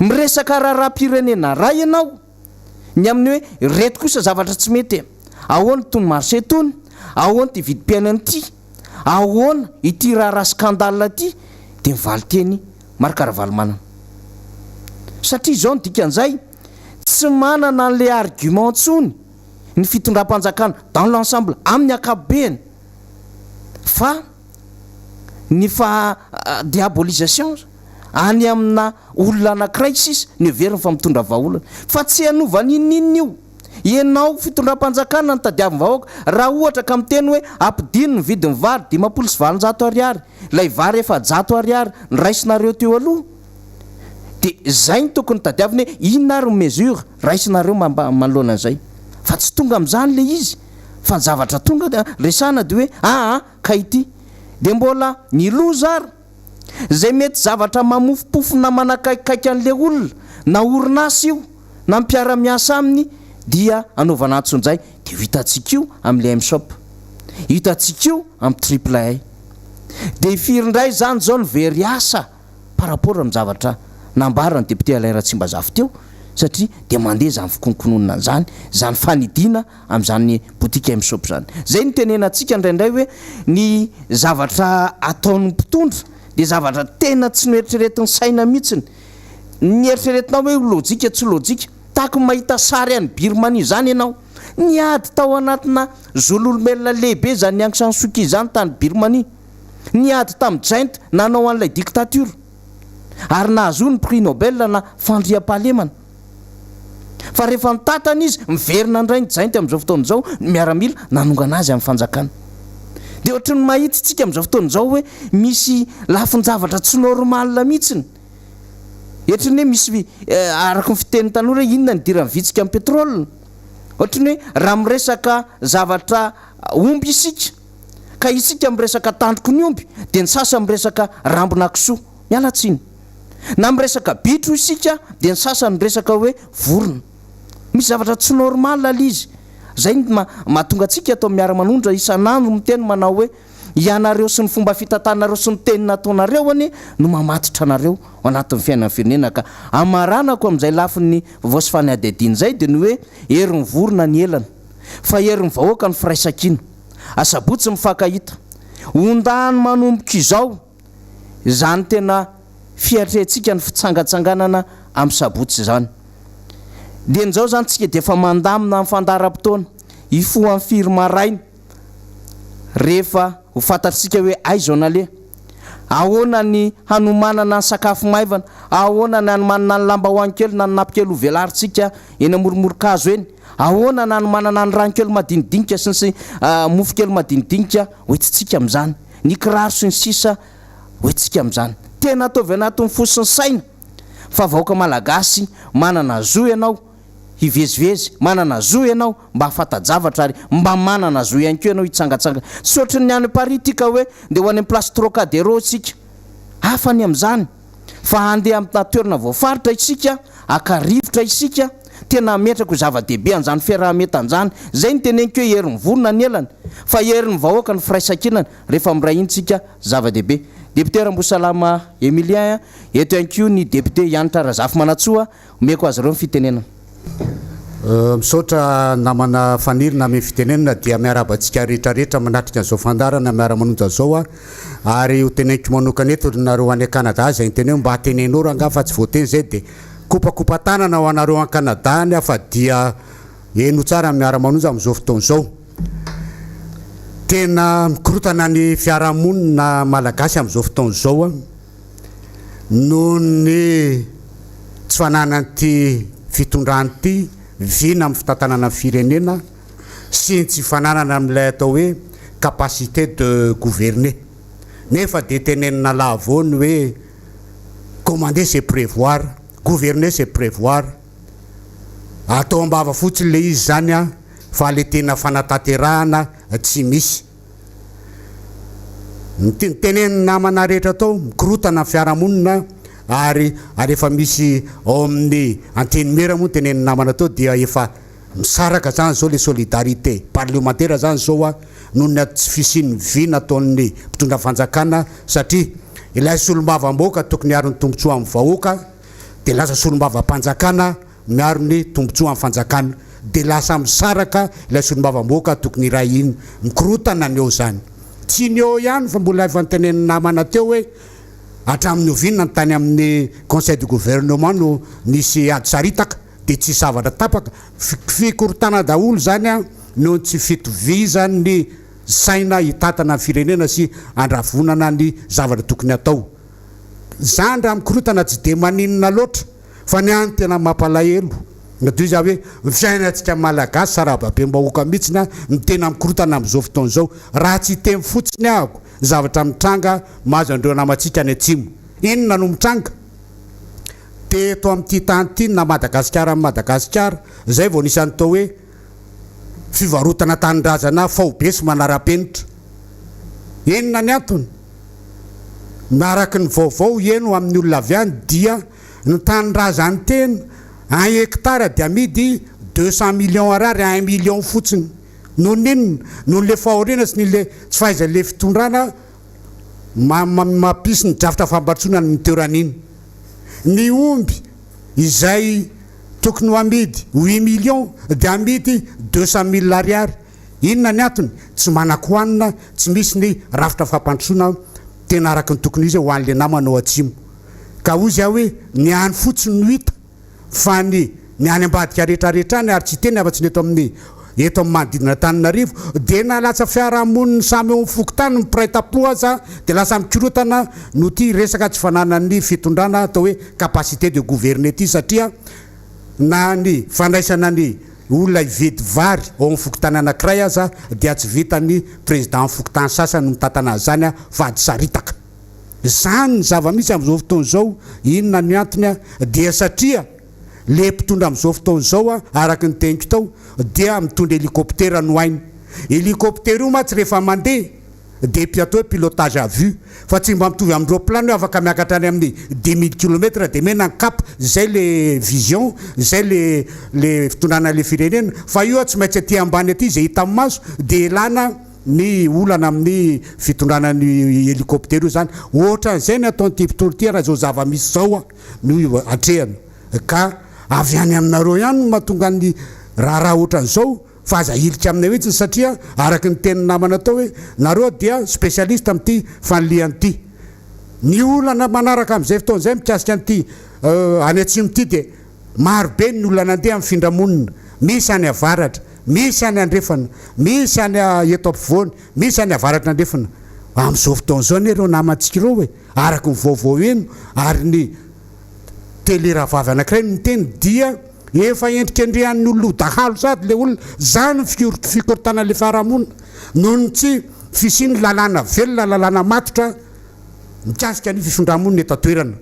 Miresaka raharam-pirenena ray ianao ny amin'ny hoe reto kosa zavatra tsy mety. Ahoana tony marché tony, ahoana ty vidim-piainana ty, ahoana ity raha scandale ty de mivaly teny marikaravalmanana. Satria zao ny dikan'izay tsy manana an'le argument tsony ny fitondram-panjakana dans l'ensemble amin'ny ankapobeny fa ny diabolisation any amina olona anankiray sisa ny heveriny fa mitondra vahaolana fa tsy hanova ninninina io. Ianao fitondram-panjakana ny tadiavim-vahoaka raha ohatra ka miteny hoe ampidino ny vidiny vary 570 ariary lay vary efa 100 ariary ny raisinareo teo aloha de zay ny tokony tadiaviny hoe inona ary mesure raisinareo manoloana an'izay fa tsy tonga amin'izany le izy fa ny zavatra tonga de resana de hoe ka ity de mbola ny lozary zay mety zavatra mamofopofona manakaikaiky an'le olona na orinasa io na mpiara-miasa aminy dia anaovana antson'izay de hitantsika io amin'le M-shop, hitantsika io amin'ny triple A de ifirindray zany zao ny very asa par rapport amin'ny zavatra nambarany député Alain Ratsimbazafy teo satria de mandeha zany fikonkononina zany zany fanidina amin'izany botika M-shop zany. Zay ny tenenantsika indraindray hoe ny zavatra ataon'ny mpitondra de zavatra tena tsy noeritreretiny saina mihitsiny. Ny eritreretinao hoe lojika tsy lojika tahako mahita sary any Birmanie zany ianao niady tao anatina zololomelona lehibe zany Aung San Suu Kyi zany tany Birmanie, niady tamin'ny Jainte nanao an'ilay dictature ary nahazo ny prix Nobel na fandriam-pahalemana fa rehefa nitatana izy miverina indray ny Jainte amin'izao fotoana izao miaramila nanongana azy amin'ny fanjakana. De ohatry ny mahita tsika amin'izao fotoana izao hoe misy lafin-javatra tsy normal mihitsiny. Ohatra ny hoe misy araka ny fiteny tanora hoe inona ny dirany vitsika amin'ny pétrole. Ohatra ny hoe raha miresaka zavatra omby isika ka isika miresaka tandroko ny omby de ny sasa miresaka rambona kisoa miala tsiny. Na miresaka bitro isika de ny sasa miresaka hoe vorona. Misy zavatra tsy normal alizy. Zay ny mahatonga antsika atao Miara-Manonja isan'andro miteny manao hoe ianareo sy ny fomba fitantanareo sy ny teny nataonareo any no mamatotra anareo ao anatin'ny fiainana firenena ka amaranako amin'izay lafin'ny vaovao sy fanadihadiana zay de ny hoe herin'ny vorona ny elana fa herin'ny vahoaka ny firaisankina. Asabotsy mifankahita ondany manomboka izao zany tena fiatrentsika ny fitsangatsanganana amin'ny sabotsy zany. De nzao zany tsika de efa mandamina amin'ny fandaram-potoana ifo amin'ny firma rainy rehefa ho fantatsika hoe aizona le ahoana ny hanomanana ny sakafo maivana, ahoana ny hanomanana ny lamba hoanikely na ny napikely ho velarintsika eny amoromorokazo eny, ahoana ny hanomanana ny rankely madinidinika sy ny mofokely madinidinika hoentitsika amin'izany, ny kiraro sy ny sisa hoentitsika amin'izany. Tena ataovy anatin'ny fo sy ny saina fa vahoaka malagasy manana zo ianao hivezivezy, manana zo ianao mba hafatajavatra ary mba manana zo ihany koa ianao hitsangatsanga. Tsy ohatry ny any Paris tika hoe nde ho any amin'ny place Trocadéro isika hafany amin'izany fa handeha amin'ny natoerana voafaritra isika akarivotra isika tena metrako zava-dehibe an'izany fiaraha-metan'izany. Zay ny teneniko hoe herin'ny vorona ny elany fa herin'ny vahoaka ny firaisankinana rehefa miray intsika zava-dehibe. Député Rambosalama Emilien eto ihany koa ny député Yanitra Razafy Manatsoa omeko azy ireo ny fitenenana. Misaotra namana fanirina amin'ny fitenenana dia miarabantsika rehetrarehetra manatrika an'izao fandarana Miara-Manonja zao ary ho teneniko manokana eto nareo any Canada zay teneo mba hatenenoro anga fa tsy voateny zay de kopakopa tanana ho anareo any Canada any fa dia eno tsara Miara-Manonja amin'izao fotoana zao. Tena mikorotana ny fiarahamonina malagasy amin'izao fotoana zao noho ny tsy fananan'ity fitondrany ity vina amin'ny fitantanana firenena sy ny tsy fananana amin'ilay atao hoe capacité de gouverner. Nefa de tenenina lavony hoe commander c'est prévoir, gouverner c'est prévoir. Atao ambava fotsiny le izy zany fa le tena fanatanterahana tsy misy. teneniny namana rehetra atao mikorotana fiarahamonina ary efa misy ao amin'ny anteny mera moa teneniny namana atao dia efa misaraka zany zao le solidarité parlementaire zany zao a noho ny tsy fisiany vy nataon'ny mpitondra fanjakana satria ilay solombavamboaka tokony hiaro ny tombontsoa amin'ny vahoaka dia lasa solombavampanjakana miaro ny tombontsoa amin'ny fanjakana dia lasa misaraka ilay solombavamboaka tokony raha iny mikorotana ny eo zany tsy ny eo ihany fa mbola efa nyteneniny namana teo hoe hatramin'ny ovinina ny tany amin'ny conseil du gouvernement no nisy ady saritaka dia tsy zavatra tapaka fikorotana daholo zany a no tsy fitovizany ny saina hitatana ny firenena sy andravonana ny zavatra tokony atao zany raha mikorotana tsy dia maninona loatra fa ny any tena mampalahelo nadio za hoe fiainantsika malagasy sarababem-bahoaka mihitsina ny tena mikorotana amin'izao fotoana izao raha tsy temy fotsiny ahako zavatra mitranga mahazo andreo namantsika ny atsimo inona no mitranga dia eto amin'ity tany ity na Madagasikara amin'ny Madagasikara zay vao nisany tao hoe fivarotana tanindrazana faobe sy manara-penitra inona ny antony miaraky ny vaovao eno amin'ny olona avy any dia ny tanindrazany tena 1 hectare dia amidy 200 millions ariary 1 million fotsiny noho ninona noho le fahoriana sy nyle tsy fahaizan'le fitondrana mampisy ny drafitra fambatsona ny toeran'iny ny omby izay tokony ho amidy 8 millions dia amidy 200 000 ariary inona ny antony tsy manan-kohanina tsy misy ny rafitra fampandrosoana tena araky ny tokony izy ho an'le namanao atsimo ka ozy aho hoe ny any fotsiny no hita fa ny any ambadika rehetrarehetra any ary tsy teny afa-tsy ny eto amin'ny manodidina Tananarivo dia nalatsa fiarahamoniny samy eo mifokotany mipiraita-po aza dia lasa mikorotana no ty resaka tsy fananany fitondrana atao hoe capacité de gouverner ty satria na ny fandraisana ny olona hividy vary ao mifokotany anankiray aza dia tsy vitany président mifokotany sasany mitatana zany a vady saritaka zany ny zava-misy amin'izao fotoana izao inona ny antony dia satria le mpitondra amin'izao fotoana izao a araky ny teniko tao dia mitondra hélicoptère no ainy hélicoptère io ma tsy rehefa mandeha dia piatao hoe pilotage à vue fa tsy mba mitovy amin'ireo plano hoe afaka miakatra any amin'ny 10 000 km dia mena ny cap zay le vision zay le fitondrana le firenena fa io tsy maintsy aty ambany aty zay hita amin'ny maso dia elana ny olana amin'ny fitondrana ny hélicoptère io zany ohatran'izay ny ataon'ity mpitondra ty raha zao zava-misy zao a no atrehana ka avy any aminareo ihany no mahatonga ny raha ohatran'izao fa aza hilitra aminay mihitsy satria araky ny teny namana atao hoe nareo dia spécialiste amin'ity fanilian'ity ny olana manaraka amin'izay fotoana izay mikasika an'ity any atsimo ity dia marobe ny olana andeha amin'ny findramonina misy any avaratra misy any andrefana misy any eto ampovoany misy any avaratra andrefana amin'izao fotoana izao nereo namantsika ireo hoe araky ny vaovao eno ary ny télé-ravavy anankiray no miteny dia efa endrika andrehan'ny olona dahalo sady le olona zany fikorotana le fiarahamonina noho ny tsy fisiny lalàna velona lalàna matotra mikasika ny fifondramonina eto atoerana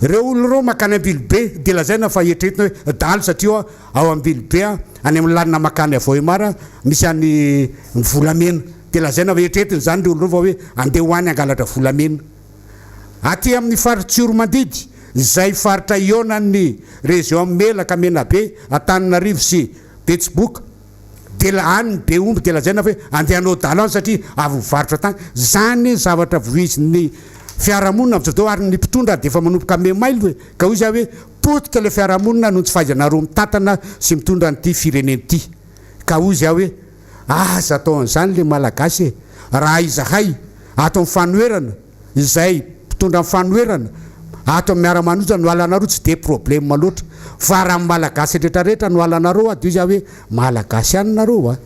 ireo olona reo makany ambilobe dia lazaina fa eritreretina hoe dalo satria ao ambilobe any amin'ny lalina makany avao mara misy any volamena dia lazaina fa eritreretina zany le olona reo fa hoe andeha ho any angalatra volamena aty amin'ny faritra Oromandidy zay faritra ionan'ny région melaka menabe Antananarivo sy Betsiboka dia any be omby dia lazaina hoe andehanao dalo any satria avy mivarotra tany zany zavatra voizin'ny fiarahamonina amin'izao fotoana ary ny mpitondra dia efa manomboka memaily hoe ka hoy izy hoe potika le fiarahamonina no tsy fahaizanareo mitatana sy mitondra n'ity firenena ity ka hoy izy hoe aza atao an'izany le malagasy raha izahay atao mifanoherana izay mpitondra mifanoherana ato Miara-Manonja no alanareo tsy dia problème loatra fa raha malagasy rehetrarehetra no alanareo adio izy hoe malagasy ihany nareo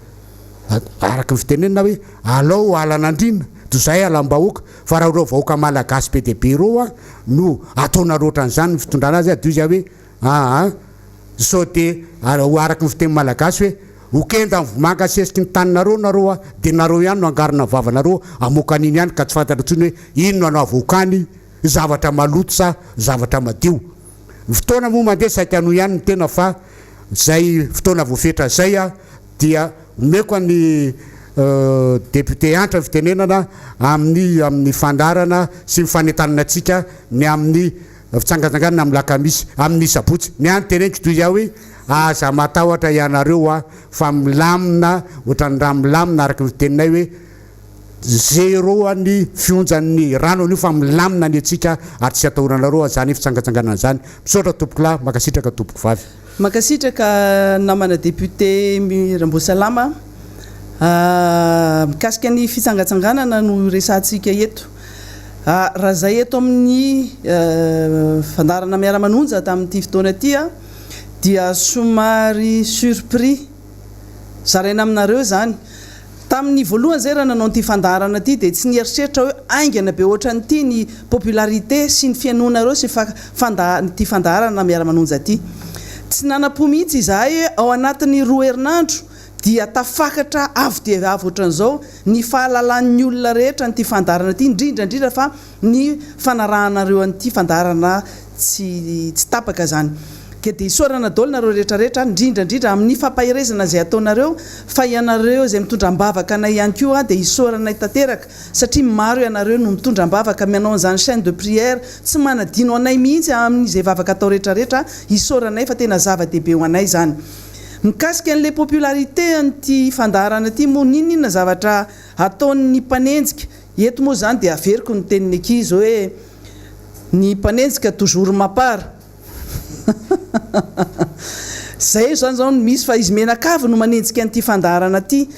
araky ny fitenenina hoe alao alanandrina toy izay alam-bahoaka fa raha ireo vahoaka malagasy be dia be ireo no ataonareo ohatran'izany ny fitondrana azy adio izy hoe sao dia araky ny fiteny malagasy hoe okenda mivomanga sesiky ny taninareo nareo dia nareo ihany no angarina vavanareo amokan'iny ihany ka tsy fantatra ntsony hoe ino anao avokany zavatra maloto sa zavatra madio fotoana moa mandeha saika ano ihany ny tena fa zay fotoana voafetra zay dia omeko ny député antra fitenenana amin'ny fandarana sy mifanentanana atsika ny amin'ny fitsangatsanganana amin'ny lakamisy amin'ny sabotsy ny any teneniko toy izaho hoe aza matahotra ianareo a fa milamina ohatrany raha milamina araka ny fiteninay hoe zéro any fionjan'ny rano an'io fa milamina ny atsika ary tsy atahonanareo zany fitsangatsanganana zany misaotra tompoko lahy makasitraka tompoko vavy makasitraka namana député Rambosalama mikasika ny fitsangatsanganana no resantsika eto raha zay eto amin'ny fandarana Miara-Manonja tamin'ity fotoana ty dia somary surpris zaraina aminareo zany tamin'ny voalohany zay raha nanao ty fandarana ty dia tsy nieritreritra hoe aingana be ohatran'ity ny popularité sy ny fianonareo sy ty fandarana Miara-Manonja ty tsy nanapo mihitsy izahay ao anatin'ny 2 herinandro dia tafakatra avo dia avo ohatran'izao ny fahalalan'ny olona rehetra nyty fandarana ty indrindrandrindra fa ny fanarahanareo an'ity fandarana tsy tapaka zany ke dia isorana daholo nareo rehetrarehetra indrindrandrindra amin'ny fampahirezana zay ataonareo fa ianareo zay mitondra mbavaka anay ihany koa dia isoranay tanteraka satria maro ianareo no mitondra mbavaka manao an'izany chaîne de prière tsy manadino anay mihitsy amin'izay vavaka atao rehetrarehetra isoranay fa tena zava-dehibe ho anay zany mikasika an'ilay popularité an'ity fandarana ty moa ninona zavatra ataon'ny mpanenjika eto moa zany dia averiko ny tenin'ny ankizy hoe ny mpanenjika toujours mapara zay zany zao misy fa izy menakavy no manenjika an'ity fandarana ty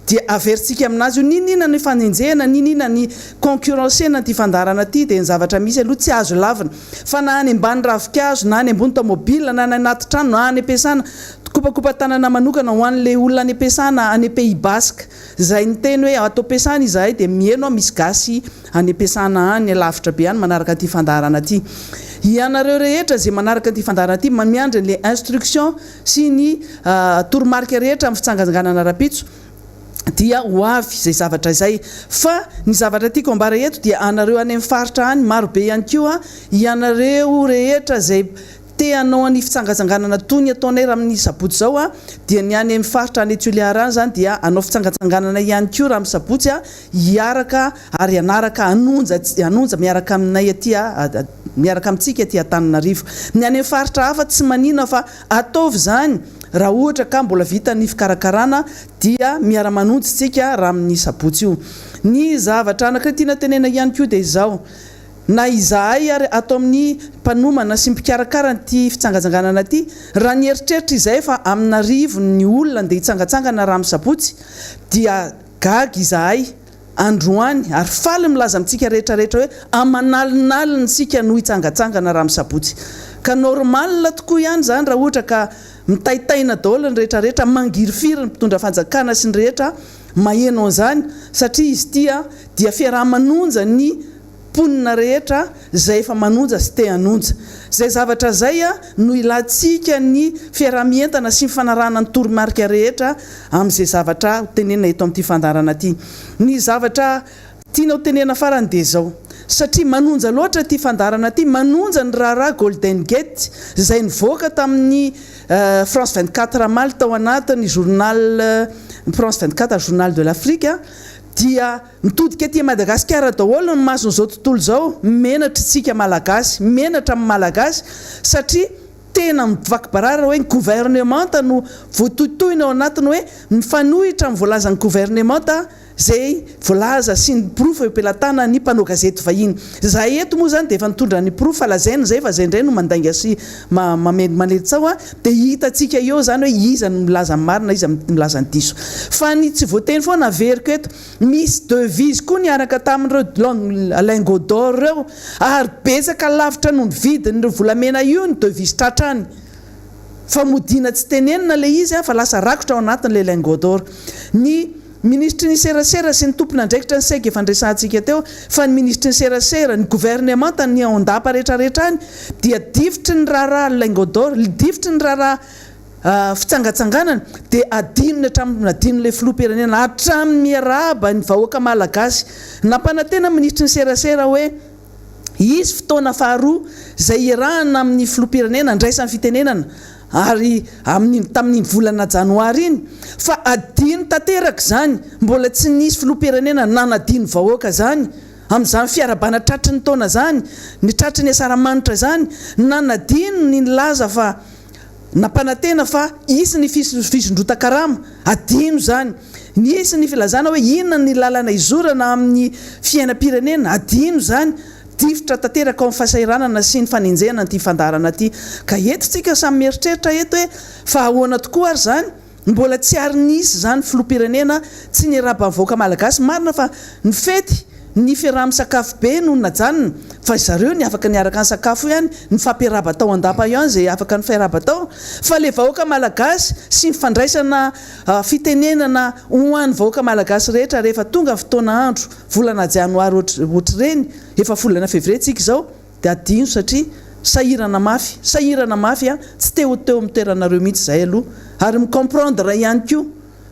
dia averintsika aminazy io ninina ny fanenjehana ninina ny concurrencena an'ity fandarana ty dia ny zavatra misy aloha tsy azo lavina fa na any ambany ravikazo na any ambony tomobile na any anaty trano na any ampiasana kopakopa tanana manokana ho an'le olona any ampiasana any Pays Basque zay ny teny hoe atao ampiasana izahay dia mieno misy gasy any ampiasana any lavitra be any manaraka an'ity fandarana ty ianareo rehetra zay manaraka an'ity fandarana ty miandry le instruction sy ny toromarika rehetra amin'ny fitsangatsanganana rapitso dia ho avy zay zavatra zay fa ny zavatra tiako ambara eto dia anareo any amin'ny faritra any marobe ihany koa ianareo rehetra zay te anao any fitsangatsanganana tony ataonay raha amin'ny sabotsy zao dia ny any amin'ny faritra any Tsioliara any zany dia anao fitsangatsanganana ihany koa raha amin'ny sabotsy hiaraka ary anaraka anonja miaraka aminay aty miaraka amintsika aty Antananarivo ny any amin'ny faritra hafa tsy manina fa ataovy zany raha ohatra ka mbola vita ny fikarakarana dia miara-manonjy tsika raha amin'ny sabotsy io ny zavatra anankiray tiana tenena ihany koa dia izao na izahay ary atao amin'ny mpanomana sy mpikarakara ty fitsangatsanganana ty raha ny eritreritra izay fa amin'arivo ny olona dia hitsangatsangana raha amin'ny sabotsy dia gaga izahay androany ary faly milaza amintsika rehetrarehetra hoe amanalinalin'ny sika no hitsangatsangana raha amin'ny sabotsy ka normal tokoa ihany zany raha ohatra ka mitaitaina daholo ny rehetrarehetra mangirifiry ny mpitondra fanjakana sy ny rehetra maheno an'izany satria izy tia dia fiaraha-manonja ny mponina rehetra zay efa manonja sy te hanonja zay zavatra zay no ilatsika ny fiarah-mientana sy mifanarahana ny toromarika rehetra amin'izay zavatra tenena eto amin'ity fandarana ty ny zavatra tiana ho tenena farany dia zao satria manonja loatra ty fandarana ty manonja ny raharaha Golden Gate zay nivoaka tamin'ny France 24 maly tao anatin'ny journal France 24 journal de l'Afrique dia mitodika aty Madagasikara daholo ny mason'izao tontolo zao menatra tsika malagasy menatra amin'ny malagasy satria tena mivaky barara hoe ny gouvernementa no voatotoina ao anatiny hoe mifanohitra amin'ny voalazan'ny gouvernementa zay voalaza sy ny profo empelatana ny mpanao gazety vahiny zahay eto moa zany dia efa nitondra ny profo lazaina zay fa zay indray no mandainga sy manelitsao dia hitatsika eo zany hoe iza ny milaza ny marina iza milaza ny diso fa ny tsy voateny foana averiko eto misy devise koa niaraka tamin'ireo lingot d'or reo ary betsaka lavitra no ny vidin'ireo volamena io ny devise tratrany fa modina tsy tenenina le izy fa lasa rakotra ao anatin'le lingot d'or ny ministry ny serasera sy ny tompona andraikitra ny saika efa ndresantsika teo fa ny ministry ny serasera ny gouvernementa ny ao andapa rehetrarehetra any dia difitry ny raharaha lingot d'or difitry ny raharaha fitsangatsanganana dia adinona hatramin'adinon'ilay filoham-pirenena hatramin'ny miarahaba ny vahoaka malagasy nampanantena ministry ny serasera hoe izy fotoana faharoa zay irahana amin'ny filoham-pirenena andraisan'ny fitenenana ary tamin'iny volana janoary iny fa adino tanteraka zany mbola tsy nisy filoam-pirenena nanadino vahoaka zany amin'izany fiarabana tratry ny taona zany ny tratry ny asaramanitra zany nanadino ny laza fa nampanantena fa isy ny fisondrotan-karama adino zany nisy ny filazana hoe inona ny lalana izorana amin'ny fiainam-pirenena adino zany tifitra tanteraka ao amin'ny fahasairanana sy ny fanenjehana ty fandarana ty ka eto tsika samy mieritreritra eto hoe fa ahoana tokoa ary zany mbola tsy ary nisy zany filoam-pirenena tsy ny raba-nivoaka malagasy marina fa ny fety ny fiaraha-misakafo be no najanona fa zareo ny afaka niaraka ny sakafo ihany ny fampiaraba-tao andapa io any zay afaka ny fiaraba-tao fa le vahoaka malagasy sy ny fandraisana fitenenana hoan'ny vahoaka malagasy rehetra rehefa tonga fotoana andro volana janoary ohatry reny efa volana fevrier tsika zao dia adino satria sahirana mafy tsy teo amin'ny toeranareo mihitsy zay aloha ary micomprendre ihany koa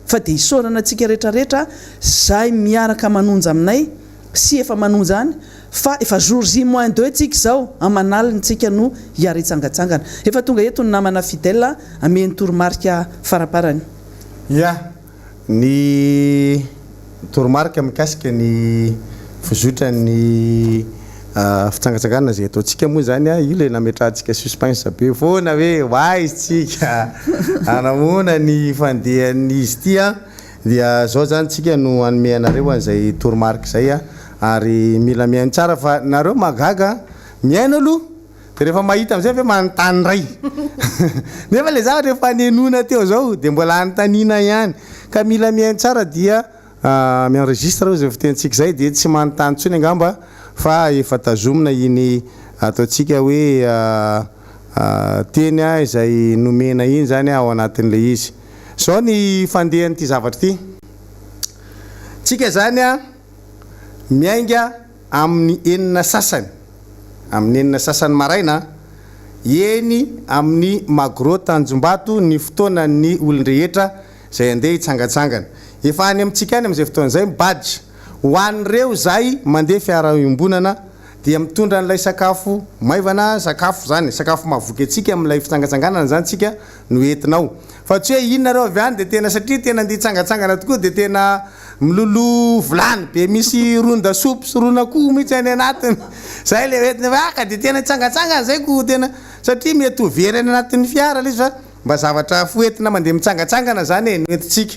fa dia isorana antsika rehetrarehetra zay miaraka manonja aminay sy efa manonja any fa efa jour J moins 2 tsika zao amanaliny tsika no hiary itsangatsangana efa tonga eto ny namana fidèle ameny toromarika faraparany ny toromarika mikasika ny fizotra ny fitsangatsangana zay ataontsika moa zany io le nametrahantsika suspense be foana hoe aizytsika anamona ny fandehan'izy ity dia zao zany tsika no anome anareo an'izay toromarika zay ary mila miaino tsara fa nareo magaga miaino aloha dia rehefa mahita am'izay hoe manontany ray nefa le zavatra rehefa nenona teo zao dia mbola anotaniana ihany ka mila miaino tsara dia mienregistre zay fitentsika zay dia tsy manontany ntsony angamba fa efa tazomina iny ataontsika hoe teny izay nomena iny zany ao anatin'le izy zao ny fandehan'ity zavatra ity tsika zany miainga amin'ny enina sasany maraina eny amin'ny magro tanjombato ny fotoanany olon-drehetra zay andeha hitsangatsangana efa any amintsika any am'izay fotoana zay mibadry ho an'ireo zay mandeha fiara-iombonana dia mitondra n'ilay sakafo maivana sakafo zany sakafo mahavoky atsika amin'ilay fitsangatsanganana zany tsika no entinao fa tsy hoe inonareo avy any dia tena satria tena andeha hitsangatsangana tokoa dia tena milolo vilany be misy ronda sopo sy ronakoho mihitsy any anatiny zay le entina aka dia tena hitsangatsangana zay ko tena satria mety ho very any anatin'ny fiara le izy fa mba zavatra foentina mandeha mitsangatsangana zany no entintsika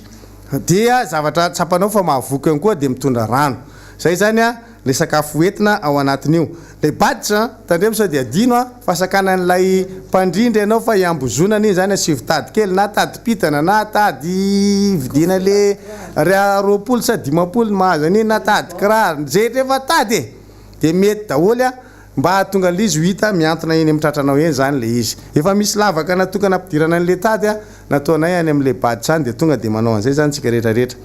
dia zavatra tsapanao fa mahavoky any koa dia mitondra rano zay zany le sakafo entina ao anatin'io le baditra tandremo sao dia adino fa sakanan'ilay mpandrindry ianao fa iambozonana iny zany asivy tady kely na tady pitana na tady vidina le roapolo sa dimapolo mahazany iny na tady kirary zay rehefa tady dia mety daholo mba hahatonga an'izy ho hita miantona iny mitratranao eny zany le izy efa misy lavaka natokana ampidirana an'le tady nataonay any amin'le baditra any dia tonga dia manao an'izay zany tsika rehetrarehetra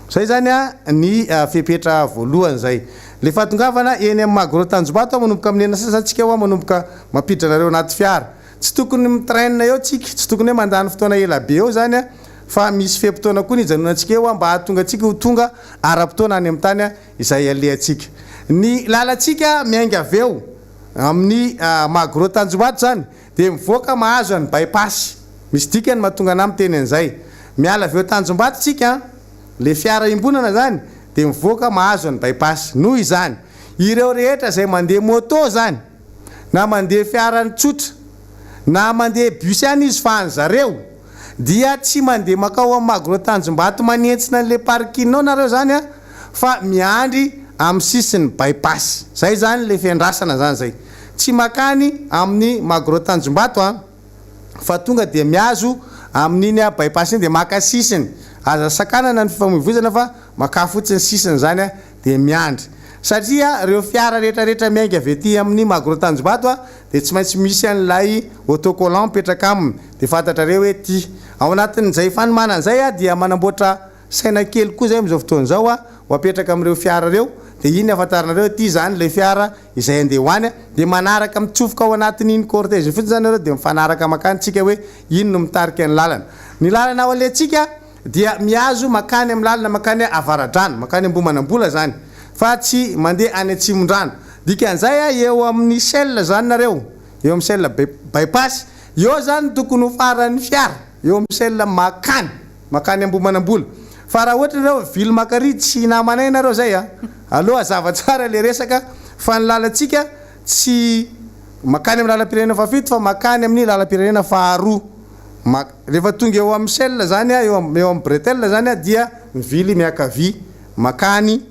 zay zany ny fepetra voalohany zay le fatongavana eny amin'ny magro tanjombato manomboka amin'ny enina sasantsika ao manomboka mampiditra anareo anaty fiara tsy tokony mitraine eo tsika tsy tokony hoe mandany fotoana ela be eo zany fa misy fem-potoana koa ny ijanonantsika eo mba hahatonga atsika ho tonga ara-potoana any amin'ny tany izay alehantsika ny lalantsika miainga avy eo amin'ny magro tanjombato zany dia mivoaka mahazo any bypass misy dikany mahatonga ana miteny an'izay miala avy eo tanjombato tsika le fiara imbonana zany dia mivoaka mahazo any bypass noho izany ireo rehetra zay mandeha moto zany na mandeha fiarany tsotra na mandeha bus any izy fa an'zareo dia tsy mandeha makao amin'ny magro tanjombato manentsina an'le parkinao nareo zany fa miandry amin'ny sisiny bypass zay zany le fiandrasana zany zay tsy makany amin'ny magro tanjombato fa tonga dia miazo amin'iny bypass iny dia maka sisiny aza sakanana ny fifamoivoizana fa maka fotsiny sisiny zany dia miandry satria reo fiara rehetrarehetra miainga avy ety amin'ny magro tanjombato dia tsy maintsy misy an'ilay autocollant mipetraka aminy dia fantatrareo hoe ty ao anatin'izay fanomanana zay dia manamboatra saina kely koa zay am'izao fotoana zao ho apetraka amin'ireo fiara reo dia iny afantaranareo ty zany le fiara izay andeha hoany dia manaraka mitsofoka ao anatin'iny cortège fotsiny zany nareo dia mifanaraka makany tsika hoe ino no mitarika ny lalana ny lalana ao alentsika dia miazo makany amin'ny lalana makany avaradrano makany ambomanambola zany fa tsy mandeha any atsimon-drano dikan'izay eo amin'ny selle zany nareo eo amin'ny selle bypass eo zany tokony ho faran'ny fiara eo amin'ny sel makany ambomanambola fa raha ohatra reo vily makary tsy namanay nareo zay aloha zavatsara le resaka fa ny lalantsika tsy makany amin'ny lalam-pirenena fafito fa makany amin'ny lalam-pirenena faharoa rehefa tonga eo amin'ny sel zany eo amin'ny bretel zany dia mivily miakavy makany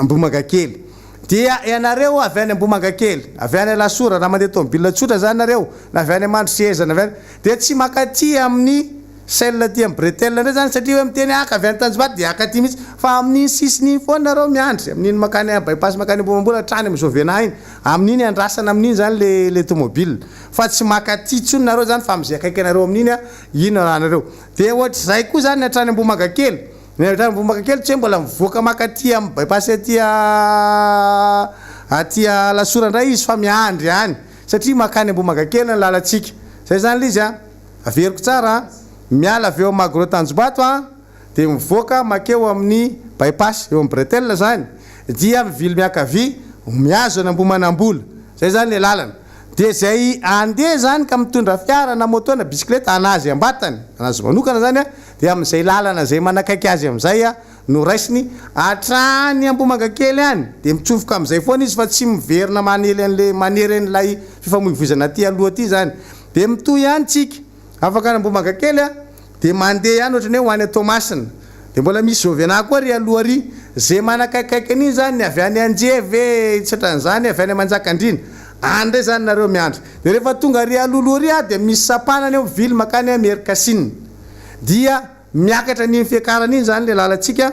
Ambomangakely dia ianareo avy any Ambomangakely avy any Lasora raha mandeha tomobile tsotra zany nareo na avy any Mandroseza na avy any dia tsy makaty amin'ny sel ty amin'ny bretel ndray zany satria hoe miteny aka avy any Tanjombato dia akaty mihitsy fa amin'iny sisiny foana nareo miandry amin'iny makany bypass makany Ambomambola trany amin'ny Jovena iny amin'iny andrasana amin'iny zany le tomobile fa tsy makaty tsony nareo zany fa amizay akaiky anareo amin'iny ino raha nareo dia ohatra zay koa zany hatrany Ambomangakely ny Ambomangakely tsy mbola mivoaka makaty amin'ny bypass aty Lasora ndray izy fa miandry any satria makany Ambomangakely ny lalantsika zay zany le izy averiko tsara miala avy eo Magro Tanjombato dia mivoaka makeo amin'ny bypass eo amin'ny bretel zany dia mivily miakavy miazo ny Ambomanambola zay zany le lalana dia zay andeha zany ka mitondra fiara na moto na bisikileta anazy ambatany anazy manokana zany dia amin'izay lalana zay manakaiky azy amin'izay no raisiny hatrany Ambomangakely any dia mitsofoka amin'izay foana izy fa tsy miverina manery an'ilay fifamoivoizana aty aloha aty zany dia mitoy ihany tsika afaka any Ambomangakely dia mandeha ihany ohatrany hoe ho any Tomasina dia mbola misy Jovena koa ry aloha ry zay manakaikaiky an'iny zany avy any Anjevy tsatran'izany avy any Manjakandrina andray zany nareo miandry dia rehefa tonga ry aloloha ry dia misy sapanany eo vily makany Merkasina dia miakatra ny fiakarana iny zany le lalantsika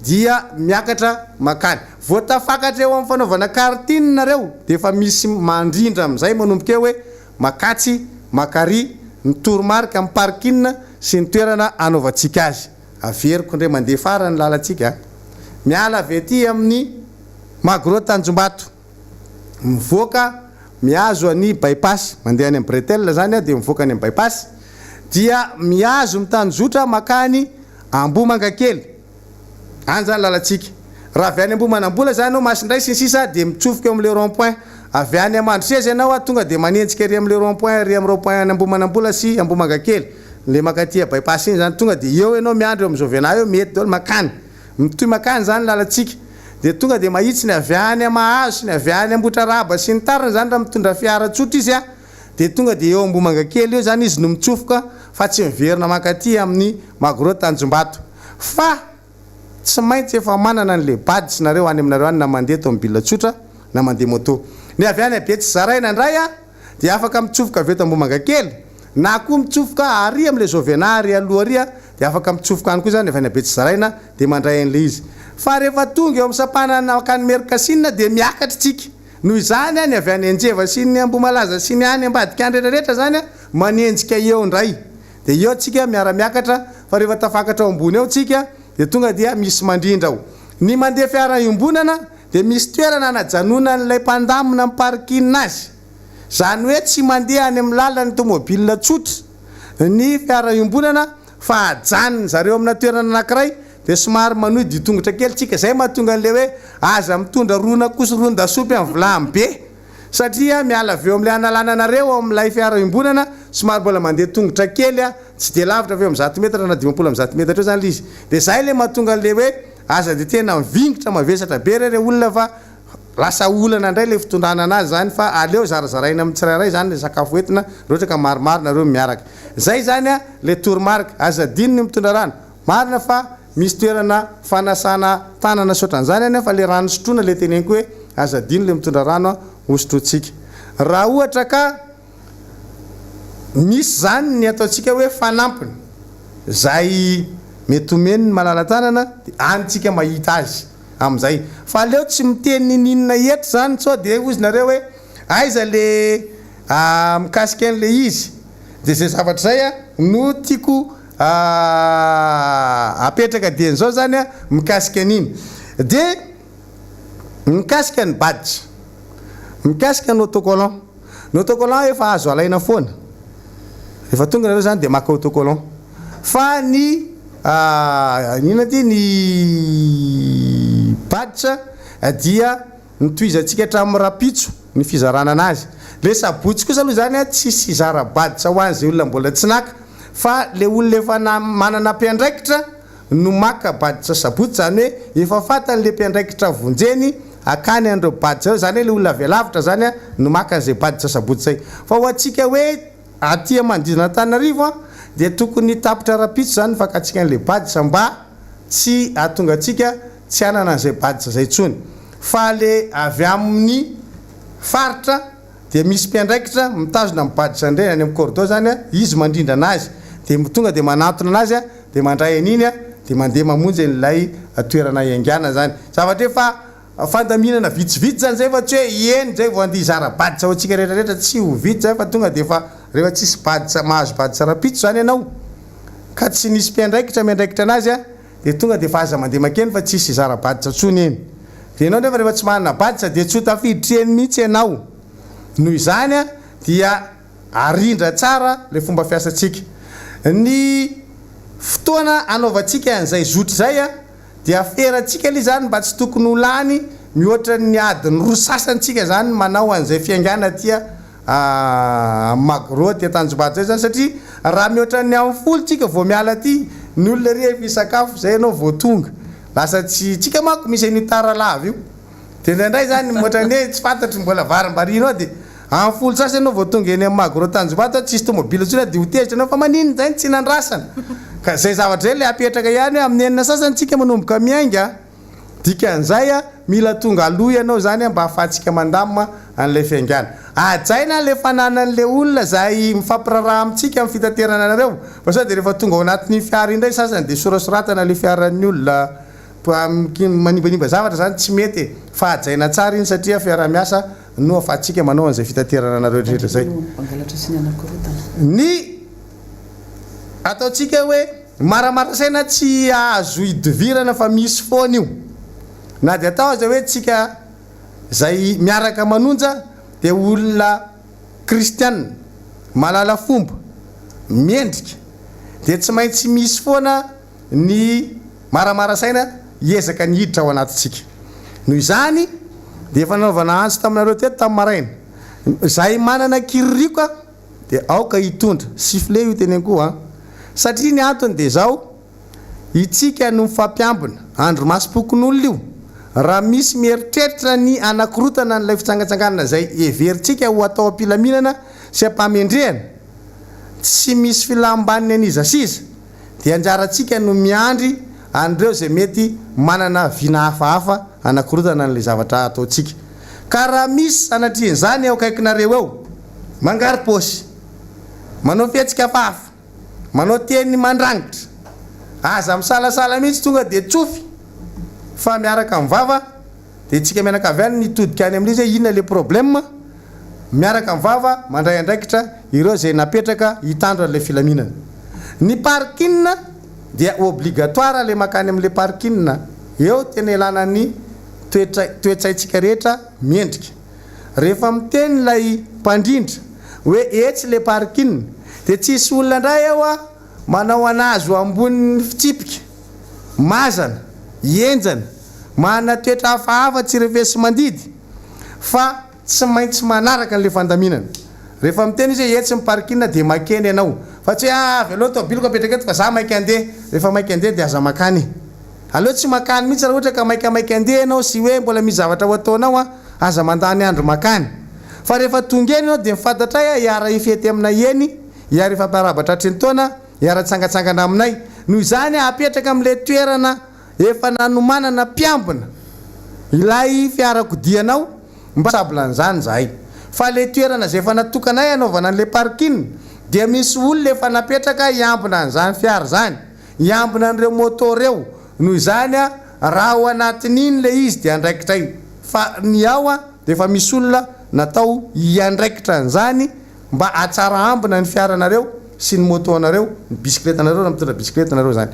dia miakatra makany voatafakatra eo amin'ny fanaovana kartine nareo dia efa misy mandrindra amin'izay manomboka hoe makatsy makary ny toromarika amin'ny parking sy ny toerana anaovantsika azy averiko ndray mandeha farany lalantsika miala avy aty amin'ny Magro Tanjombato mivoaka miazo any bypass mandeha any amin'ny bretel zany dia mivoaka any amin'ny bypass dia miazo mitanjotra makany Ambomangakely any zany lalantsika raha avy any Ambomanambola zany masindray sisa dia mitsofoka eo amin'le rond point avy any Mandroseza ianao tonga dia manenjika ry amin'le rond point ry amin'ny rond point any Ambomanambola sy Ambomangakely le makaty bypass iny zany tonga dia eo ianao miandry eo amin'ny Jovena eo mety daholo makany mitoy makany zany lalantsika dia tonga dia mahitsy ny avy any Mahazo sy ny avy any Ambotraraba sy ny tariny zany raha mitondra fiara tsotra izy dia tonga dia eo Ambomangakely eo zany izy no mitsofoka fa tsy miverina makaty amin'ny Magro Tanjombato fa tsy maintsy efa manana an'le badge nareo any aminareo any na mandeha tomobile tsotra na mandeha moto ny avy any Betsy Zaraina indray dia afaka mitsofoka avy eto Ambomangakely na koa mitsofoka ary amin'le Jovena ry aloha ry dia afaka mitsofoka any koa zany avy any Betsy Zaraina dia mandray an'le izy fa rehefa tonga eo amin'ny sapanana makany Merkasina dia miakatra tsika noho izany any avy any Anjeva sy ny Ambomalaza sy ny any ambadika any rehetrarehetra zany manenjika eo indray dia eo tsika miara-miakatra fa rehefa tafakatra ao ambony eo tsika dia tonga dia misy mandrindra ao ny mandeha fiara iombonana dia misy toerana anajanona n'ilay mpandamina amin'ny parking azy zany hoe tsy mandeha any amin'ny lalan'ny tomobile tsotra ny fiara iombonana fa ajanony zareo amina toerana anankiray dia somary manohy ditongotra kely tsika zay mahatonga an'le hoe aza mitondra rona koso ron-dasopy amin'ny vilany be satria miala avy eo amin'ilay analananareo amin'ilay fiara iombonana somary mbola mandeha tongotra kely tsy dia lavitra avy eo amin'ny 100 metatra na 20 amin'ny 100 metatra eo zany le izy dia zay le mahatonga an'le hoe aza dia tena mivingitra mavesatra be re olona fa lasa olana indray le fitondrana anazy zany fa aleo zarazaraina amin'ny tsirairay zany le sakafo entina rohatra ka maromaro nareo miaraka zay zany le toromarika aza dininy mitondra rano marina fa misy toerana fanasana tanana sotran'izany any fa le rano sotroina le teneniko hoe aza diny le mitondra rano hosotrotsika raha ohatra ka misy zany ny ataontsika hoe fanampiny zay mety omeny ny malala-tanana dia anytsika mahita azy amin'izay fa aleo tsy miteny ninona eto zany sao dia ozy nareo hoe aiza le mikasika an'le izy dia zay zavatra zay no tiako apetraka dian'izao zany mikasika an'iny dia mikasika ny badge mikasika ny autocollant efa azo alaina foana efa tonga nareo zany dia maka autocollant fa ny inona ty ny badge dia nitoizantsika hatramin'ny rapitso ny fizarana anazy le sabotsy kosa aloha zany a tsisy zara-baditra ho an'izay olona mbola tsy naka fa le olona efa manana mpiandraikitra no maka baditra sabotsy zany hoe efa fatany le mpiandraikitra vonjeny akany an'ireo baditra zao zany hoe le olona avy alavitra zany a no maka an'izay baditra sabotsy zay fa ho antsika hoe aty mandizana Antananarivo a dia tokony tapitra rapitso zany fakatsika an'le baditra mba tsy ahatonga atsika tsy anana an'izay baditra zay tsony fa le avy amin'ny faritra dia misy mpiandraikitra mitazona mibaditra indray any amin'ny corridor zany a izy mandrindra anazy dia tonga dia manatona anazy a dia mandray an'iny a dia mandeha mamonjy an'ilay toerana iangana zany zavatra efa fandaminana vitsivitsy zany zay fa tsy hoe eny zay vao andihy zara-baditra ho antsika rehetrarehetra tsy ho vitsy zay fa tonga dia fa rehefa tsisy baditra mahazo baditra rapitso zany ianao ka tsy nisy mpiandraikitra miandraikitra anazy a dia tonga dia fa aza mandeha makeny fa tsisy zara-baditra tsony eny dia ianao nefa rehefa tsy manana baditra dia tsy ho tafiditra eny mihitsy ianao noho izany a dia arindra tsara le fomba fiasantsika ny fotoana anaovantsika an'izay zotra zay a dia aferatsika li zany mba tsy tokony ho lany mihoatra ny adiny roa sasantsika zany manao an'izay fiangana tia magro ty Tanjombato zay zany satria raha mihoatra ny amin'ny folo tsika vao miala aty ny olona ry efa isakafo zay ianao vao tonga lasa tsy tsika manko misy an'io tara lava io dia indraindray zany mihoatra ny hoe tsy fantatry mbola varim-barianao dia amin'ny folo sasa ianao vao tonga eny amin'ny magro Tanjombato tsisy tomobily tsona dia hotezitra anao fa manino zany tsy nandrasana ka zay zavatra zay le apetraka ihany amin'ny enina sasany tsika manomboka miainga dikan'izay a mila tonga aloha ianao zany a mba ahafahantsika mandamina an'ilay fiangana ajaina le fananan'le olona zay mifampiraraha amintsika amin'ny fitaterana anareo fa sao dia rehefa tonga ao anatin'ny fiara indray sasany dia sorasoratana le fiaran'ny olona manimbanimba zavatra zany tsy mety fa ajaina tsara iny satria fiara-miasa no ahafahantsika manao an'izay fitaterana anareo rehetra zay ny ataontsika hoe maramarasaina tsy azo idivirana fa misy foana io na dia atao aza hoe tsika zay miaraka manonja dia olona kristianina malala fomba miendrika dia tsy maintsy misy foana ny maramarasaina hiezaka ny hiditra ao anatintsika noho izany dia efa nanaovana antso taminareo teto tamin'ny maraina zay manana kiririko dia aoka hitondra sifle io teny koa satria ny antony dia zao itsika no mifampiambina andro masom-pokon'olona io raha misy mieritreritra ny anakorotana n'ilay fitsangatsanganana zay everitsika ho atao am-pilaminana sy ampamendrehana tsy misy filambaniny aniza siza dia anjaratsika no miandry an'ireo zay mety manana vina hafahafa anakorotana n'ilay zavatra ataontsika ka raha misy sanatrian'izany ao akaikinareo eo mangary posy manao fiatsika hafahafa manao teny mandrangitra aza misalasala mihitsy tonga dia tsofy fa miaraka mivava dia tsika mianakaviany nitodika any amin'ilay zay inona le problème miaraka mivava mandray andraikitra ireo zay napetraka hitandro an'ilay filaminana ny parking dia obligatoire le makany amin'ilay parking eo tena ilana ny toetsaitsika rehetra miendrika rehefa miteny ilay mpandrindra hoe etsy le parking dia tsisy olona ndray eo a manao anazy ambonin'ny fitsipika mazana enjana mana toetra hafahafa tsy refesy mandidy fa tsy maintsy manaraka an'ilay fandaminana rehefa miteny izy hoe etsy ny parking dia makeny ianao fa tsy hoe avy aloha tobiloko apetraka eto fa za maiky andeha rehefa maiky andeha dia aza makany aloha tsy makany mihitsy raha ohatra ka maika andeha ianao sy hoe mbola misy zavatra ho ataonao a aza mandany andro makany fa rehefa tonga eny ianao dia mifantatra hiara ifety aminay eny hiara ifampiarabatra hatreny taona hiara tsangatsangana aminay noho izany apetraka amin'ilay toerana efa nanomanana mpiambina ilay fiarakodianao mba sablan'izany zahay fa le toerana zay efa natokanay anaovana an'ilay parking dia misy olona efa napetraka hiambina an'izany fiara zany hiambina an'ireo motora eo noho izany a raha ao anatin'iny le izy dia andraikitra iny fa ny ao a dia efa misy olona natao hiandraikitra an'izany mba atsara ambina ny fiaranareo sy ny moto anareo ny bisikletanareo na mitondra bisikletanareo zany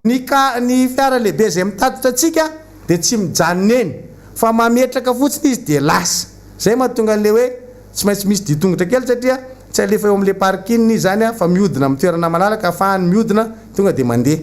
ny fiara lehibe zay mitatitra atsika dia tsy mijanona eny fa mametraka fotsiny izy dia lasa zay mahatonga an'le hoe tsy maintsy misy ditongotra kely satria tsy alefa eo amin'ilay parking izy zany a fa mihodina amin'ny toerana malalaka ahafahany mihodina tonga dia mandeha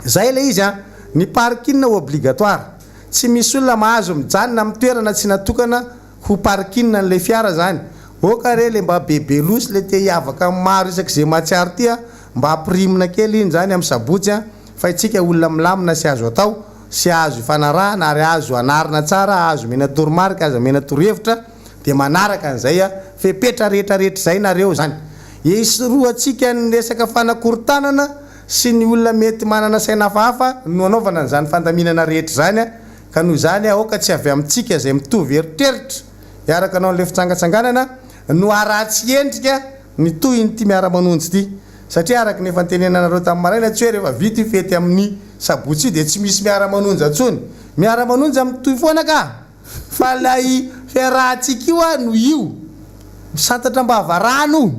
zay le izy a ny parking obligatoire tsy misy olona mahazo mijanona amin'ny toerana tsy natokana ho parking n'le fiara zany oka re le mba bebelosy le te hiavaka maro isak'izay matsiary ty a mba ampirimina kely iny zany amin'ny sabotsy a fa itsika olona milamina sy azo atao sy azo ifanarahana ary azo anarina tsara azo mena toromarika azo mena torohevitra de manaraka an'izay a fepetra rehetrarehetra zay nareo zany isoroatsika ny resaka fanakorontanana sy ny olona mety manana saina hafahafa no anaovana n'izany fandaminana rehetra zany a ka noho zany aoka tsy avy amintsika zay mitovy eritreritra iaraka anao n'le fitsangatsanganana no aratsy endrika ny toy ny ty miara-manonjy ty satria araka ny fantenenanareo tamin'ny maraina tsy hoe rehefa vita fety amin'ny sabotsy io de tsy misy miara-manonjy atsony miara-manonjy amin'ny toy foana ka fa lay fiarahantsika io a no io misantatra mba avarano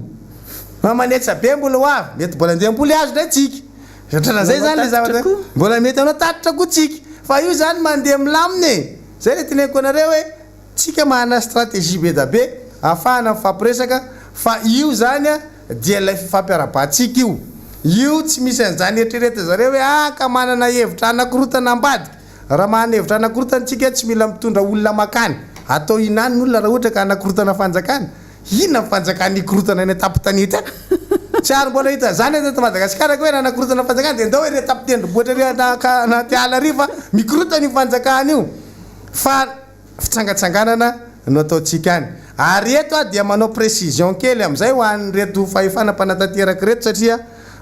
mamanetsa be mbola ho avy mety mbola andeha-mboly azo ndray tsika satran'zay zany le zavatra mbola mety anao tatitra ko tsika fa io zany mandeha milaminy zay le teneniko anareo hoe tsika mahana stratégie be da be ahafahana mifampiresaka fa io zany a dia lay fifampiarabantsika io tsy misy an'izany eritreretra zareo hoe ka manana hevitra anakorotana ambadika raha mahana hevitra anakorotana tsika tsy mila mitondra olona makany atao inany ny olona raha ohatra ka anakorotana fanjakana inona fanjakana ikorotana ny atapitanita tsy ary mbola hita zany eto Madagasikara hoe anakorotana fanjakana de ndao hoe re tapitendrimboatra re na tiala rifa mikorotana io fanjakana io fa fitsangatsanganana no ataotsika any ary eto a dia manao précision kely am'izay ho an'ny reto fahefana mpanatateraka reto satria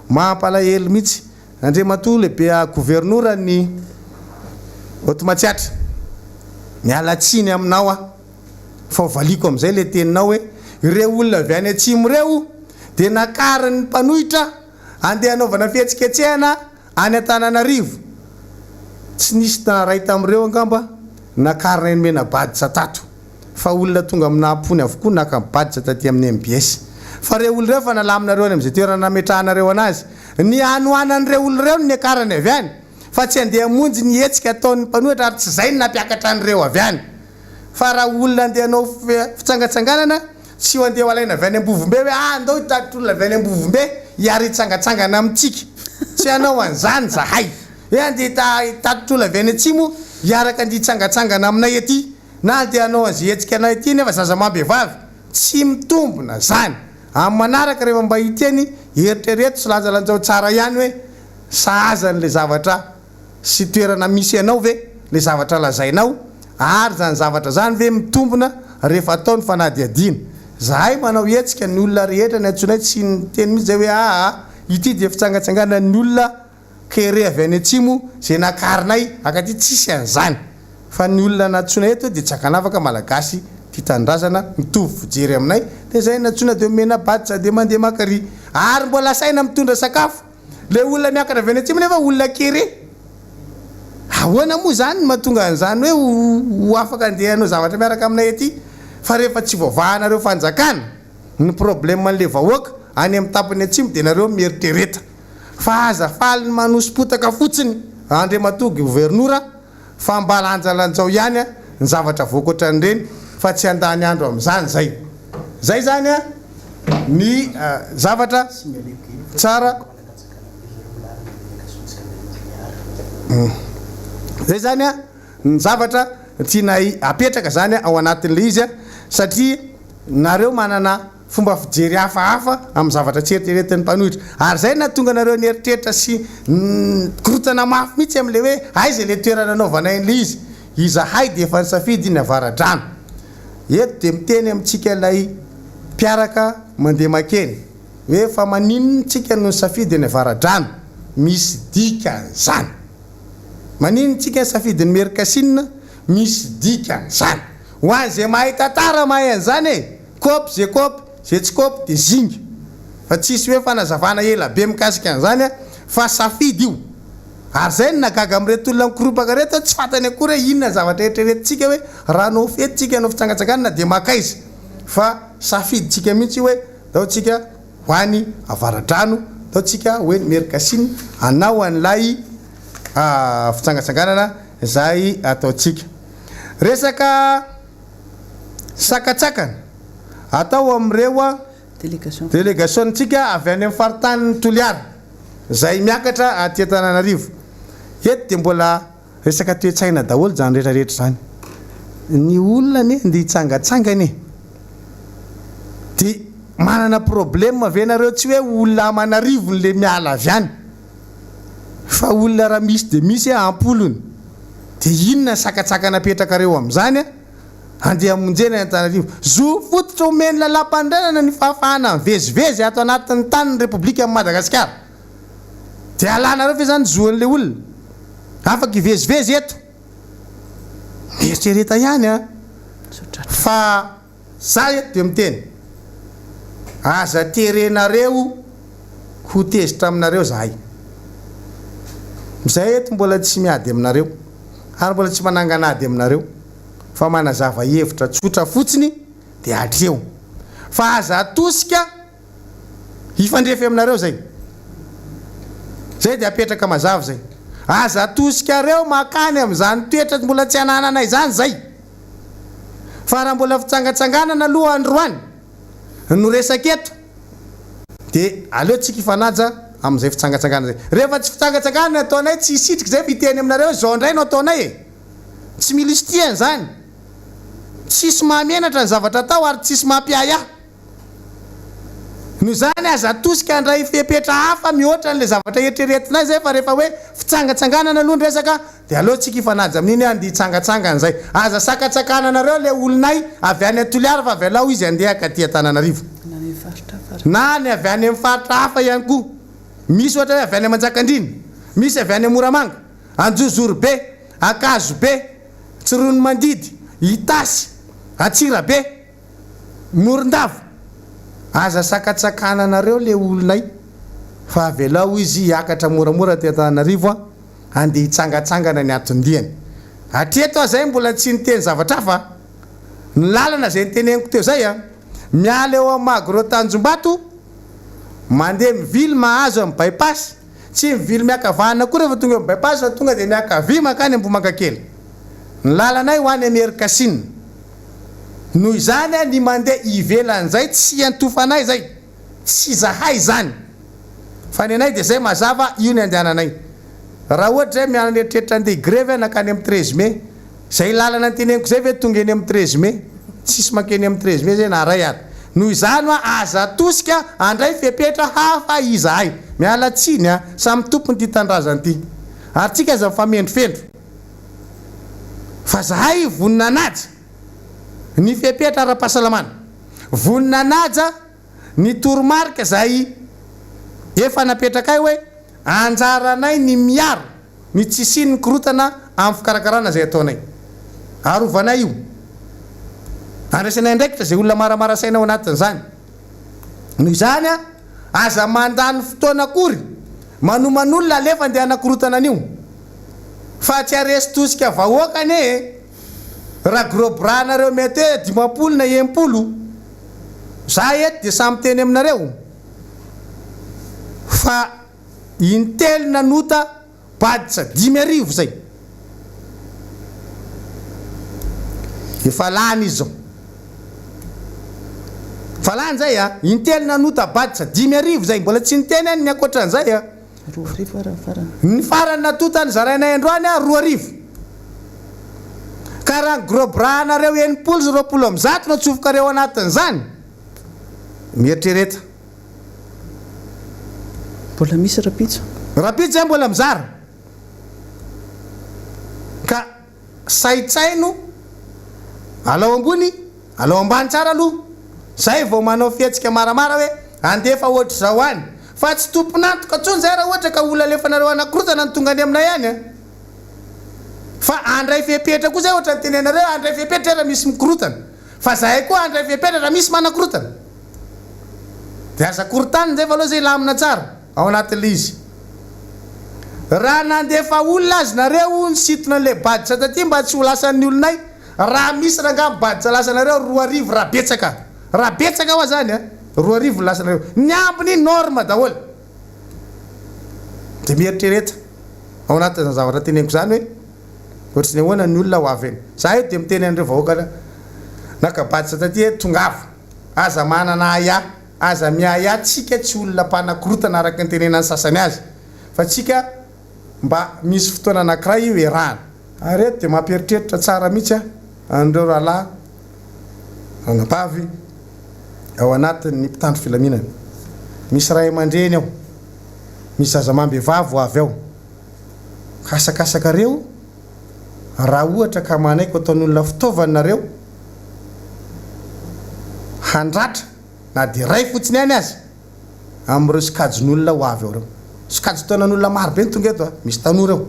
mampalahelo mihitsy Andriamatoa lehibe gouvernora ny Otomatsiatra mialatsiny aminao a fa valiko am'izay le teninao hoe ireo olona avy any atsimo reo de nakariny mpanohitra andeha anaovana fihetsiketsehana any Antananarivo tsy nisy ray tamin'ireo angamba nakarina eny mena badisa tato fa olona tonga aminahapony avokoa nakabadisa taty amin'ny MBS fa reo olona reo fa nalaminareo any am'izay toerana nametrahanareo anazy ny anoanan'ireo olona reo ny akarany avy any fa tsy andeha monjy ny hetsika ataon'ny mpanohitra ary tsy zay ny nampiakatra an'ireo avy any fa raha olona andeha anao fitsangatsanganana tsy ho andeha ho alaina avy any Ambovombe hoe andao hitatitra olona avy any Ambovombe hiary hitsangatsangana amintsika tsy anao an'izany zahay hoe andeha hitatitra olona avy any atsimo hiaraka andeha hitsangatsangana aminay ety na andeha anao an'izay hetsika anay ety nefa zaza mambehivavy tsy mitombona zany amin'ny manaraka rehefa mba hiteny eritrereto sy lanjalanjao tsara ihany hoe sahazan'le zavatra sy toerana misy ianao ve le zavatra lazainao ary zany zavatra zany ve mitombona rehefa ataony fanadiadina zahay manao hetsika ny olona rehetra ny antsonay tsy teny mihitsy zay hoe ity de fitsangatsangana ny olona kere avy any atsimo zay nakarinay akaty tsisy an'izany fa ny olona natsona eto de tsy akanafaka malagasy ty tandrazana mitovy fijery aminay de zay natsona de mena badisa de mandeha makary ary mbola saina mitondra sakafo le olona miakatra avy any atsimo nefa olona kere ahoana moa zany mahatonga an'izany hoe ho afaka andeha anao zavatra miaraka aminay ety fa rehefa tsy voavahanareo fanjakana ny problème an'le vahoaka any amin'ny tapany atsimo de nareo mieritrereta fa azafaly ny manosim-potaka fotsiny Andriamatoa gouvernora fa mba lanjalanjao ihany a ny zavatra voakoatra an'ireny fa tsy andany andro amin'izany zay zany a ny zavatra tsara zay zany a ny zavatra tianay apetraka zany ao anatin'le izy a satria nareo manana fomba fijery hafahafa amin'ny zavatra tsy eritreretin'ny mpanohitra ary zay na tonga nareo nieritreritra sy korotana mafy mihitsy am'le hoe aiza le toerana anaovanay n'le izy izahay de efa nisafidy ny avaradrano eto de miteny amintsika lay mpiaraka mandeha makeny hoe fa maninony tsika no nisafidy ny avaradrano misy dikan'izany maninony tsika nisafidy ny merikasinina misy dikan'izany ho an'izay mahay tantara mahay an'izany e kopy zay kopy zay tsy kopy de zinga fa tsisy hoe fanazavana ela be mikasika an'izany a fa safidy io ary zay ny nagaga am'reto olona mikoropaka reto tsy fantany akory hoe inona zavatra eritreretintsika hoe raha nao fetytsika anao fitsangatsanganana de makaiza fa safiditsika mihitsy hoe taotsika hoany avaradrano taotsika hoe merikasiny anao an'lay fitsangatsanganana zay ataotsika resaka sakatsakana atao am'ireo a délégation-tsika avy any amin'ny faritany Toliara zay miakatra aty Antananarivo eto de mbola resaka toe-tsaina daholo zany rehetrarehetra zany ny olona ne ndia hitsangatsangany dia manana problème avy anareo tsy hoe olona amanarivony le miala avy any fa olona raha misy dia misy ampolony dia inona sakatsaka napetrakareo amin'izany andeha monjena Antananarivo zo fototra omeny lalam-pandrenana ny fahafahana mivezivezy ato anatin'ny tany ny repoblika amin'ny Madagasikara dia alanareo fa izany zoan'le olona afaka hivezivezy eto mieritreretra ihany fa za eto dia miteny aza terenareo ho tezitra aminareo zahay izay eto mbola tsy miady aminareo ary mbola tsy mananganady aminareo fa manazava hevitra tsotra fotsiny dia atreo fa aza atosika hifandrefy aminareo zay dia apetraka mazava zay aza atosika reo makany amin'izany toetra mbola tsy anananay izany zay fa raha mbola fitsangatsanganana aloha androany no resaka eto dia aleotsika hifanaja amin'izay fitsangatsangana zay rehefa tsy fitsangatsanganana ataonay tsy hisitrika zay fiteny aminareo zao indray no ataonay tsy milistiany zany tsisy mahamenatra ny zavatra atao ary tsisy mampiaya no zany aza atosika andray fepetra hafa mihoatra n'le zavatra eritreretinay zay fa rehefa hoe fitsangatsanganana aloha ny resaka dia aleotsika hifanaja amin'iny andia hitsangatsangana zay aza sakatsakananareo le olonay avy any Toliara fa avy alao izy andeha akaty Antananarivo na ny avy any amin'ny faritra hafa ihany koa misy ohatra hoe avy any Manjakandriny misy avy any Moramanga Anjozorobe Akazobe Tsirono Mandidy Itasy Atsirabe Morondava aza sakatsakananareo le olonay fa avy alao izy hiakatra moramora ty Antananarivo andeha hitsangatsangana ny atondiany atreto zay mbola tsy niteny zavatra fa ny lalana zay niteneniko teo zay miala eo amin'ny Magrotanjombato mandeha mivily mahazo amin'ny bypass tsy mivily miakavahana koa rehefa tonga amin'ny bypass fa tonga dia miakavy makany Ambohimankakely ny lalanay ho any Amerikasina noho izany ny mandeha ivelan'izay tsy antofanay zay tsy zahay zany fa ny anay dia zay mazava io ny andehananay raha ohatra zay mianetretra andeha grève nakany amin'ny 13 mai zay lalana nteneniko zay ve tonga eny amin'ny 13 mai tsisy makeny amin'ny 13 mai zay na ray ary noho izany aza atosika andray fepetra hafa izahay miala tsiny samy tompony ty tandrazany ty ary tsika aza mifamendrofendro fa zahay vonina naja ny fepetra ara-pahasalamana vonina naja ny toromarika zay efa napetrakay hoe anjaranay ny miaro ny tsisiny ny korotana amin'ny fikarakarana zay ataonay arovanay io andraisanay ndraikitra zay olona maramara saina ao anatin'izany noho izany aza mandany fotoana akory manoman'olona alefa andeha anakorotana an'io fa tsy aresy tosika vahoakany raha grobrahanareo mety hoe 50 na 80 za eto dia samy teny aminareo fa intelo nanota baditra 5,000 zay efa lany izy zao fa lany zay intelo nanota baditra 5,000 zay mbola tsy niteny any ny akoatran'izay ny farany natotany zarainay androany 2,000 ka raha grobrahanareo 80 no atsofokareo anatin'izany mieritreretra mbola misy rapitso zay mbola mizara ka saitsaino alao ambony alao ambany tsara aloha zay vao manao fihetsika maramara hoe andefa ohatra zao any fa tsy tomponantoka ntsony zay raha ohatra ka olona alefanareo anakorotana ny tonga any aminay any fa andray fepetra koa zay ohatra ny tenenareo andray fepetra raha misy mikorotana fa zahay koa andray fepetra raha misy manakorotana dia aza korotany zay fa aloha zay lamina tsara ao anatin'le izy raha nandefa olona azy nareo ny sitona an'le baditra taty mba tsy ho lasan'ny olonay raha misy ranga baditra lasanareo 2,000 raha betsaka ao zany 2,000 lasanareo ny ambiny norme daholo dia mieritreretra ao anatin'ny zavatra teneniko zany hoe ohatrany ahoana ny olona ho avy eny za io dia miteny an'ireo vahoaka nakabaditra taty tongava aza manana aya aza miaya tsika tsy olona mpanakorotana araka ny tenenany sasany azy fa tsika mba misy fotoana anankiray io erahana ary eto dia mampieritreritra tsara mihitsy andreo rahalahy anapavy ao anatin'ny mpitandro filaminana misy ray aman-dreny ao misy zazamambehivavy ho avy ao kasakasakareo raha ohatra ka manaiko ataon'olona fitaovanareo handratra na de ray fotsiny ihany azy am'ireo sikajon'olona ho avy ao reo sikajo taonan'olona marobe ny tonga eto a misy tanora eo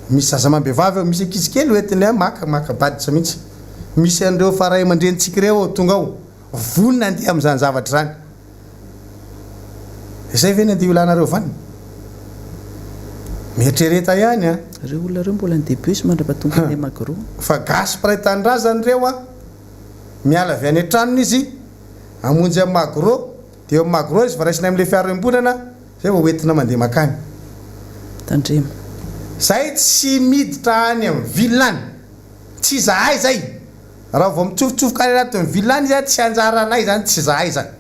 misy zazamambehivavy ao misy ankizy kely hoentiny a maka baditra mihitsy misy andreo fa ray aman-drenitsika reo tonga ao vonina andeha am'izany zavatra zany izay ve ny andeha olanareo vaniny mietrereta ihany a reo olona reo mbola ny debus mandrapatonga ny magro fa gasy piraitan-drazany reo a miala avy any an-tranony izy amonjy amin'ny magro de eo amin'ny magro izy fa raisina amin'le fiaroem-bonana zay vao hoentina mandeha makany tandrema zay tsy miditra any amin'ny vilany tsy zahay zay raha vao mitsofotsofika any anaty amin'ny vilany izy a tsy anjaranay zany tsy zahay zany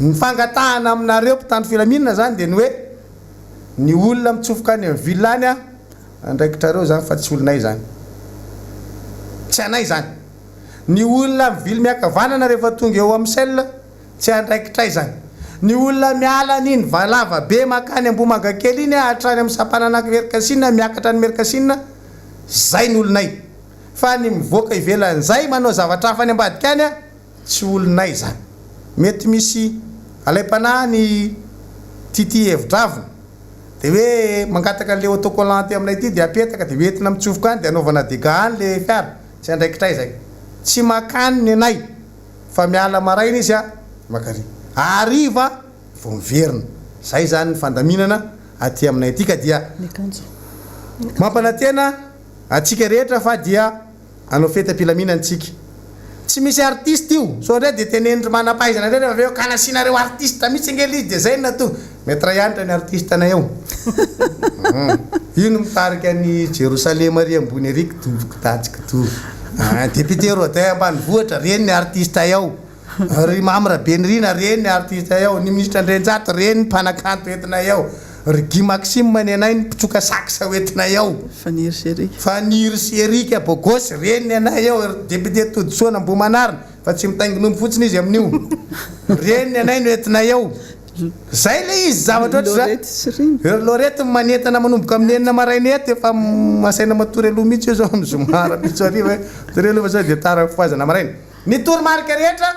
ny fangatahana aminareo mpitandro filaminana zany de ny hoe ny olona mitsofoka any amin'ny vilany a andraikitrareo zany fa tsy olonay zany tsy anay zany ny olona mivily miakavanana rehefa tonga eo amin'ny sel tsy andraikitray zany ny olona miala an'iny valava be makany ambomanga kely iny hatrany amin'ny sapanana merkasinina miakatra ny merkasinina zay ny olonay fa ny mivoaka ivelan'izay manao zavatra hafa any ambadika any a tsy olonay zany mety misy alay-panahy ny tity hevitravina de hoe mangataka an'le autocollanté aminay ty de apetaka de hoentina mitsofoka any de anaovana dégâts any le fiara tsy andraikitray zay tsy makany ny anay fa miala maraina izy a makary ariva vao miverina zay zany ny fandaminana aty aminay aty ka dia mampanantena atsika rehetra fa dia anao fetam-pilaminana antsika tsy misy artiste io so ndray de tenenindry manam-pahaizana ndray rehefa aveo kanasianareo artiste mihitsy ngely izy de zay nato metra ianitra ny artiste anay ao ino mitarika ny Jerosalema ry ambony ariky tomboko tatsika to député Rodin ambany vohatra reny ny artiste ao ry mamra benrina reny ny artiste ao ny ministre Andrenjato reny ny mpanakanto entinay ao ry Guy Maxime ny anay ny mpitsoka saksa entinay ao Fanir Sierika Bogos reny ny anay ao député Todisona Ambomanarina fa tsy mitainginomby fotsiny izy amin'io reny ny anay no entinay ao zay le izy zavatra ohatry lorety manentana manomboka amin'ny enina maraina eto efa masaina matory aloha mihitsy io zao mizomara mihitsy ariva tory aloha zao de tara foazana maraina ny toromarika rehetra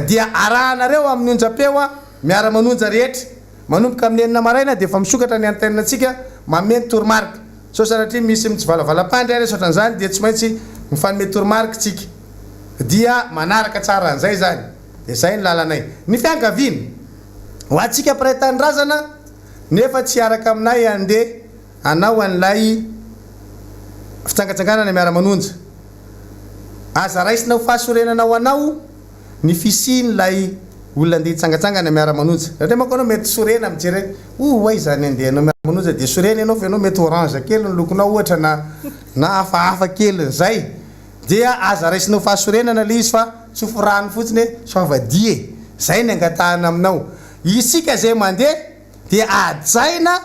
dia arahanareo amin'ny onjam-peo a miara-manonja rehetra manomboka amin'ny enina maraina de efa misokatra ny anteninatsika mameno toromarika so sanatria misy mitsivalavalam-pandry ary sotran'izany de tsy maintsy mifanome toromarika tsika dia manaraka tsara an'izay zany de zay ny lalanay ny fiangaviana ho atsika piraitan-drazana nefa tsy araka aminay andeha anao an'lay fitsangatsanganana miara-manonja aza raisina ho fahasorenanao anao ny fisian'lay olona andeha hitsangatsangana miara-manonja satria manko anao mety sorena mijery ay zany andeha anao miara-manonja de sorena ianao fa ianao mety orange kely ny lokonao ohatra na hafahafa kely zay dia aza raisina ho fahasorenana le izy fa tsy forano fotsiny soavadie zay ny angatahana aminao isika zay mandeha dia ajaina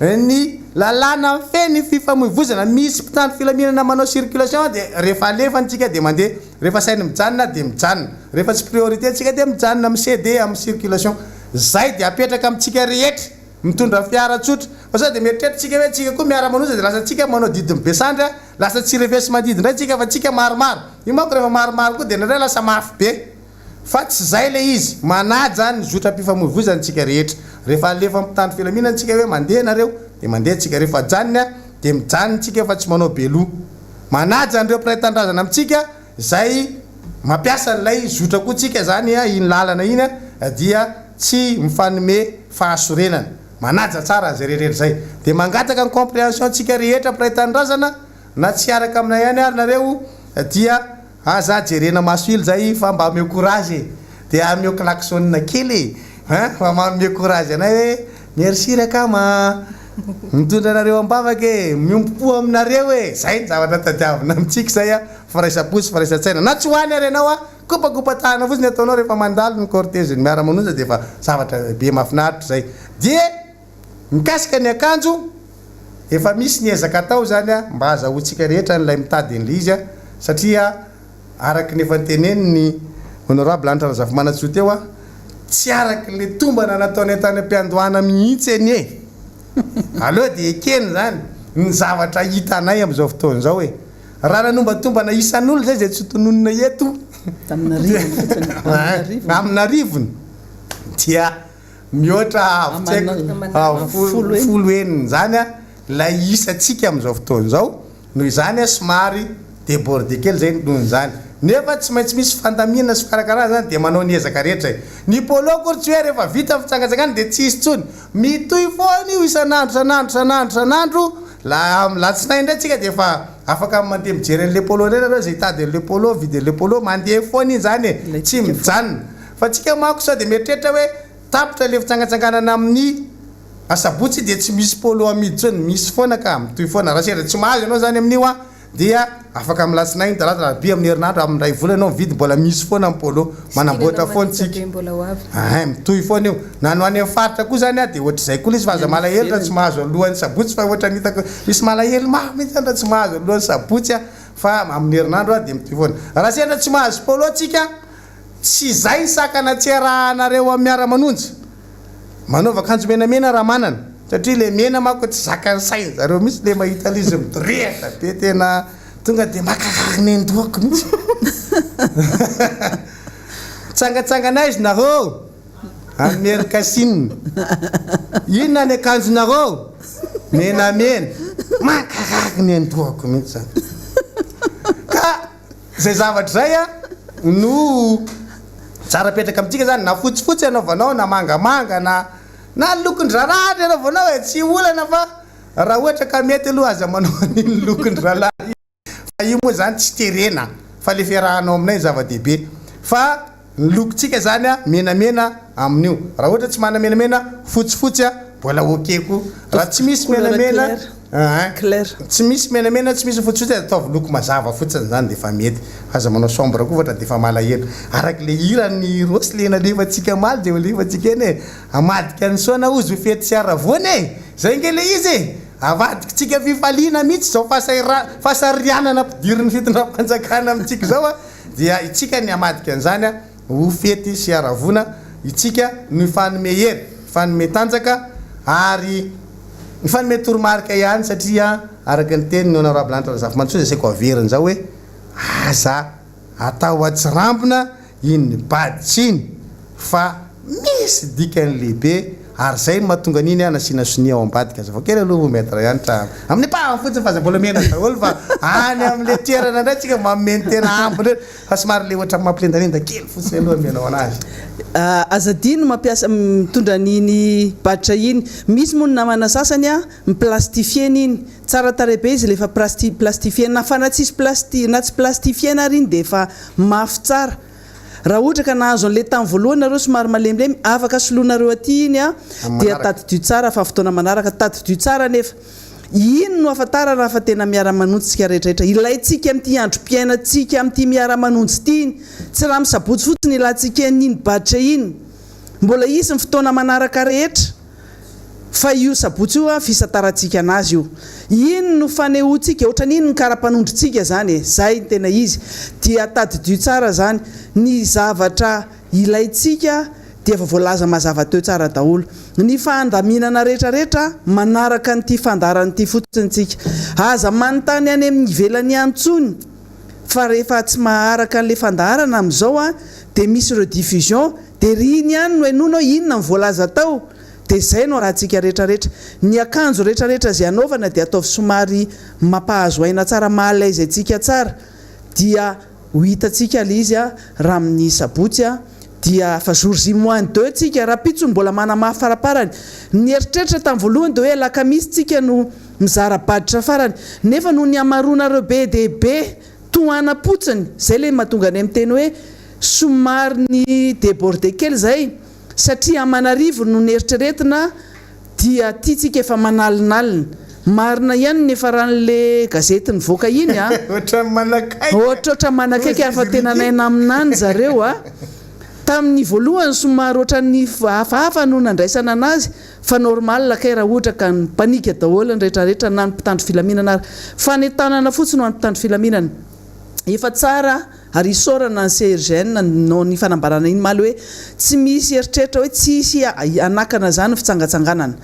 ny lalàna feny fifamoivozana misy mpitandro filaminana manao circulation de rehefa alefantsika de mandeha rehefa sainy mijanona de mijanona rehefa tsy priorité tsika de mijanona amin'ny CD amin'ny circulation zay de apetraka amintsika rehetra mitondra fiara tsotra fa sao de mieritreritsika hoe tsika koa miara-manonja de lasa tsika manao didiny besandra lasa tsy revesy madidi ndray tsika fa tsika maromaro io manko rehefa maromaro koa de nandray lasa mafy be fa tsy zay le izy manaja ny zotra-pifamoivozana tsika rehetra rehefa alefa mpitandro filaminana tsika hoe mandeha nareo de mandeha tsika rehefa janona de mijanona tsika fa tsy manao belo manaja an'ireo piraitan-drazana amintsika zay mampiasa n'lay zotra koa tsika zany a iny lalana iny a dia tsy mifanome fahasorenana manaja tsara zay rehetra zay de mangataka ny compréhension tsika rehetra piraitan-drazana na tsy araka aminay ihany ary nareo dia aza jerena masoily zay fa mba ameo courage de ameo klaxonna kely fa mameo courage anay hoe merci rakama mitondra anareo ambavaka miompopo aminareo e zay ny zavatra tadiavina amitsika zay a faraisa-posy faraisa-tsaina na tsy hoany ary anao a kopakopa-tahana fotsiny ataonao rehefa mandalo ny cortege ny miara-manonja de efa zavatra be mahafinaritra zay de mikasika ny akanjo efa misy ny ezaka atao zany a mba azahoantsika rehetra nylay mitady n'le izy a satria araky nefa nyteneniny honorable antra razafy manatsoa teo a tsy araky le tombana nataony tany am-piandohana mihitsy eny e aloha de ekeny zany ny zavatra hitanay am'izao fotoana zao hoe raha nanomba isan'olo zay zay tsy tononona eto aminarivony dia mihoatra folo eniny zany a la isatsika am'izao fotoana zao noho izany a somary déborde kely zay nohony zany nefa tsy maintsy misy fandaminana sy fikarakara zany de manao niezaka rehetra ny polo kory tsy hoe rehefa vita fitsangatsangana de tsy isy tsony mitoy foana io isanandro la tsinainy ndray tsika de efa afaka mandeha mijery an'le polo ndray nareo zay tady an'le polo vidy an'le polo mandeha foana iny zany e tsy mijanona fa tsika manko sao de mieritreritra hoe tapitra le fitsangatsanganana amin'ny asabotsy de tsy misy polo amidy tsony misy foana ka mitoy foana raha sera tsy mahazo anao zany amin'io a dia afaka amin'ny latsinainy talata rahabe amin'ny herinandro amin'ny ray vola anao mividy mbola misy foana amin'ny polo manamboatra foana tsika mitoy foana io nano any amin'ny faritra koa zany a de ohatra izay koa izy fa aza malahelo raha tsy mahazo alohan'ny sabotsy fa ohatra nitako misy malahelo mihitsy raha tsy mahazo alohan'ny sabotsy a fa amin'ny herinandro a de mitoy foana raha sendra tsy mahazo polo tsika tsy zay sakana tsy arahanareo amin'ny Miara-Manonja manaova akanjo menamena raha manana satria le mena manko tsy zakany sainy zareo misy le mahita izy midorehatra be tena tonga de makakaka ny andohako mihitsy tsangatsanganay izy nareo amin'ny erikasinina inona ny akanjonareo menamena makakaka ny andohako mihitsy zany ka zay zavatra zay a no tsara petraka amintsika zany na fotsifotsy anaovanao na mangamanga na lokon-drarahatra anaovanao e tsy olana fa raha ohatra ka mety aloha aza manao an'iny lokon-dralahy fa io moa zany tsy terena fa le fiarahanao aminay zava-dehibe fa ny lokontsika zany a menamena amin'io raha ohatra tsy mana menamena fotsifotsy a mbola okeko raha tsy misy menamena clair tsy misy menamena tsy misy fotsifotsy ataovy loko mazava fotsiny zany de fa mety aza manao sombre koa ohatra de fa malahelo araky le hirany rosy le nalefatsika maly de lefatsika eny e amadika ny soana ozy fety sy aravony e zay nge le izy e avadika tsika fifaliana mihitsy zao fasarianana ampidiriny fitondram-panjakana amintsika zao a dia itsika ny amadika an'izany a ho fety sy aravona itsika no fanome hery fanome tanjaka ary ny fanome toromarika ihany satria araky ny teny ny honorable antra razafy mantsy zay ko averiny zao hoe aza atao atsirambina iny baditsiny fa misy dikany lehibe ary zay mahatonga an'iny a nasina sonia ao ambadika zava kely aloha maître ihanytra amin'ny mpahany fotsiny fa za mbola mena daholo fa any amin'le toerana indray tsika mameny tena ambo ndray fa somary le ohatra mampilendalenda kely fotsiny aloha menao anazy azadiny mampiasa mitondra an'iny baditra iny misy moa ny namana sasany a miplastifiena iny tsara tarehibe izy lefa plastifiena fa na tsisy na tsy plastifiena ary iny de efa mafy tsara raha ohatra ka nahazo an'le tany voalohany nareo somary malemilemy afaka soloanareo aty iny a dia tadidio tsara fa fotoana manaraka tadidio tsara nefa ino no afatara raha fa tena miara-manonjy tsika rehetrarehetra ilayntsika amin'ity androm-piainantsika amin'ity miara-manonjy ity iny tsy raha misabotsy fotsiny ilantsika an'iny baditra iny mbola isy ny fotoana manaraka rehetra fa io sabotsy io a fisatarantsika anazy io ino no fanehoantsika ohatran'iny ny kara-panondrotsika zany e zay tena izy dia tadidio tsara zany ny zavatra ilayntsika dia efa voalaza mazava teo tsara daholo ny fandaminana rehetrarehetra manaraka nyity fandaran'ity fotsintsika aza manontany any amin'ny ivelany antsony fa rehefa tsy maharaka an'le fandarana amin'izao a de misy rediffusion de riny ihany no hainonao inona ny voalaza tao de zay no rahantsika rehetrarehetra ny akanjo rehetrarehetra zay anaovana de ataovy somary mampahazo aina tsara mahalaizy atsika tsara dia ho hitatsika le izy a raha amin'ny sabotsy a dia fa jour mois 2 tsika raha pitsony mbola manamafy faraparany ny eritreritra tamin'ny voalohany de hoe lakamisy tsika no mizara baditra farany nefa no ny amaronareo be dehibe tohana-potsiny zay le mahatonga any amin'ny teny hoe somary ny déborde kely zay satria amanarivo no ny eritreretina dia tiatsika efa manalinalina marina ihany nefa ran'le gazety nivoaka iny a ohatrohatra manakaiky ary fa tena naina aminany zareo a tamin'ny voalohany somary ohatran'ny hafahafa no nandraisana anazy fa normal kay raha ohatra ka ny panika daholo ny rehetrarehetra na ny mpitandro filaminana ary fa ny tanana fotsiny ho any mpitandro filaminana efa tsara ary isorana ny CRGN no ny fanambarana iny maly hoe tsy misy eritreritra hoe tsisy anakana zany fitsangatsanganana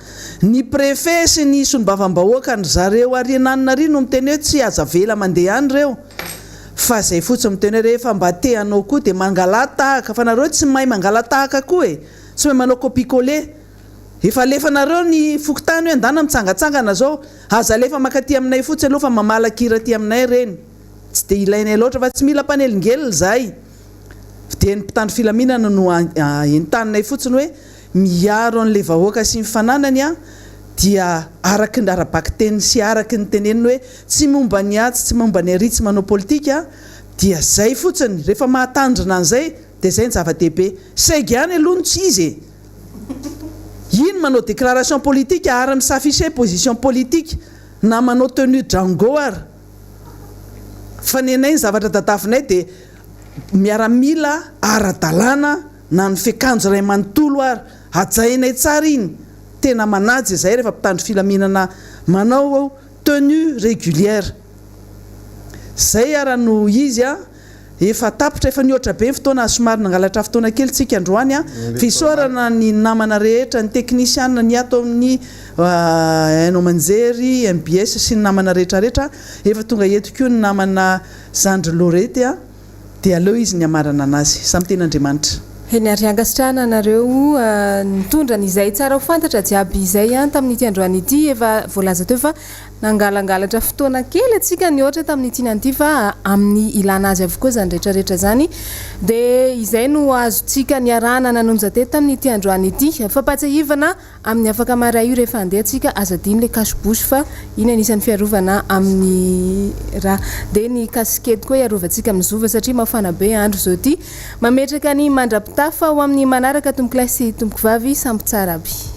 ny préfet sy ny solombavam-bahoaka ny zareo ariananina ry no miteny hoe tsy aza vela mandeha any reo fa zay fotsiny miteny hoe rehefa mba te anao koa dia mangala tahaka fa nareo tsy mahay mangala tahaka koa e tsy mahay manao copie-coller efa alefanareo ny fokotany hoe andana mitsangatsangana zao aza alefa makaty aminay fotsiny aloha fa mamalakira ty aminay reny tsy dia ilainay loatra fa tsy mila mpanelingely zahay dia ny mpitandro filaminana no entanay fotsiny hoe miaro an'ilay vahoaka sy ny fananany a dia araky ny ara-bakiteny sy araky ny teneniny hoe tsy momba ny atsy tsy momba ny ary tsy manao politika dia zay fotsiny rehefa mahatandrina an'izay dia zay ny zava-dehibe saigy any aloha no tsy izy iny manao déclaration politique ary misaffiché position politique na manao tenue django ary fa ny anay ny zavatra tadafinay dia miaramila ara-dalàna na ny fiakanjo ray manontolo ary ajainay tsara iny tena manajy zay rehefa mpitandro filaminana manao tenue régulière zay ara no izy a efa tapitra efa nioatra be ny fotoana somary nangalatra fotoana kely tsika androany a fisaorana ny namana rehetra ny technician ny ato amin'ny hainao manjery MBS sy ny namana rehetrarehetra efa tonga etiko ny namana Zandry Lorety a dia aleo izy ny amarana anazy samy ten'Andriamanitra eny ary angasitrahana anareo nitondra n'izay tsara ho fantatra jiaby izay tamin'ity androany ity efa voalaza teo fa nangalangalatra fotoana kely atsika ny ohatra tamin'ity nanty fa amin'ny ilana azy avokoa zany rehetrarehetra zany dia izay no azotsika ny arahana nanonja teto tamin'ity androany ity fampatsahivana amin'ny afaka maray io rehefa andeha atsika azadiny le cache-bouche fa iny anisan'ny fiarovana amin'ny raha dia ny kasikety koa iarovantsika mizova satria mafana be andro zao ty mametraka ny mandrapitafa ho amin'ny manaraka tomboklasy tomboko vavy samby tsara aby